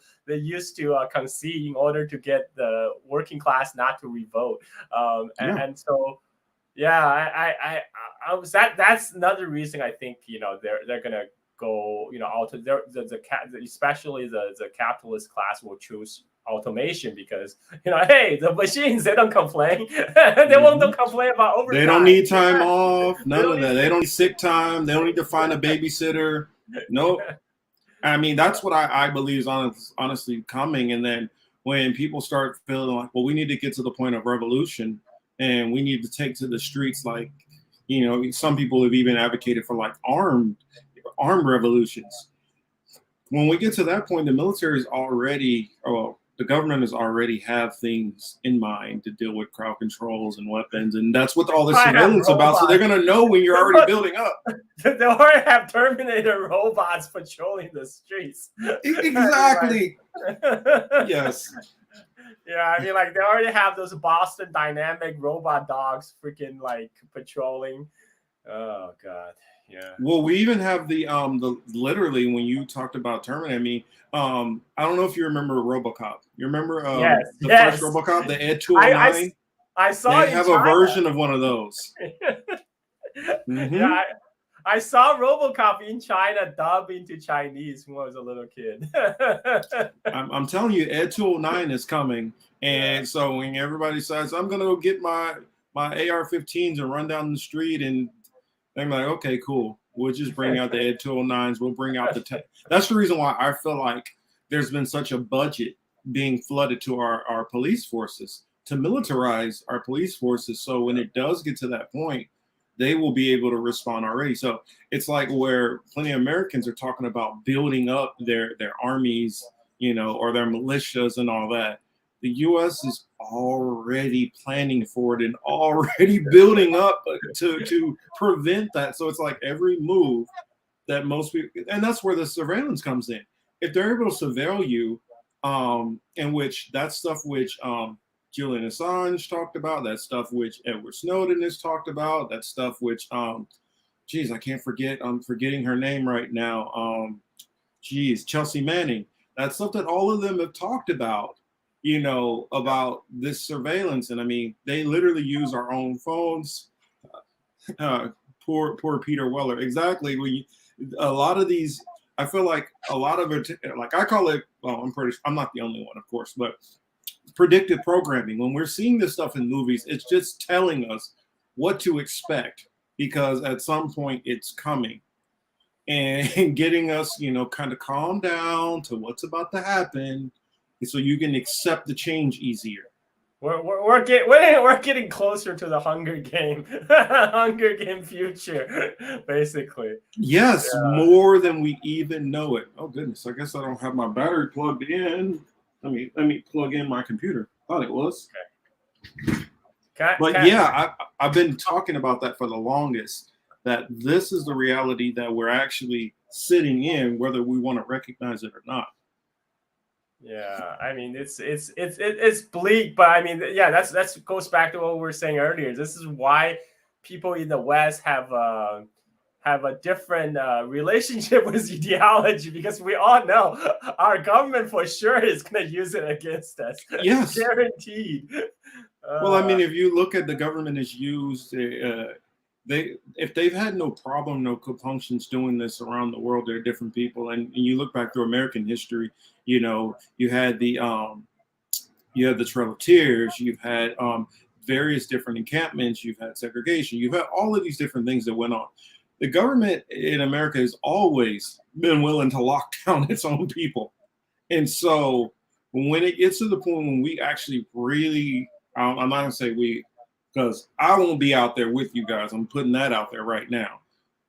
concede in order to get the working class not to revolt. Yeah. And so yeah, I was that's another reason I think they're gonna go auto especially the capitalist class will choose automation because hey, the machines, they don't complain. They won't Mm-hmm. complain about They don't overtime. need time off, They none don't of need that. They don't need sick time. They don't need to find a babysitter. Nope. I mean, that's what I believe is honestly coming. And then when people start feeling like, well, we need to get to the point of revolution and we need to take to the streets, like, some people have even advocated for like armed revolutions. When we get to that point, the military is already, well, the government is already have things in mind to deal with crowd controls and weapons, and that's what all this I have surveillance about. So they're robots. gonna know when you're already building up. They already have Terminator robots patrolling the streets. Exactly. Yes. Yeah, I mean, like they already have those Boston Dynamic robot dogs freaking like patrolling. Oh God, yeah. Well, we even have the literally when you talked about Terminator. I mean, I don't know if you remember RoboCop. You remember Yes, the first yes. RoboCop, the Ed I, 209? I saw They it in have a China. version of one of those. Yeah, Mm-hmm. I saw RoboCop in China dubbed into Chinese when I was a little kid. I'm telling you, Ed 209 is coming, Yeah. and so when everybody says I'm gonna go get my AR-15s and run down the street, and I'm like, okay, cool. We'll just bring out the Ed 209s. We'll bring out the tech. That's the reason why I feel like there's been such a budget being flooded to our police forces to militarize our police forces. So when it does get to that point, they will be able to respond already. So it's like where plenty of Americans are talking about building up their armies, or their militias and all that. The U.S. is already planning for it and already building up to prevent that. So it's like every move that most people, and that's where the surveillance comes in. If they're able to surveil you, in which that stuff which Julian Assange talked about, that stuff which Edward Snowden has talked about, that stuff which geez, I can't forget. I'm forgetting her name right now. Geez, Chelsea Manning. That's stuff that all of them have talked about, about this surveillance. And I mean, they literally use our own phones. Uh, poor Peter Weller. Exactly. A lot of these, I feel like a lot of it, like I call it, well, I'm not the only one, of course, but predictive programming. When we're seeing this stuff in movies, it's just telling us what to expect because at some point it's coming and getting us, kind of calm down to what's about to happen so you can accept the change easier. We're getting closer to the Hunger Game, Hunger Game future, basically. Yes, Yeah. more than we even know it. Oh goodness, I guess I don't have my battery plugged in. Let me plug in my computer. Thought it was. Okay. But yeah, I've been talking about that for the longest. That this is the reality that we're actually sitting in, whether we want to recognize it or not. Yeah, I mean it's bleak, but I mean yeah, that's goes back to what we were saying earlier. This is why people in the West have a different relationship with ideology because we all know our government for sure is going to use it against us, Yes. guaranteed. Well, I mean, if you look at the government is used, if they've had no problem, no compunctions doing this around the world, there are different people. And you look back through American history, you had the Trail of Tears, you've had various different encampments, you've had segregation, you've had all of these different things that went on. The government in America has always been willing to lock down its own people. And so when it gets to the point when we actually really, I'm not going to say we, because I won't be out there with you guys. I'm putting that out there right now.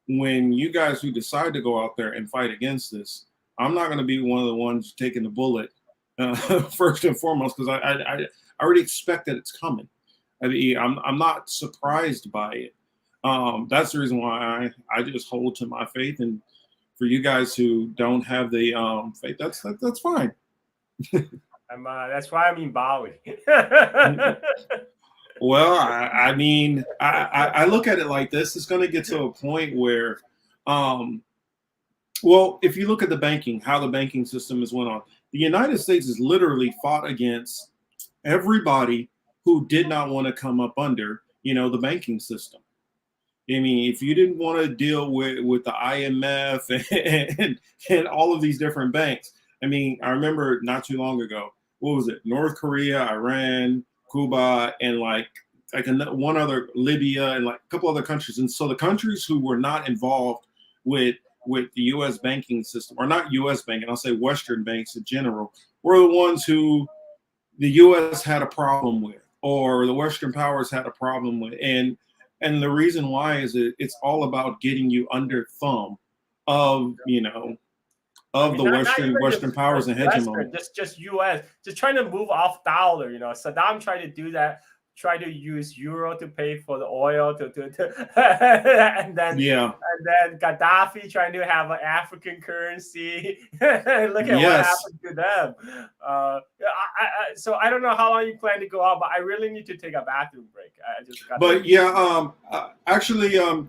When you guys who decide to go out there and fight against this, I'm not going to be one of the ones taking the bullet first and foremost, because I already expect that it's coming. I mean, I'm not surprised by it. That's the reason why I just hold to my faith and for you guys who don't have the faith, that's fine. That's why I'm in Bali. Well, I mean, I look at it like this. It's going to get to a point where, well, if you look at how the banking system is went on, the United States has literally fought against everybody who did not want to come up under, the banking system. I mean, if you didn't want to deal with the IMF and all of these different banks, I mean, I remember not too long ago, what was it? North Korea, Iran, Cuba, and like one other, Libya, and like a couple other countries. And so the countries who were not involved with the U.S. banking system, or not U.S. banking, I'll say Western banks in general, were the ones who the U.S. had a problem with, or the Western powers had a problem with, and the reason why is it's all about getting you under thumb of the Western powers and hegemony. Just U.S. just trying to move off dollar. Saddam tried to do that. Try to use euro to pay for the oil and then Gaddafi trying to have an African currency. Look at what happened to them. So I don't know how long you plan to go out, but I really need to take a bathroom break.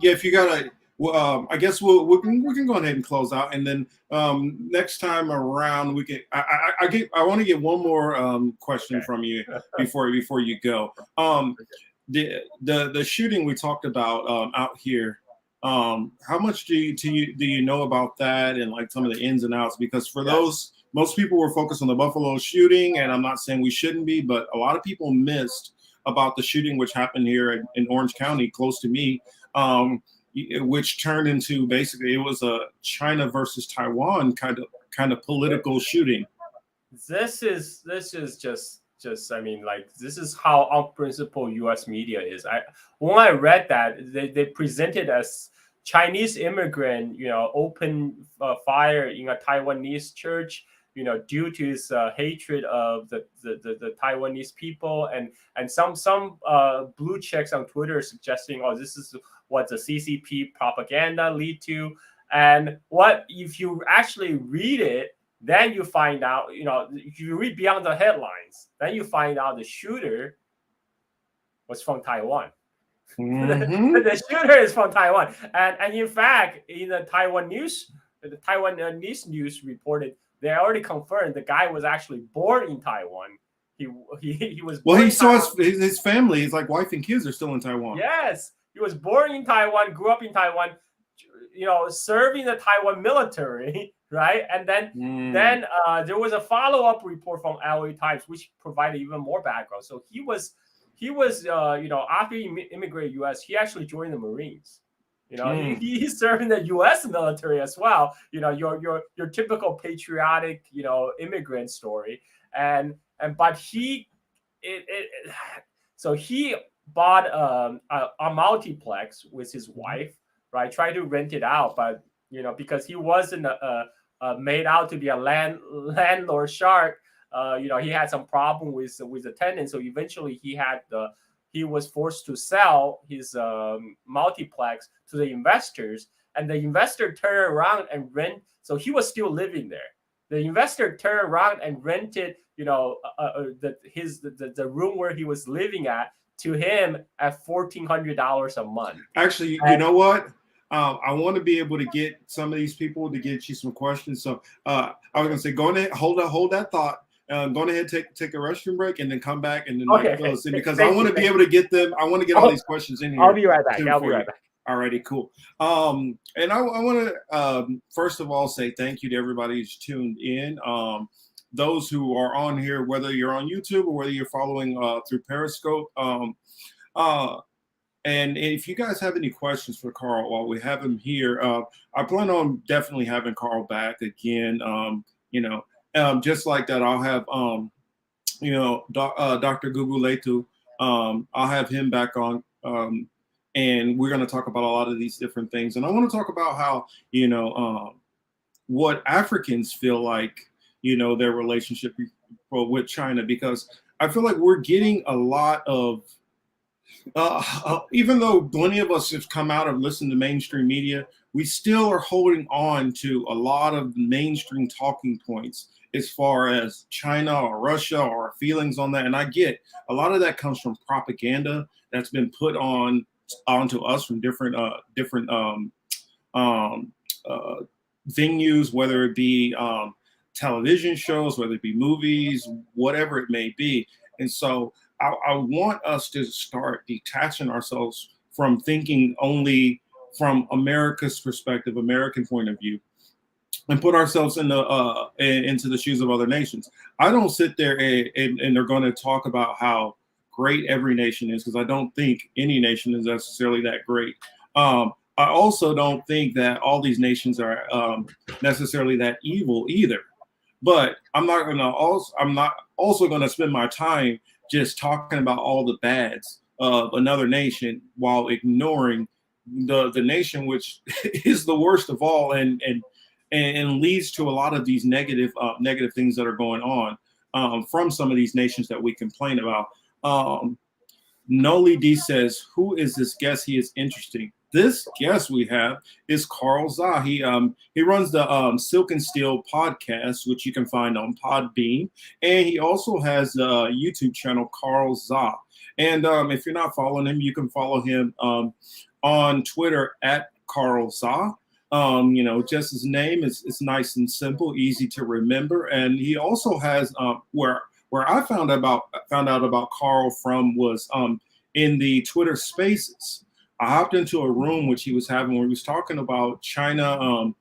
If you gotta, I guess we can go ahead and close out, and then next time around we can. I want to get one more question from you before you go. The shooting we talked about out here. How much do you know about that, and like some of the ins and outs? Because for those, most people were focused on the Buffalo shooting, and I'm not saying we shouldn't be, but a lot of people missed about the shooting which happened here in Orange County, close to me. Which turned into, basically, it was a China versus Taiwan kind of political shooting. This is just I mean, like, this is how unprincipled U.S. media is. When I read that, they presented as Chinese immigrant, open fire in a Taiwanese church, due to his hatred of the Taiwanese people, and some blue checks on Twitter suggesting, oh, this is what the CCP propaganda lead to. And what if you actually read it, then you find out, if you read beyond the headlines, then you find out the shooter was from Taiwan. Mm-hmm. The shooter is from Taiwan. And in fact, in the Taiwanese news reported, they already confirmed the guy was actually born in Taiwan. He was born he saw his family, his like wife and kids are still in Taiwan. Yes. He was born in Taiwan, grew up in Taiwan, serving the Taiwan military, right? And then there was a follow-up report from LA Times, which provided even more background. So he was after he immigrated U.S., he actually joined the Marines. He's serving the U.S. military as well. Your typical patriotic, immigrant story. But he bought a multiplex with his wife, right? Tried to rent it out, but because he wasn't made out to be a landlord shark, he had some problem with the tenant. So eventually he was forced to sell his multiplex to the investors, and the investor turned around and rent. So he was still living there. The investor turned around and rented, the room where he was living at to him at $1,400 a month. Actually, you know what? I want to be able to get some of these people to get you some questions. So I was going to say, go ahead, hold that thought. Go ahead, take a restroom break, and then come back and then close in, because I want to be able to get them. I want to get all these questions in here. I'll be right back. Alrighty, cool. And I want to first of all say thank you to everybody who's tuned in. Those who are on here, whether you're on YouTube or whether you're following through Periscope. And if you guys have any questions for Carl while we have him here, I plan on definitely having Carl back again. Just like that, I'll have Dr. Guguletu. I'll have him back on, and we're going to talk about a lot of these different things. And I want to talk about how what Africans feel like their relationship with China, because I feel like we're getting a lot of Even though plenty of us have come out of listening to mainstream media, we still are holding on to a lot of mainstream talking points as far as China or Russia or our feelings on that. And I get a lot of that comes from propaganda that's been put on onto us from different um, uh, venues, whether it be television shows, whether it be movies, whatever it may be. And so I want us to start detaching ourselves from thinking only from America's perspective, American point of view, and put ourselves into the shoes of other nations. I don't sit there and they're going to talk about how great every nation is, because I don't think any nation is necessarily that great. I also don't think that all these nations are necessarily that evil either. But I'm not also going to spend my time just talking about all the bads of another nation while ignoring the nation which is the worst of all, and leads to a lot of these negative things that are going on from some of these nations that we complain about. Noli D says, "Who is this guest? He is interesting." This guest we have is Carl Zha. He runs the Silk and Steel podcast, which you can find on Podbeam, and he also has a YouTube channel, Carl Zha. And if you're not following him, you can follow him on Twitter at Carl Zha. Just his name is it's nice and simple, easy to remember, and he also has where I found out about Carl from was in the Twitter Spaces. I hopped into a room which he was having where he was talking about China,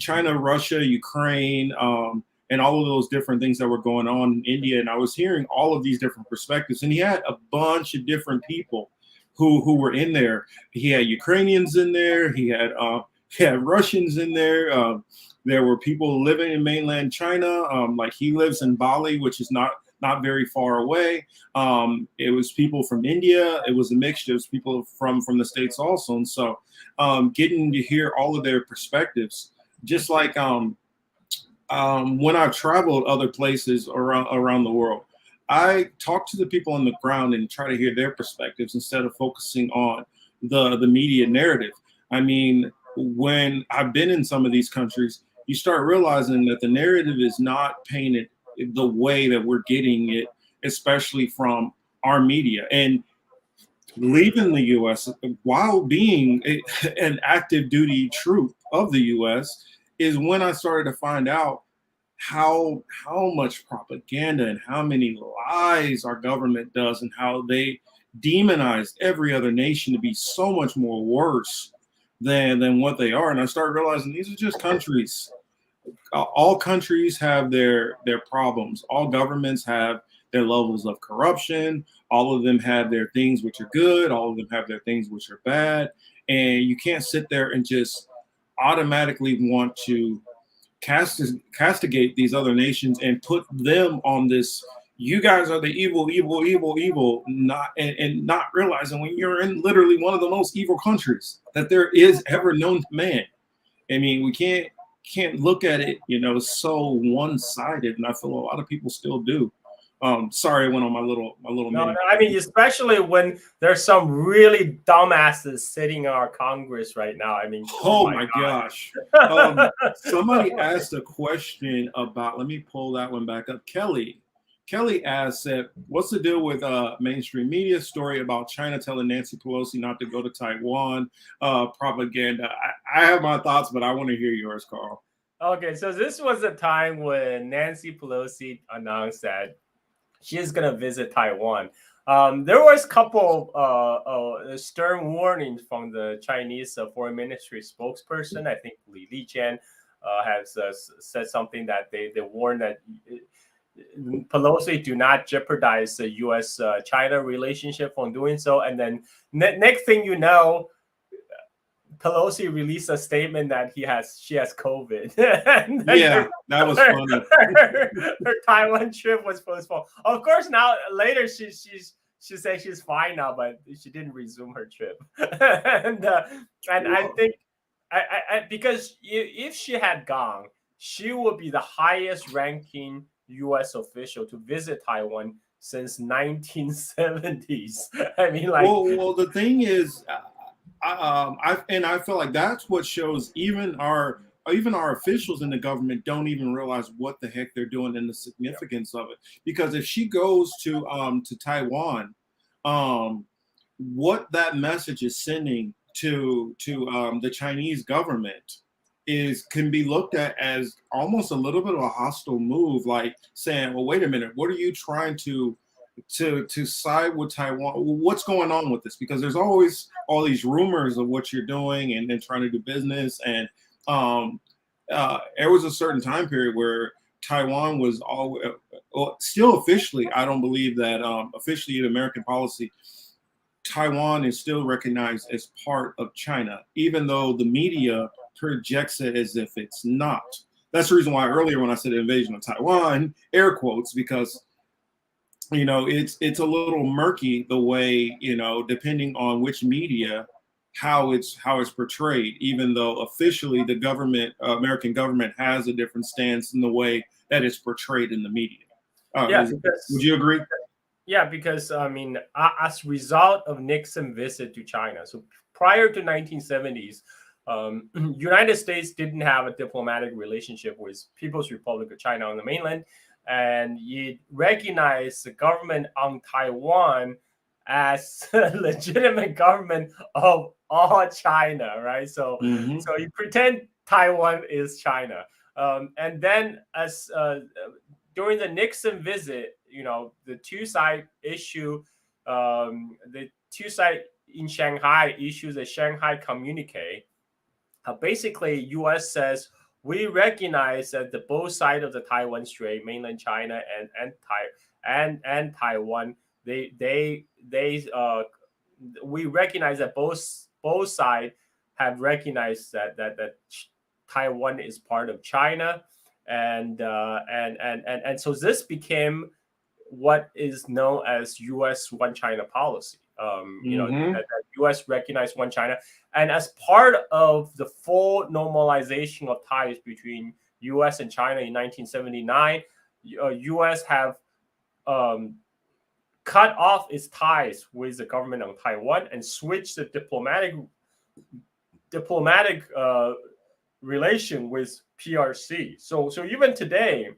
Russia, Ukraine, and all of those different things that were going on in India. And I was hearing all of these different perspectives, and he had a bunch of different people who were in there. He had Ukrainians in there. He had Russians in there. There were people living in mainland China. Like he lives in Bali, which is not very far away. It was people from India. It was a mixture. It was people from the States also. And so getting to hear all of their perspectives, just like when I've traveled other places around the world, I talk to the people on the ground and try to hear their perspectives instead of focusing on the media narrative. I mean, when I've been in some of these countries, you start realizing that the narrative is not painted the way that we're getting it, especially from our media. And leaving the U.S. while being an active duty troop of the U.S. is when I started to find out how much propaganda and how many lies our government does, and how they demonize every other nation to be so much more worse than what they are. And I started realizing these are just countries. All countries have their problems. All governments have their levels of corruption. All of them have their things which are good. All of them have their things which are bad. And you can't sit there and just automatically want to castigate these other nations and put them on this. You guys are the evil, and not realizing when you're in literally one of the most evil countries that there is ever known to man. I mean, we can't look at it, so one-sided, and I feel a lot of people still do. Sorry, I went on my little no, I mean, especially when there's some really dumbasses sitting in our Congress right now. I mean, oh my gosh. Somebody asked a question about, let me pull that one back up. Kelly asked, what's the deal with mainstream media story about China telling Nancy Pelosi not to go to Taiwan? Propaganda. I have my thoughts, but I want to hear yours, Carl. Okay, so this was a time when Nancy Pelosi announced that she is going to visit Taiwan. There was a couple stern warnings from the Chinese foreign ministry spokesperson. I think Li Lijian has said something that they warned that Pelosi do not jeopardize the U.S.-China relationship from doing so. And then next thing you know, Pelosi released a statement that she has COVID. Yeah, that was funny. Her Taiwan trip was postponed. Of course, now later she said she's fine now, but she didn't resume her trip. and I think I because if she had gone, she would be the highest ranking U.S. official to visit Taiwan since 1970s. I mean, like, well, the thing is, I feel like that's what shows even our officials in the government don't even realize what the heck they're doing and the yeah, significance of it. Because if she goes to Taiwan, um, what that message is sending to the Chinese government is can be looked at as almost a little bit of a hostile move, like saying, "Well, wait a minute, what are you trying to side with Taiwan? What's going on with this?" Because there's always all these rumors of what you're doing and trying to do business, and um, there was a certain time period where Taiwan was all well, still officially. I don't believe that officially in American policy Taiwan is still recognized as part of China, even though the media projects it as if it's not. That's the reason why earlier when I said invasion of Taiwan, air quotes, because it's a little murky the way depending on which media how it's portrayed, even though officially the government American government has a different stance in the way that it's portrayed in the media. yeah, Would because you agree? yeah, because I mean, as a result of Nixon's visit to China, so prior to 1970s, United States didn't have a diplomatic relationship with People's Republic of China on the mainland, and it recognized the government on Taiwan as a legitimate government of all China, right? So, Mm-hmm. so you pretend Taiwan is China, and then as during the Nixon visit, the two side issue, the two side in Shanghai issues a Shanghai communique. Basically, U.S. says we recognize that the both sides of the Taiwan Strait, mainland China and Taiwan, they we recognize that both sides have recognized that Taiwan is part of China, and so this became what is known as U.S. One China policy. Mm-hmm. That U.S. recognized One China, and as part of the full normalization of ties between U.S. and China in 1979, U.S. have um, cut off its ties with the government of Taiwan and switched the diplomatic relation with PRC. So even today,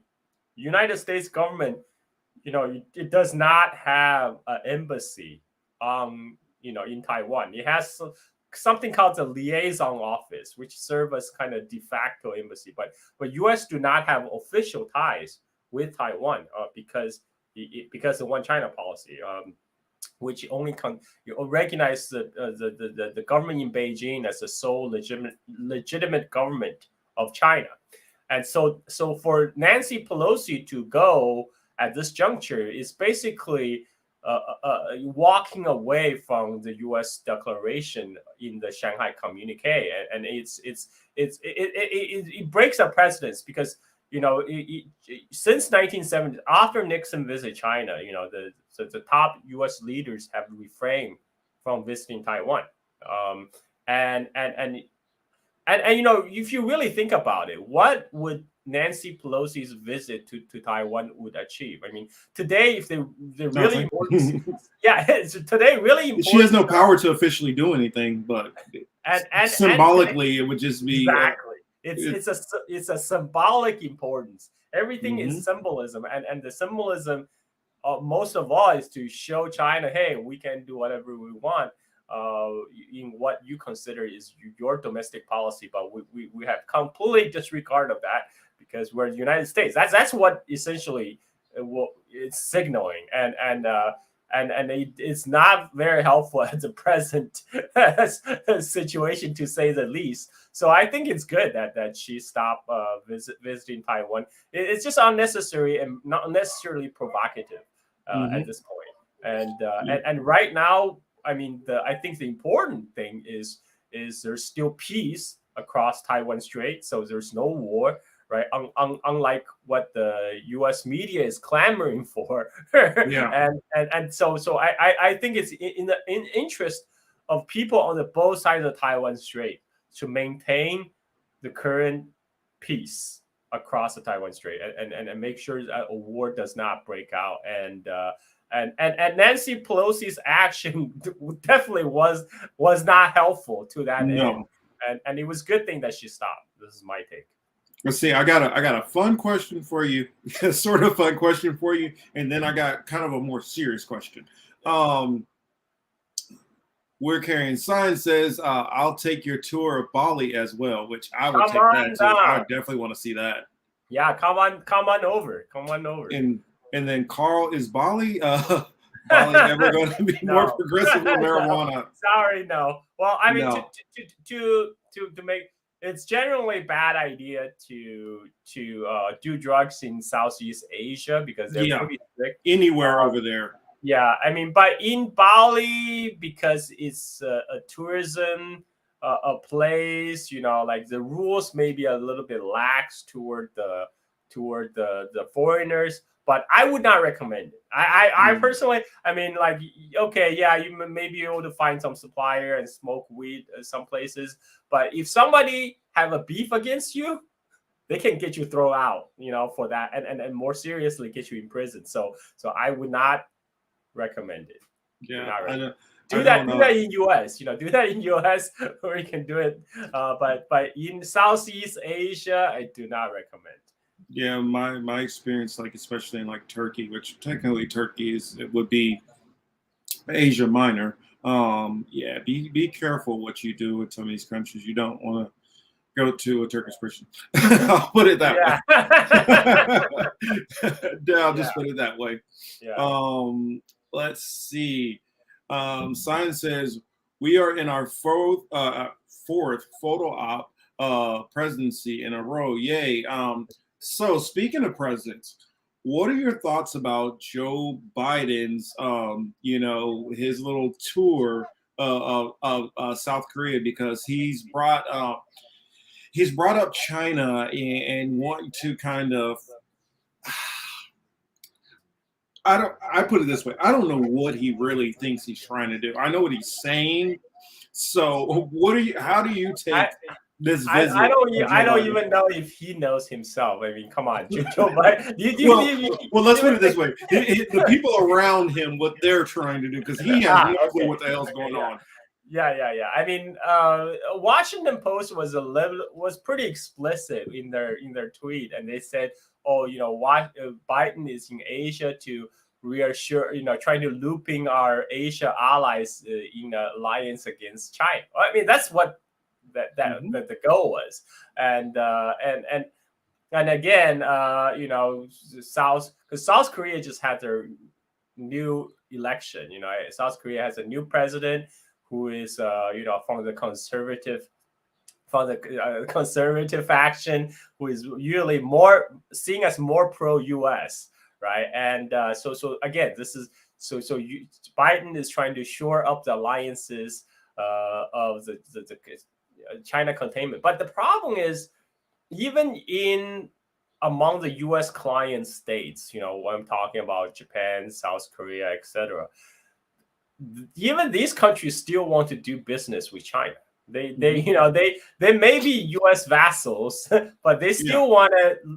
United States government, it does not have an embassy, in Taiwan. It has something called the liaison office, which serves as kind of de facto embassy. But U.S. do not have official ties with Taiwan because of One China policy. Which only recognize the government in Beijing as the sole legitimate government of China. And so for Nancy Pelosi to go at this juncture is basically walking away from the U.S. declaration in the Shanghai Communique, and it breaks a precedence because since 1970, after Nixon visited China, the top U.S. leaders have refrained from visiting Taiwan, and if you really think about it, what would Nancy Pelosi's visit to Taiwan would achieve? I mean, today, if they really Nothing. yeah, it's today really important. She has no power to officially do anything, but and symbolically, it would just be exactly. It's a symbolic importance. Everything mm-hmm. is symbolism, and the symbolism, most of all, is to show China, hey, we can do whatever we want in what you consider is your domestic policy, but we have completely disregard of that because we're the United States. That's what essentially it's signaling, and it's not very helpful at the present situation, to say the least. So I think it's good that she stopped visiting Taiwan. It's just unnecessary and not necessarily provocative Mm-hmm. at this point. And right now, I mean, I think the important thing is there's still peace across Taiwan Strait, so there's no war, right? Unlike what the U.S. media is clamoring for, Yeah. and so I think it's in the interest of people on the both sides of Taiwan Strait to maintain the current peace. across the Taiwan Strait, and make sure that a war does not break out. And Nancy Pelosi's action definitely was not helpful to that end. No. And it was a good thing that she stopped. This is my take. Let's see. I got a fun question for you, sort of fun question for you, and then I got kind of a more serious question. We're carrying sign says, "I'll take your tour of Bali as well," which I would take that too. I would definitely want to see that. Yeah, come on over. And then Carl, is Bali ever going to be more progressive with marijuana? No. Sorry, no. Well, I mean, No. to make, it's generally a bad idea to do drugs in Southeast Asia because they're pretty strict anywhere over there. Yeah, I mean, but in Bali, because it's a tourism a place, like the rules may be a little bit lax toward the foreigners. But I would not recommend it. I personally, I mean, like, okay, yeah, you may be able to find some supplier and smoke weed in some places, but if somebody have a beef against you, they can get you thrown out, for that, and more seriously, get you in prison. So I would not recommend it. Yeah, do that in US. Do that in US where you can do it. But in Southeast Asia, I do not recommend. Yeah, my experience, like especially in like Turkey, which technically Turkey would be Asia Minor. Yeah, be careful what you do with some of these countries. You don't want to go to a Turkish Christian. I'll put it that way. I'll just put it that way. Yeah. Let's see. Sign says we are in our fourth photo op presidency in a row. Yay. So speaking of presidents, what are your thoughts about Joe Biden's, his little tour of South Korea, because he's brought up China and wanting to kind of, I put it this way, I don't know what he really thinks he's trying to do. I know what he's saying. So how do you take this visit? I don't even know if he knows himself. I mean, come on, Joe Biden. Well, let's put it this way: the people around him, what they're trying to do, because he has no clue what the hell's going on. Yeah. I mean, Washington Post was pretty explicit in their tweet, and they said, "Oh, Biden is in Asia to reassure, trying to looping our Asia allies in an alliance against China." I mean, that's what that the goal was, and again, South Korea just had their new election. South Korea has a new president who is from the conservative faction, who is usually more seen as more pro-US, right? And so again, this is Biden is trying to shore up the alliances of the China containment. But the problem is, even among the U.S. client states, what I'm talking about, Japan, South Korea, etc., even these countries still want to do business with China. They may be U.S. vassals, but they still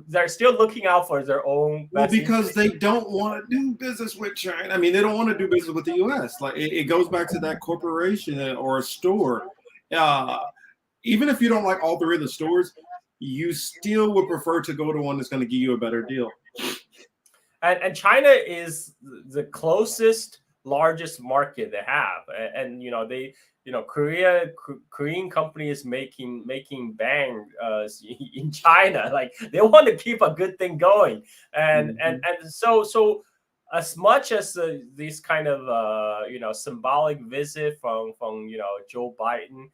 they're still looking out for their own. Well, because they don't want to do business with China. I mean, they don't want to do business with the U.S. Like it goes back to that corporation or a store. Even if you don't like all three of the stores, you still would prefer to go to one that's going to give you a better deal. And China is the closest, largest market they have, and Korean companies making bang in China. Like they want to keep a good thing going, and so as much as this kind of symbolic visit from Joe Biden,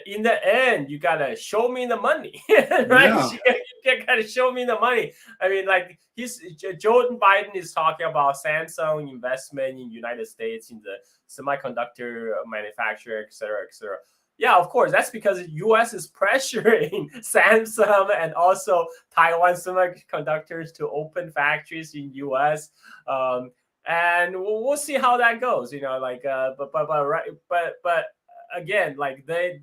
in the end, you gotta show me the money, right? You gotta show me the money. I mean, like Joe Biden is talking about Samsung investment in United States in the semiconductor manufacturer, et cetera, et cetera. Yeah, of course, that's because the U.S. is pressuring Samsung and also Taiwan Semiconductors to open factories in U.S. And we'll see how that goes. But again, like they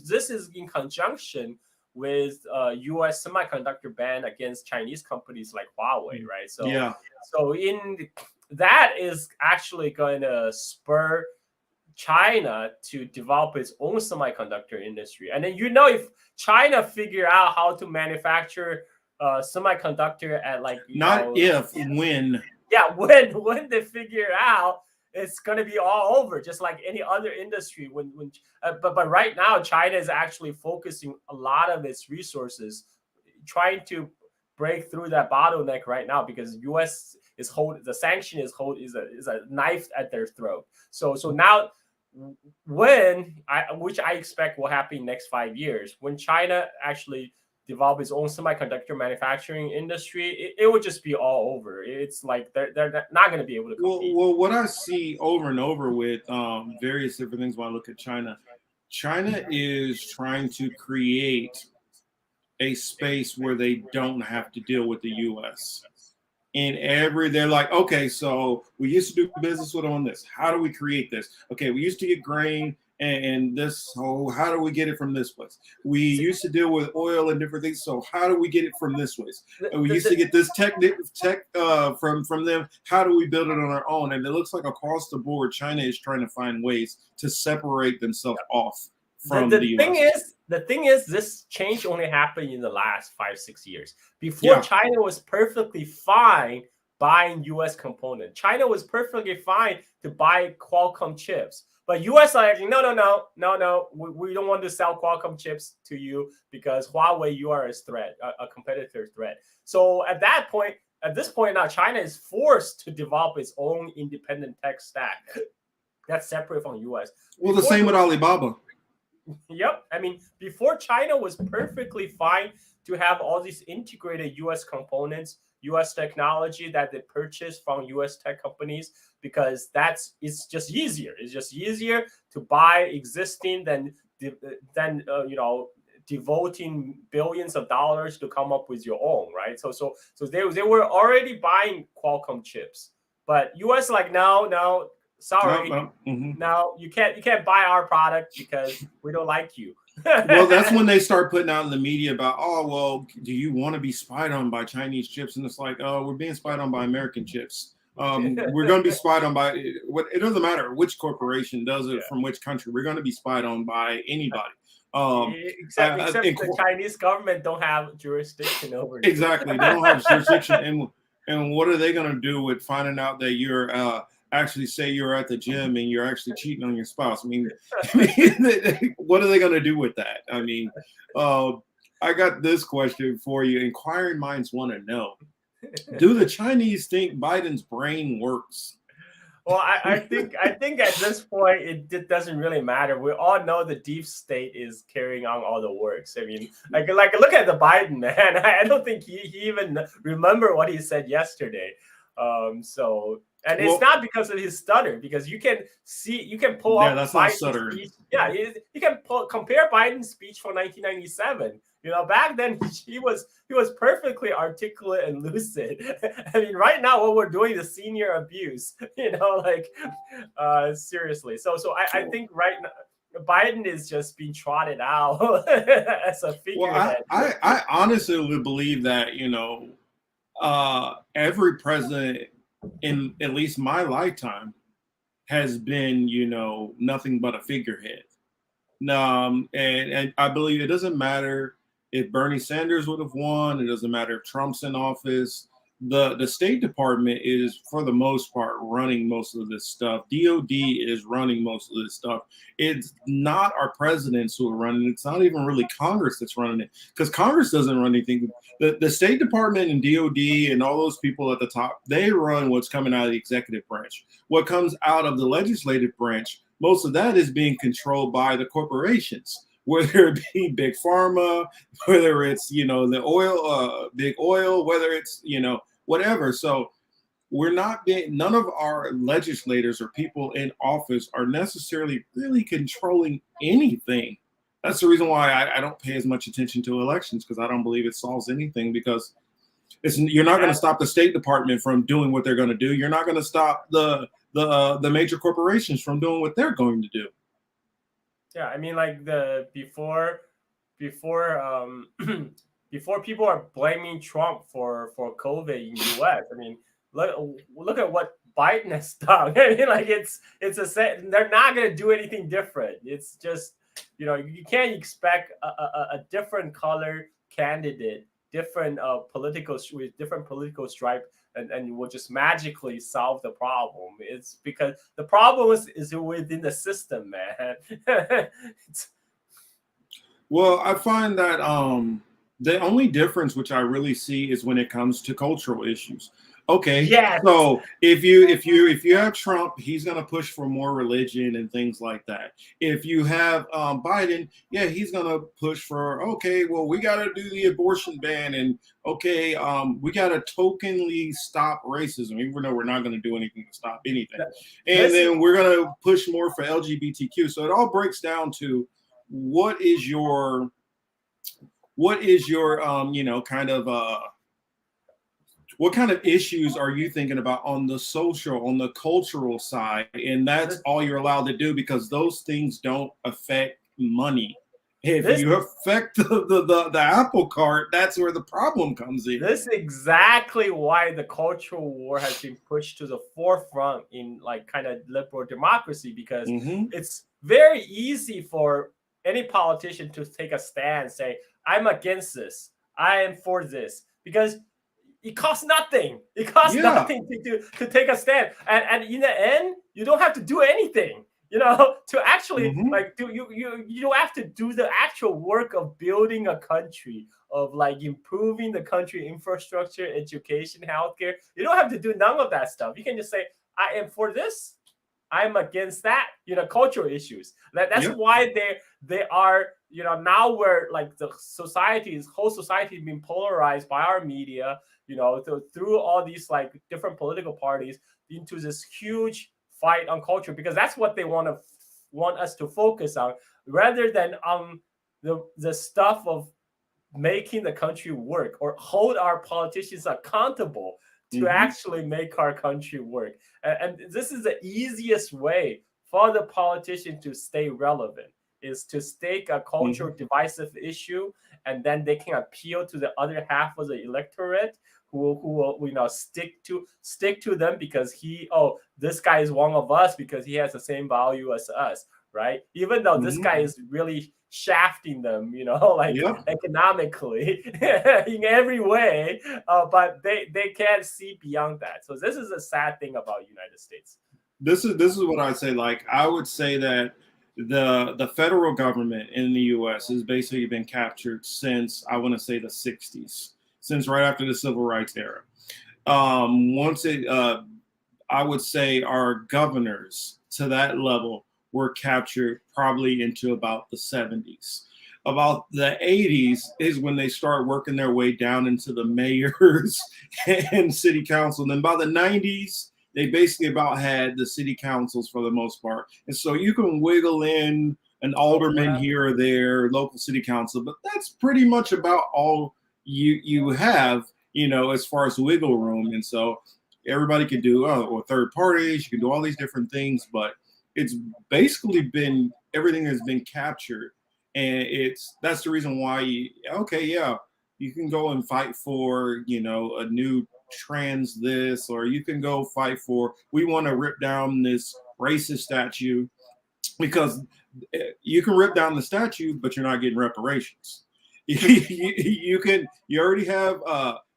this is in conjunction with U.S. semiconductor ban against Chinese companies like Huawei, right? So Yeah. That is actually going to spur China to develop its own semiconductor industry. And then, if China figure out how to manufacture semiconductor at when. Yeah, when they figure it out, it's going to be all over, just like any other industry. But right now, China is actually focusing a lot of its resources trying to break through that bottleneck right now, because U.S. is the sanction is a knife at their throat. So now, which I expect will happen next 5 years, when China actually develop its own semiconductor manufacturing industry, it would just be all over. It's like they're not going to be able to compete. Well, what I see over and over with various different things when I look at China is trying to create a space where they don't have to deal with the U.S. They're like, okay, so we used to do business with them on this. How do we create this? Okay, we used to get grain and this. So how do we get it from this place? We used to deal with oil and different things. So how do we get it from this place? And we used to get this tech from them. How do we build it on our own? And it looks like across the board, China is trying to find ways to separate themselves off from the US. The thing is, this change only happened in the last 5-6 years. Before, China was perfectly fine buying U.S. components. China was perfectly fine to buy Qualcomm chips. But U.S. are like, no. We don't want to sell Qualcomm chips to you because Huawei, you are a threat, a competitor threat. So at this point now, China is forced to develop its own independent tech stack that's separate from U.S. Well, the same with Alibaba. Yep. I mean, before, China was perfectly fine to have all these integrated U.S. components, U.S. technology that they purchase from U.S. tech companies, because it's just easier. It's just easier to buy existing than devoting billions of dollars to come up with your own, right? So they were already buying Qualcomm chips, but U.S. like, no. Sorry, no, you can't buy our product because we don't like you. Well, that's when they start putting out in the media about, oh, well, do you want to be spied on by Chinese chips? And it's like, oh, we're being spied on by American chips. We're going to be spied on by it doesn't matter which corporation does it, from which country. We're going to be spied on by anybody. Except the Chinese government don't have jurisdiction over it. Exactly, they don't have jurisdiction. And what are they going to do with finding out that you're actually say you're at the gym and you're actually cheating on your spouse? I mean, what are they going to do with that? I mean, I got this question for you. Inquiring minds want to know: do the Chinese think Biden's brain works? Well, I think at this point it doesn't really matter. We all know the deep state is carrying on all the works. I mean, like look at the Biden man. I don't think he even remember what he said yesterday. And it's not because of his stutter, because you can pull up Biden's speech. Yeah, you can compare Biden's speech from 1997. Back then he was perfectly articulate and lucid. I mean, right now what we're doing is senior abuse. Seriously. So I think right now Biden is just being trotted out as a figurehead. Well, I honestly would believe that every president in at least my lifetime has been, nothing but a figurehead. And I believe it doesn't matter if Bernie Sanders would have won. It doesn't matter if Trump's in office. The State Department is, for the most part, running most of this stuff. DOD is running most of this stuff. It's not our presidents who are running it. It's not even really Congress that's running it, because Congress doesn't run anything. The State Department and DOD and all those people at the top, they run what's coming out of the executive branch. What comes out of the legislative branch, most of that is being controlled by the corporations, whether it be big pharma, whether it's, the oil, big oil, whether it's, whatever. So none of our legislators or people in office are necessarily really controlling anything. That's the reason why I don't pay as much attention to elections, because I don't believe it solves anything, because you're not going to stop the State Department from doing what they're going to do. You're not going to stop the major corporations from doing what they're going to do. Yeah, I mean, before before people are blaming Trump for COVID in U.S. I mean, look at what Biden has done. I mean, like it's they're not going to do anything different. It's just, you can't expect a different color candidate, different with different political stripe, and will just magically solve the problem. It's because the problem is within the system, man. Well, I find that the only difference which I really see is when it comes to cultural issues. Okay, Yes. so if you have Trump, he's gonna push for more religion and things like that. If you have Biden, yeah, he's gonna push for, okay, well, we gotta do the abortion ban, and okay, we gotta tokenly stop racism, even though we're not gonna do anything to stop anything. And then we're gonna push more for LGBTQ. So it all breaks down to what is your kind of what kind of issues are you thinking about on the social, on the cultural side? And that's all you're allowed to do, because those things don't affect money. If you affect the apple cart, that's where the problem comes in. This is exactly why the cultural war has been pushed to the forefront in like kind of liberal democracy, because it's very easy for any politician to take a stand, say, I'm against this, I am for this, because it costs nothing. It costs nothing to take a stand, and in the end, you don't have to do anything. To actually like you don't have to do the actual work of building a country, of like improving the country infrastructure, education, healthcare. You don't have to do none of that stuff. You can just say, I am for this, I'm against that. Cultural issues. That's why they are. Now we're like whole society is being polarized by our media. Through all these like different political parties into this huge fight on culture, because that's what they want us to focus on, rather than on the stuff of making the country work, or hold our politicians accountable to actually make our country work. And this is the easiest way for the politician to stay relevant, is to stake a cultural divisive issue, and then they can appeal to the other half of the electorate who will stick to them, because this guy is one of us, because he has the same value as us, right? Even though this guy is really shafting them, economically in every way, but they can't see beyond that. So this is a sad thing about United States. This is what I say. Like, I would say that the federal government in the U.S. has basically been captured since, I want to say, the 60s, since right after the civil rights era. I would say our governors to that level were captured probably into about the 70s. About the 80s is when they start working their way down into the mayors and city council. And then by the 90s, they basically about had the city councils for the most part. And so you can wiggle in an alderman here or there, local city council, but that's pretty much about all you have, as far as wiggle room. And so everybody can do or third parties, you can do all these different things, but it's basically been, everything has been captured. And that's the reason why you can go and fight for, a new trans this, or you can go fight for, we want to rip down this racist statue, because you can rip down the statue, but you're not getting reparations. You already have,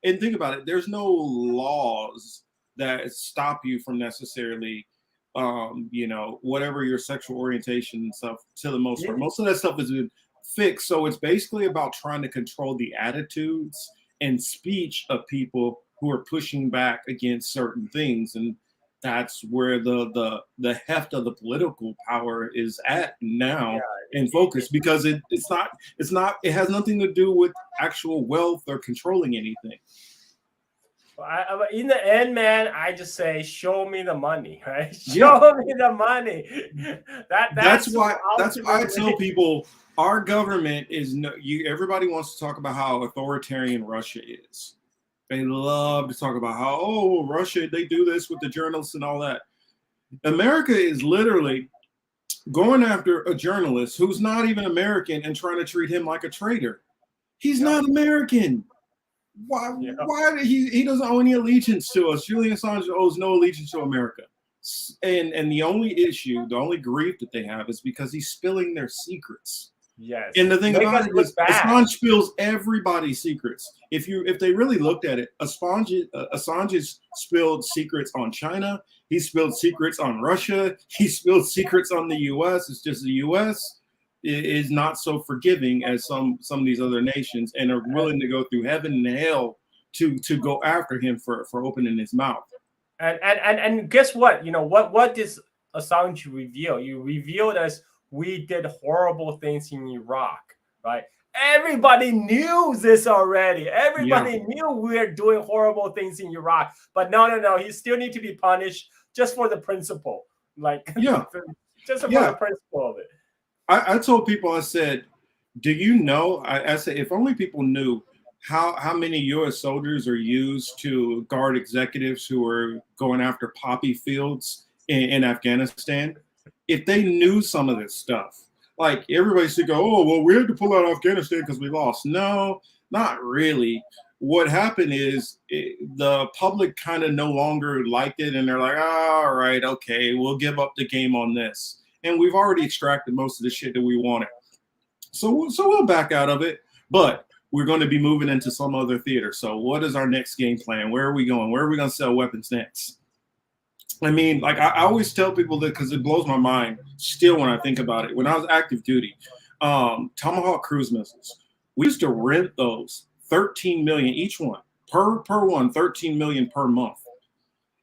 and think about it, there's no laws that stop you from necessarily, whatever your sexual orientation and stuff, to the most part. Most of that stuff has been fixed. So it's basically about trying to control the attitudes and speech of people who are pushing back against certain things. And that's where the heft of the political power is at now in focus, because it has nothing to do with actual wealth or controlling anything. In the end, man, I just say, show me the money, right? Show me the money. That's why I tell people, our government is everybody wants to talk about how authoritarian Russia is. They love to talk about how, Russia, they do this with the journalists and all that. America is literally going after a journalist who's not even American and trying to treat him like a traitor. He's not American. Why? Yeah. Why did he doesn't owe any allegiance to us? Julian Assange owes no allegiance to America. And the only issue, the only grief that they have is because he's spilling their secrets. Yes. And the thing Make about us it look is, bad. Assange spills everybody's secrets. If they really looked at it, Assange has spilled secrets on China. He spilled secrets on Russia. He spilled secrets on the U.S. It's just the U.S. is not so forgiving as some of these other nations, and are willing to go through heaven and hell to go after him for opening his mouth. And guess what? You know what does Assange reveal? You revealed us we did horrible things in Iraq, right? Everybody knew this already. Everybody knew we were doing horrible things in Iraq, but no. He still need to be punished just for the principle, like just for the principle of it. I told people, I said, do you know? I said, if only people knew how many U.S. soldiers are used to guard executives who are going after poppy fields in Afghanistan. If they knew some of this stuff, like everybody should go, oh, well, we had to pull out of Afghanistan because we lost. No, not really. What happened is the public kind of no longer liked it, and they're like, all right, okay, we'll give up the game on this. And we've already extracted most of the shit that we wanted. So we'll back out of it, but we're going to be moving into some other theater. So what is our next game plan? Where are we going? Where are we going to sell weapons next? I mean, like I always tell people that because it blows my mind still when I think about it. When I was active duty, Tomahawk cruise missiles, we used to rent those 13 million each one per one, 13 million per month.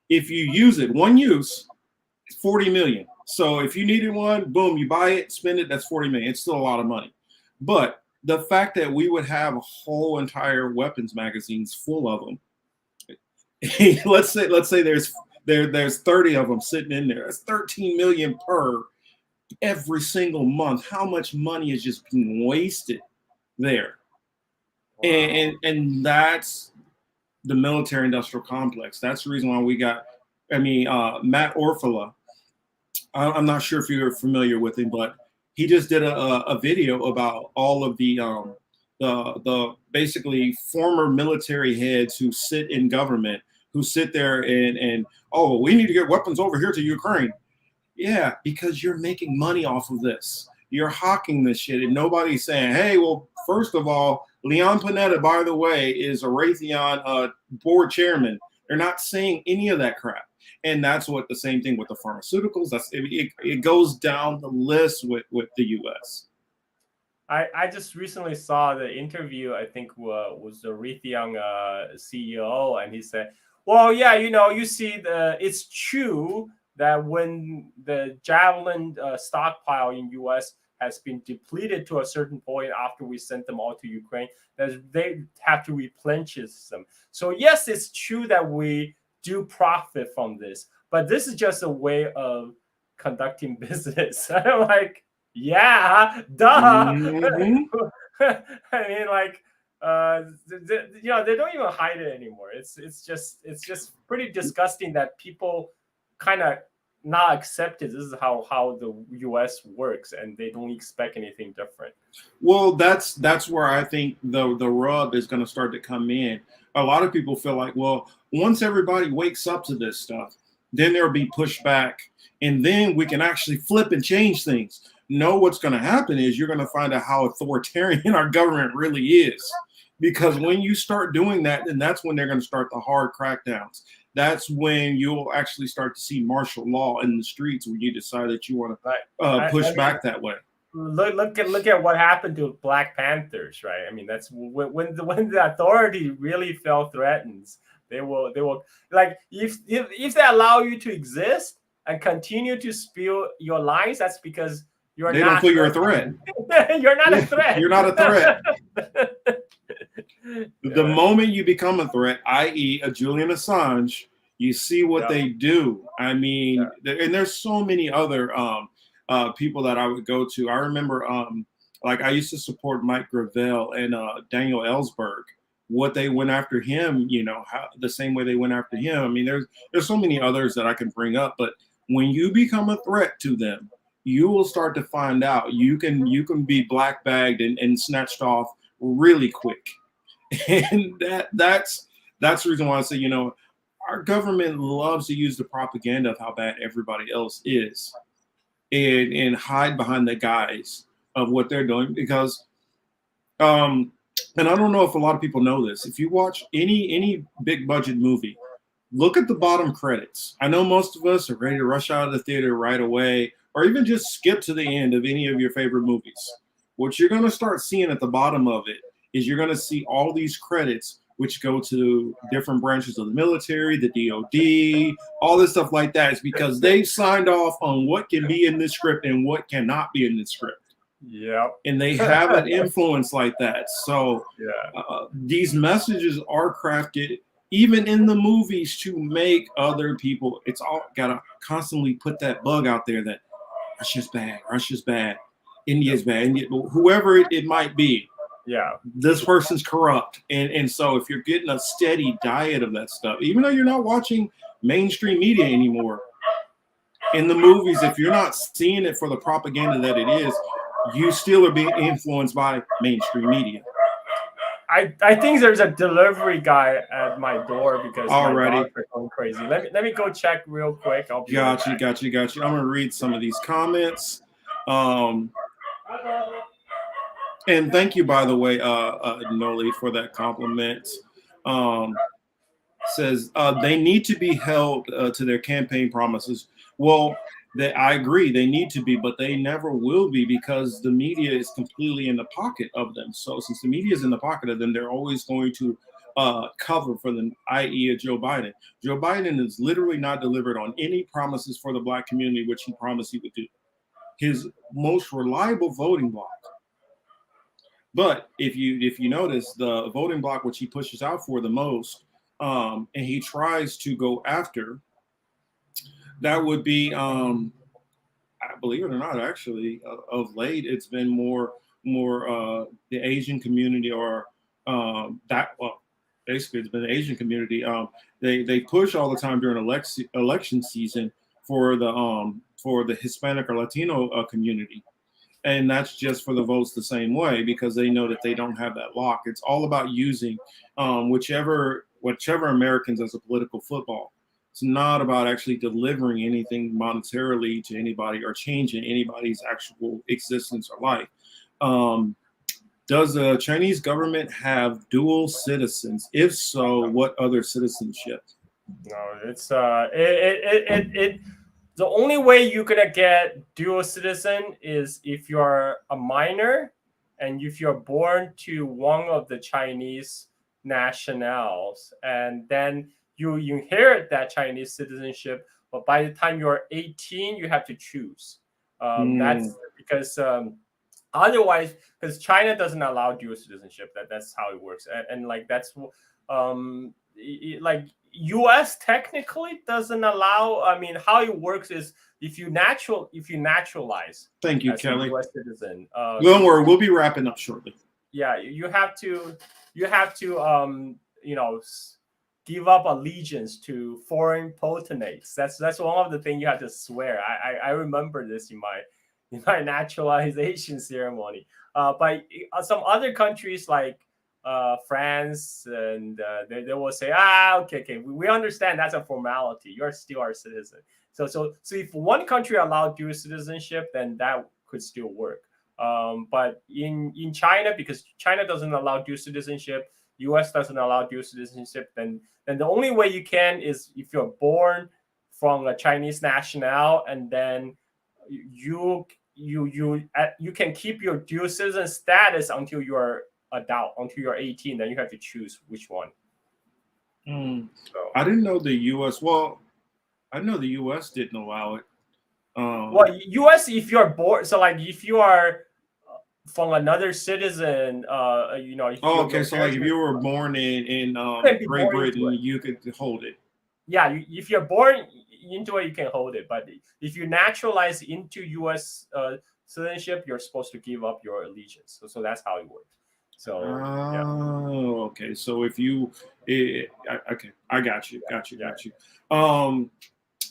If you use it, one use, 40 million. So if you needed one, boom, you buy it, spend it, that's 40 million. It's still a lot of money. But the fact that we would have a whole entire weapons magazines full of them, let's say there's 30 of them sitting in there. That's 13 million per every single month. How much money is just being wasted there? Wow. And that's the military industrial complex. That's the reason why we got, Matt Orfalea. I'm not sure if you're familiar with him, but he just did a video about all of the basically former military heads who sit in government, who sit there and oh, we need to get weapons over here to Ukraine. Yeah, because you're making money off of this. You're hawking this shit, and nobody's saying, hey, well, first of all, Leon Panetta, by the way, is a Raytheon board chairman. They're not saying any of that crap. And that's what the same thing with the pharmaceuticals. It goes down the list with the U.S. I just recently saw the interview. I think was the Raytheon CEO, and he said, "Well, yeah, you see, it's true that when the Javelin stockpile in U.S. has been depleted to a certain point after we sent them all to Ukraine, that they have to replenish them. So yes, it's true that we do profit from this, but this is just a way of conducting business." I'm like, yeah, duh. Mm-hmm. I mean, like, they don't even hide it anymore. It's just pretty disgusting that people kind of not accept it. This is how the U.S. works, and they don't expect anything different. Well, that's where I think the rub is going to start to come in. A lot of people feel like, well, once everybody wakes up to this stuff, then there'll be pushback, and then we can actually flip and change things. No, what's going to happen is you're going to find out how authoritarian our government really is. Because when you start doing that, then that's when they're going to start the hard crackdowns. That's when you'll actually start to see martial law in the streets when you decide that you want to push back that way. Look at what happened to Black Panthers, right? I mean, that's when the authority really felt threatened. They will like if they allow you to exist and continue to spew your lies, that's because they don't feel you're a threat. You're not a threat. You're not a threat. The moment you become a threat, i.e., a Julian Assange, you see what they do. I mean, and there's so many other people that I would go to. I remember, like I used to support Mike Gravel and Daniel Ellsberg. What they went after him, the same way they went after him. I mean, there's so many others that I can bring up, but when you become a threat to them, you will start to find out you can be black bagged and snatched off really quick. And that's the reason why I say, our government loves to use the propaganda of how bad everybody else is, and hide behind the guise of what they're doing. Because and I don't know if a lot of people know this. If you watch any big budget movie, look at the bottom credits. I know most of us are ready to rush out of the theater right away, or even just skip to the end of any of your favorite movies. What you're going to start seeing at the bottom of it is you're going to see all these credits, which go to different branches of the military, the DOD, all this stuff like that. Is because they've signed off on what can be in this script and what cannot be in this script. Yep. And they have an influence like that. So these messages are crafted even in the movies to make other people. It's all gotta constantly put that bug out there that Russia's bad, India's bad, whoever it might be. Yeah, this person's corrupt. And so if you're getting a steady diet of that stuff, even though you're not watching mainstream media anymore, in the movies, if you're not seeing it for the propaganda that it is, you still are being influenced by mainstream media. I think there's a delivery guy at my door because Alrighty. my dogs are going crazy. Let me go check real quick. I'll be got right you. I'm gonna read some of these comments. And thank you, by the way, Noli, for that compliment. Says they need to be held to their campaign promises. Well, I agree, they need to be, but they never will be because the media is completely in the pocket of them. So since the media is in the pocket of them, they're always going to cover for them, i.e. Joe Biden. Joe Biden has literally not delivered on any promises for the Black community, which he promised he would do. His most reliable voting bloc. But if you notice, the voting bloc which he pushes out for the most, and he tries to go after, that would be, believe it or not, actually, of late, it's been more the Asian community, or basically it's been the Asian community. They push all the time during election season for the Hispanic or Latino community. And that's just for the votes the same way, because they know that they don't have that lock. It's all about using whichever Americans as a political football. It's not about actually delivering anything monetarily to anybody or changing anybody's actual existence or life. Does the Chinese government have dual citizens? If so, what other citizenship? No, it's the only way you're gonna get dual citizen is if you're a minor and if you're born to one of the Chinese nationals, and then you inherit that Chinese citizenship. But by the time you're 18, you have to choose. That's because otherwise, because China doesn't allow dual citizenship. That's how it works, and like that's like U.S. technically doesn't allow. I mean, how it works is if you naturalize. Thank you, as Kelly. a U.S. citizen. Don't worry, we'll be wrapping up shortly. Yeah, you have to give up allegiance to foreign potentates. That's one of the things you have to swear. I remember this in my naturalization ceremony. But some other countries like France, and they will say, okay, we understand that's a formality. You're still our citizen. So if one country allowed dual citizenship, then that could still work. But in China, because China doesn't allow dual citizenship, U.S. doesn't allow dual citizenship, then the only way you can is if you're born from a Chinese national, and then you can keep your dual citizen status until you're adult, until you're 18. Then you have to choose which one. So I didn't know the U.S. Well, I know the U.S. didn't allow it. Well, U.S. if you're born, so like if you are from another citizen, okay, so like if you were born in Great Britain, you could hold it. Yeah, if you're born into it, you can hold it. But if you naturalize into U.S. Citizenship, you're supposed to give up your allegiance. So that's how it works. So okay. So if you, okay, I got you.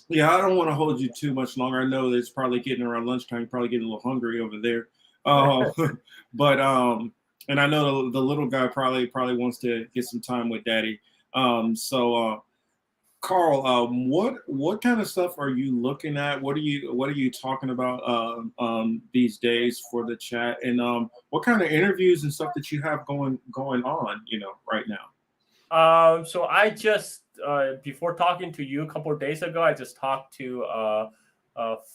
Yeah, I don't want to hold you too much longer. I know that it's probably getting around lunchtime. You're probably getting a little hungry over there. Uh, but and I know the little guy probably wants to get some time with daddy. So Carl, what kind of stuff are you looking at? What are you talking about these days for the chat? And what kind of interviews and stuff that you have going on, right now? So I just before talking to you a couple of days ago, I just talked to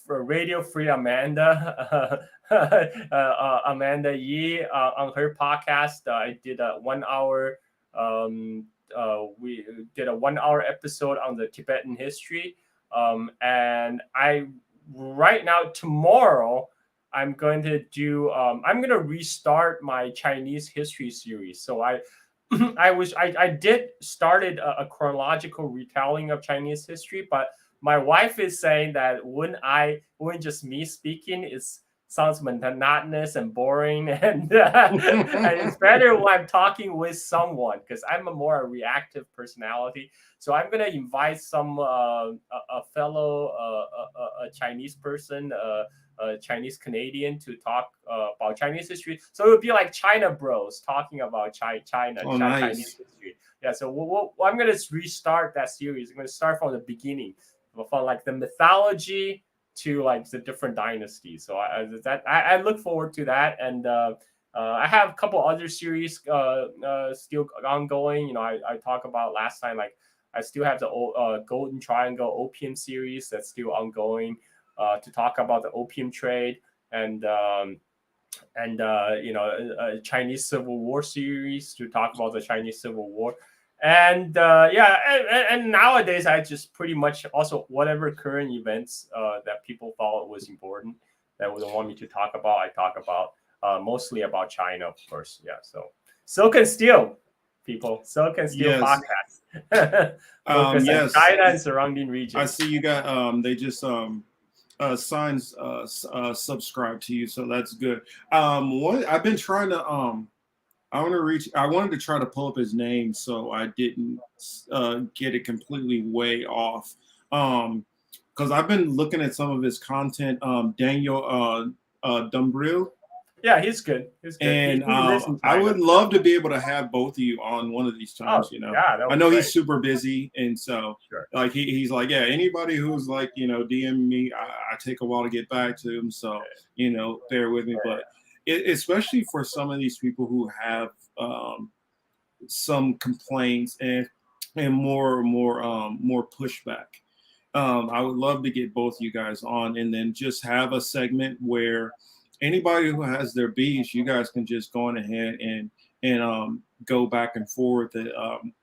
for Radio Free Amanda, Amanda Yi, on her podcast. I did a 1 hour. We did a 1 hour episode on the Tibetan history, and I right now tomorrow. I'm going to do. I'm going to restart my Chinese history series. So I did started a chronological retelling of Chinese history, but my wife is saying that when just me speaking, it sounds monotonous and boring, and it's better when I'm talking with someone because I'm a reactive personality. So I'm gonna invite some a fellow a Chinese person. Chinese Canadian to talk about Chinese history. So it would be like China Bros talking about Oh, Chinese nice. history. Yeah. So I'm going to restart that series. I'm going to start from the beginning, from like the mythology to like the different dynasties. So I look forward to that, and I have a couple other series still ongoing. I talked about last time, like I still have the Golden Triangle Opium series that's still ongoing, to talk about the opium trade, and Chinese Civil War series to talk about the Chinese Civil War. And yeah, and nowadays I just pretty much also whatever current events that people thought was important that would want me to talk about, I talk about, mostly about China, of course. Yeah, so Silk and Steel, people, Silk and Steel Yes. podcast, focus on Yes. China and surrounding I regions. see you got they just signs subscribe to you, so that's good. What I've been trying to I wanted to try to pull up his name so I didn't get it completely way off. Because I've been looking at some of his content. Daniel Dumbril. Yeah, he's good. He's good. And He lives in I China. would love to be able to have both of you on one of these Oh, times. yeah, that I would be know great. he's super busy, and so Sure. like he's like, yeah, anybody who's like DM me, I take a while to get back to him, so bear with me. But especially for some of these people who have some complaints and more pushback. I would love to get both you guys on and then just have a segment where anybody who has their beefs, you guys can just go on ahead and go back and forth.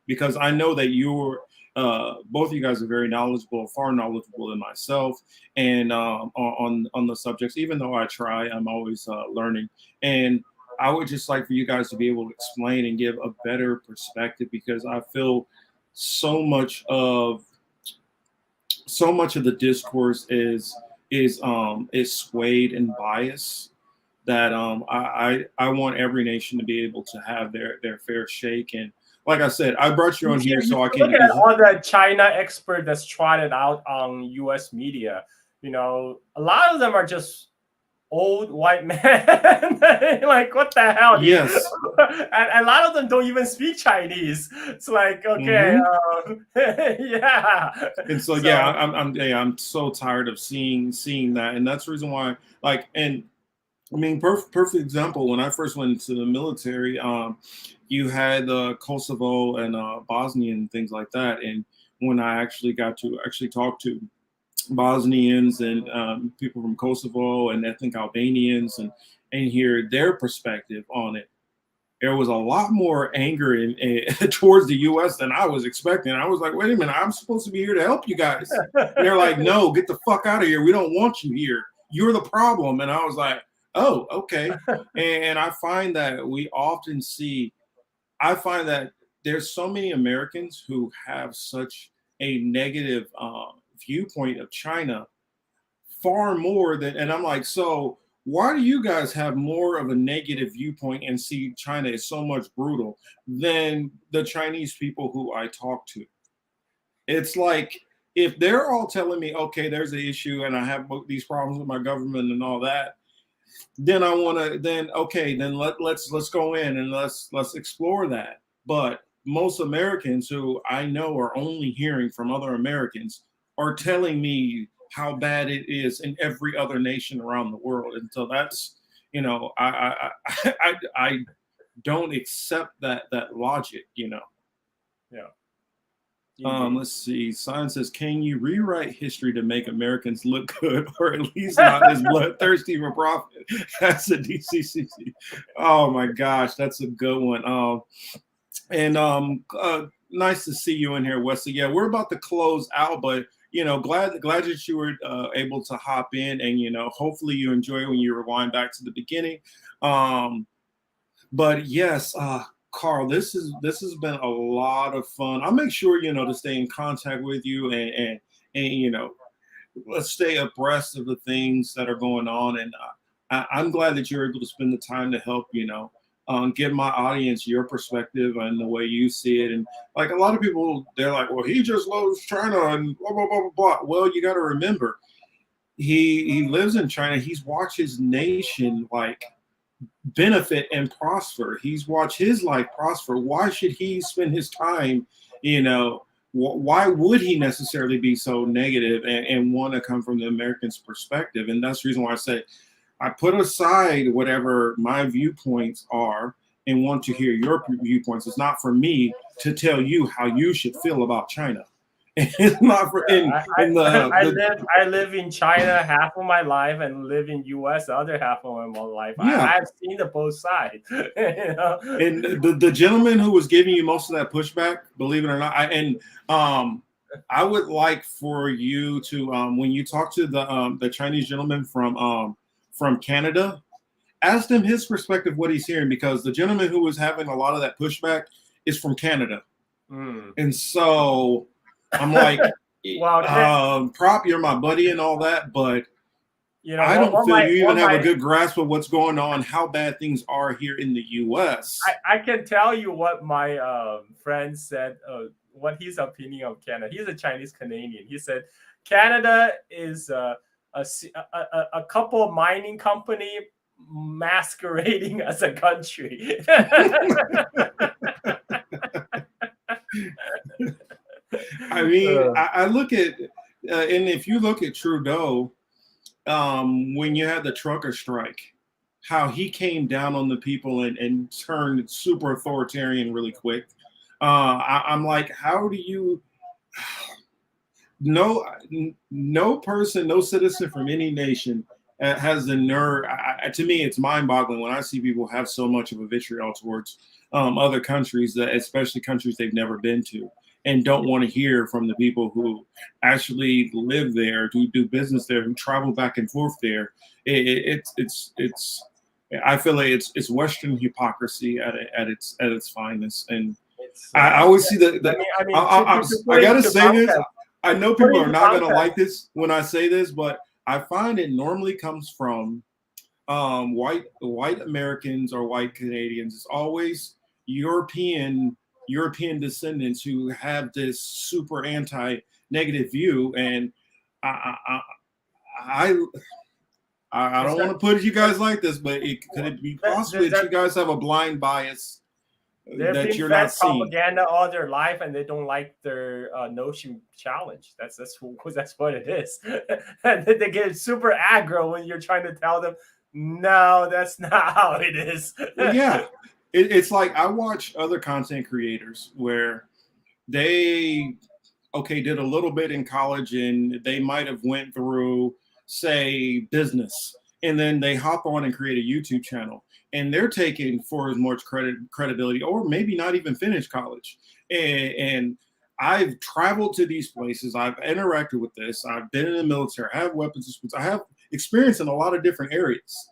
Because I know that you're both of you guys are very knowledgeable, far knowledgeable than myself, and on the subjects. Even though I try, I'm always learning. And I would just like for you guys to be able to explain and give a better perspective because I feel so much of the discourse is swayed and biased that I want every nation to be able to have their fair shake. And like I said, I brought you You on should, here you so I should can look at all the China expert that's tried it out on U.S. media. A lot of them are just old white men. Like, what the hell, dude? yes. And a lot of them don't even speak Chinese. It's like, okay, Hmm. yeah. And so yeah, So I'm so tired of seeing that, and that's the reason why. Like, and I mean, perfect example. When I first went into the military, you had Kosovo and Bosnia and things like that. And when I actually got to actually talk to Bosnians and people from Kosovo and ethnic Albanians and hear their perspective on it, there was a lot more anger towards the U.S. than I was expecting. I was like, wait a minute, I'm supposed to be here to help you guys. And they're like, no, get the fuck out of here. We don't want you here. You're the problem. And I was like, oh, okay. And I find that I find that there's so many Americans who have such a negative viewpoint of China far more than, and I'm like, so why do you guys have more of a negative viewpoint and see China is so much brutal than the Chinese people who I talk to? It's like if they're all telling me, okay, there's an issue and I have these problems with my government and all that, then I want to, then okay, then let's go in and let's explore that. But most Americans who I know are only hearing from other Americans are telling me how bad it is in every other nation around the world, and so that's, you know, I don't accept that logic, you know. Yeah. Indeed. Let's see. Sign says, can you rewrite history to make Americans look good, or at least not as bloodthirsty for profit? That's a DCCC. Oh my gosh, that's a good one. And nice to see you in here, Wesley. Yeah, we're about to close out, but you know, glad that you were able to hop in, and you know, hopefully you enjoy when you rewind back to the beginning. But yes, Carl, this has been a lot of fun. I'll make sure, you know, to stay in contact with you, and you know, let's stay abreast of the things that are going on. And I'm glad that you're able to spend the time to help, you know, give my audience your perspective and the way you see it. And like a lot of people, they're like, well, he just loves China and blah blah blah blah blah. Well, you got to remember, he lives in China. He's watched his nation like benefit and prosper. He's watched his life prosper. Why should he spend his time, you know, why would he necessarily be so negative and want to come from the American's perspective? And that's the reason why I say I put aside whatever my viewpoints are and want to hear your viewpoints. It's not for me to tell you how you should feel about China. It's not for I live in China half of my life and live in US the other half of my life. Yeah. I've seen the both sides. You know? And the gentleman who was giving you most of that pushback, believe it or not, I would like for you to when you talk to the Chinese gentleman from Canada, ask him his perspective, what he's hearing, because the gentleman who was having a lot of that pushback is from Canada. And so I'm like, well, Prop, you're my buddy and all that, but you know, I don't feel you even have a good grasp of what's going on, how bad things are here in the U.S. I can tell you what my friend said, what his opinion of Canada. He's a Chinese Canadian. He said Canada is a couple of mining company masquerading as a country. I mean, I look at, and if you look at Trudeau, when you had the trucker strike, how he came down on the people and turned super authoritarian really quick. I'm like, how do you? No person, no citizen from any nation has the nerve. To me, it's mind-boggling when I see people have so much of a vitriol towards other countries, that especially countries they've never been to, and don't want to hear from the people who actually live there, who do business there, who travel back and forth there. It's I feel like it's Western hypocrisy at its finest. And I always see I gotta say this. I know people are not gonna like this when I say this, but I find it normally comes from white Americans or white Canadians. It's always European descendants who have this super anti-negative view, and I don't want to put you guys like this, but could it be possible that you guys have a blind bias that you're not seeing? Propaganda all their life, and they don't like their notion challenge. That's what it is. And they get super aggro when you're trying to tell them, no, that's not how it is. Well, yeah. It's like I watch other content creators where they did a little bit in college, and they might have went through, say, business, and then they hop on and create a YouTube channel, and they're taking for as much credibility, or maybe not even finished college. And I've traveled to these places, I've interacted with this, I've been in the military, I have weapons, I have experience in a lot of different areas,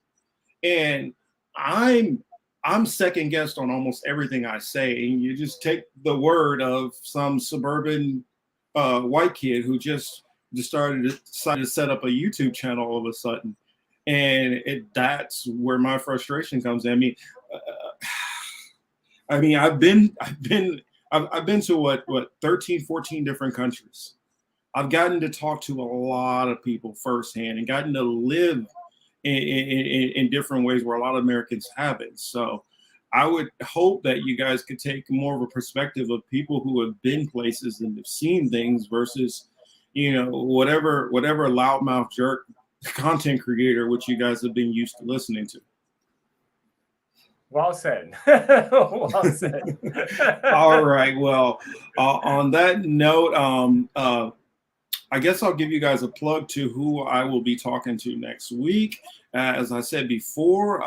and I'm second guessed on almost everything I say. And you just take the word of some suburban white kid who just decided to set up a YouTube channel all of a sudden, and that's where my frustration comes in. I mean, I've been to what 13, 14 different countries. I've gotten to talk to a lot of people firsthand and gotten to live in different ways where a lot of Americans haven't. So I would hope that you guys could take more of a perspective of people who have been places and have seen things versus, whatever loudmouth jerk content creator which you guys have been used to listening to. Well said. Well said. All right. Well, on that note, I guess I'll give you guys a plug to who I will be talking to next week. As I said before,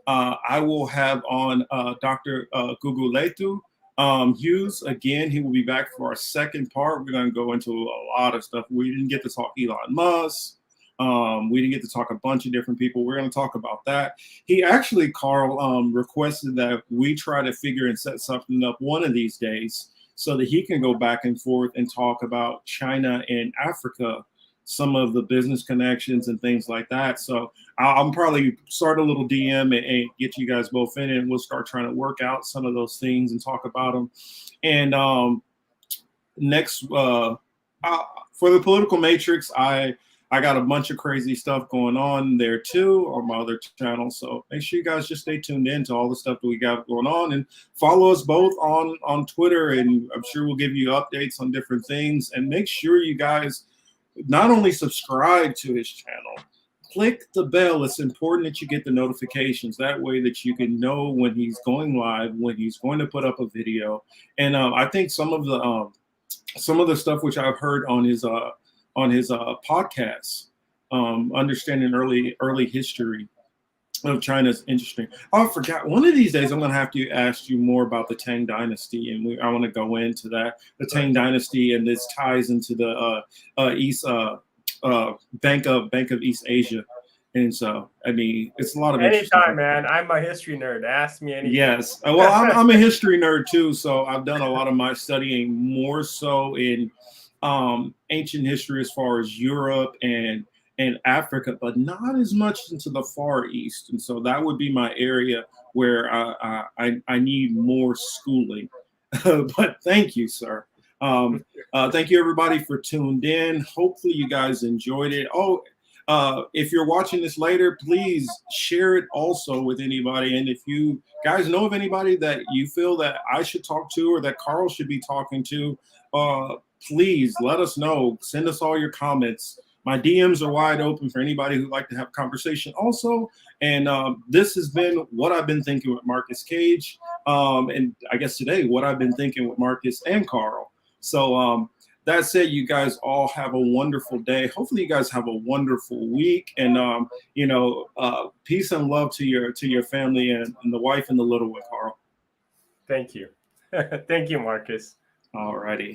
I will have on Dr. Guguletu Hughes. Again, he will be back for our second part. We're going to go into a lot of stuff. We didn't get to talk Elon Musk. We didn't get to talk a bunch of different people. We're going to talk about that. He actually, Carl, requested that we try to figure and set something up one of these days so that he can go back and forth and talk about China and Africa, some of the business connections and things like that. So I'll probably start a little DM and get you guys both in, and we'll start trying to work out some of those things and talk about them. And next, for the Political Matrix, I got a bunch of crazy stuff going on there too on my other channel. So make sure you guys just stay tuned in to all the stuff that we got going on, and follow us both on Twitter. And I'm sure we'll give you updates on different things. And make sure you guys not only subscribe to his channel, click the bell. It's important that you get the notifications. That way that you can know when he's going live, when he's going to put up a video. And I think some of the stuff which I've heard on his podcast, understanding early history of China is interesting. Oh, I forgot. One of these days, I'm going to have to ask you more about the Tang Dynasty, and I want to go into that. The Tang Dynasty, and this ties into the East Bank of East Asia. And so, I mean, it's a lot of anytime, man. I'm a history nerd. Ask me anything. Yes. Well, I'm a history nerd too, so I've done a lot of my studying more so in ancient history as far as Europe and Africa, but not as much into the Far East. And so that would be my area where I need more schooling. But thank you, sir. Thank you, everybody, for tuned in. Hopefully you guys enjoyed it. If you're watching this later, please share it also with anybody. And if you guys know of anybody that you feel that I should talk to or that Carl should be talking to, please let us know. Send us all your comments. My DMs are wide open for anybody who'd like to have a conversation also. And this has been What I've Been Thinking with Marcus Cage. And I guess today, What I've Been Thinking with Marcus and Carl. So that said, you guys all have a wonderful day. Hopefully you guys have a wonderful week. And, peace and love to your family and the wife and the little one, Carl. Thank you. Thank you, Marcus. All righty.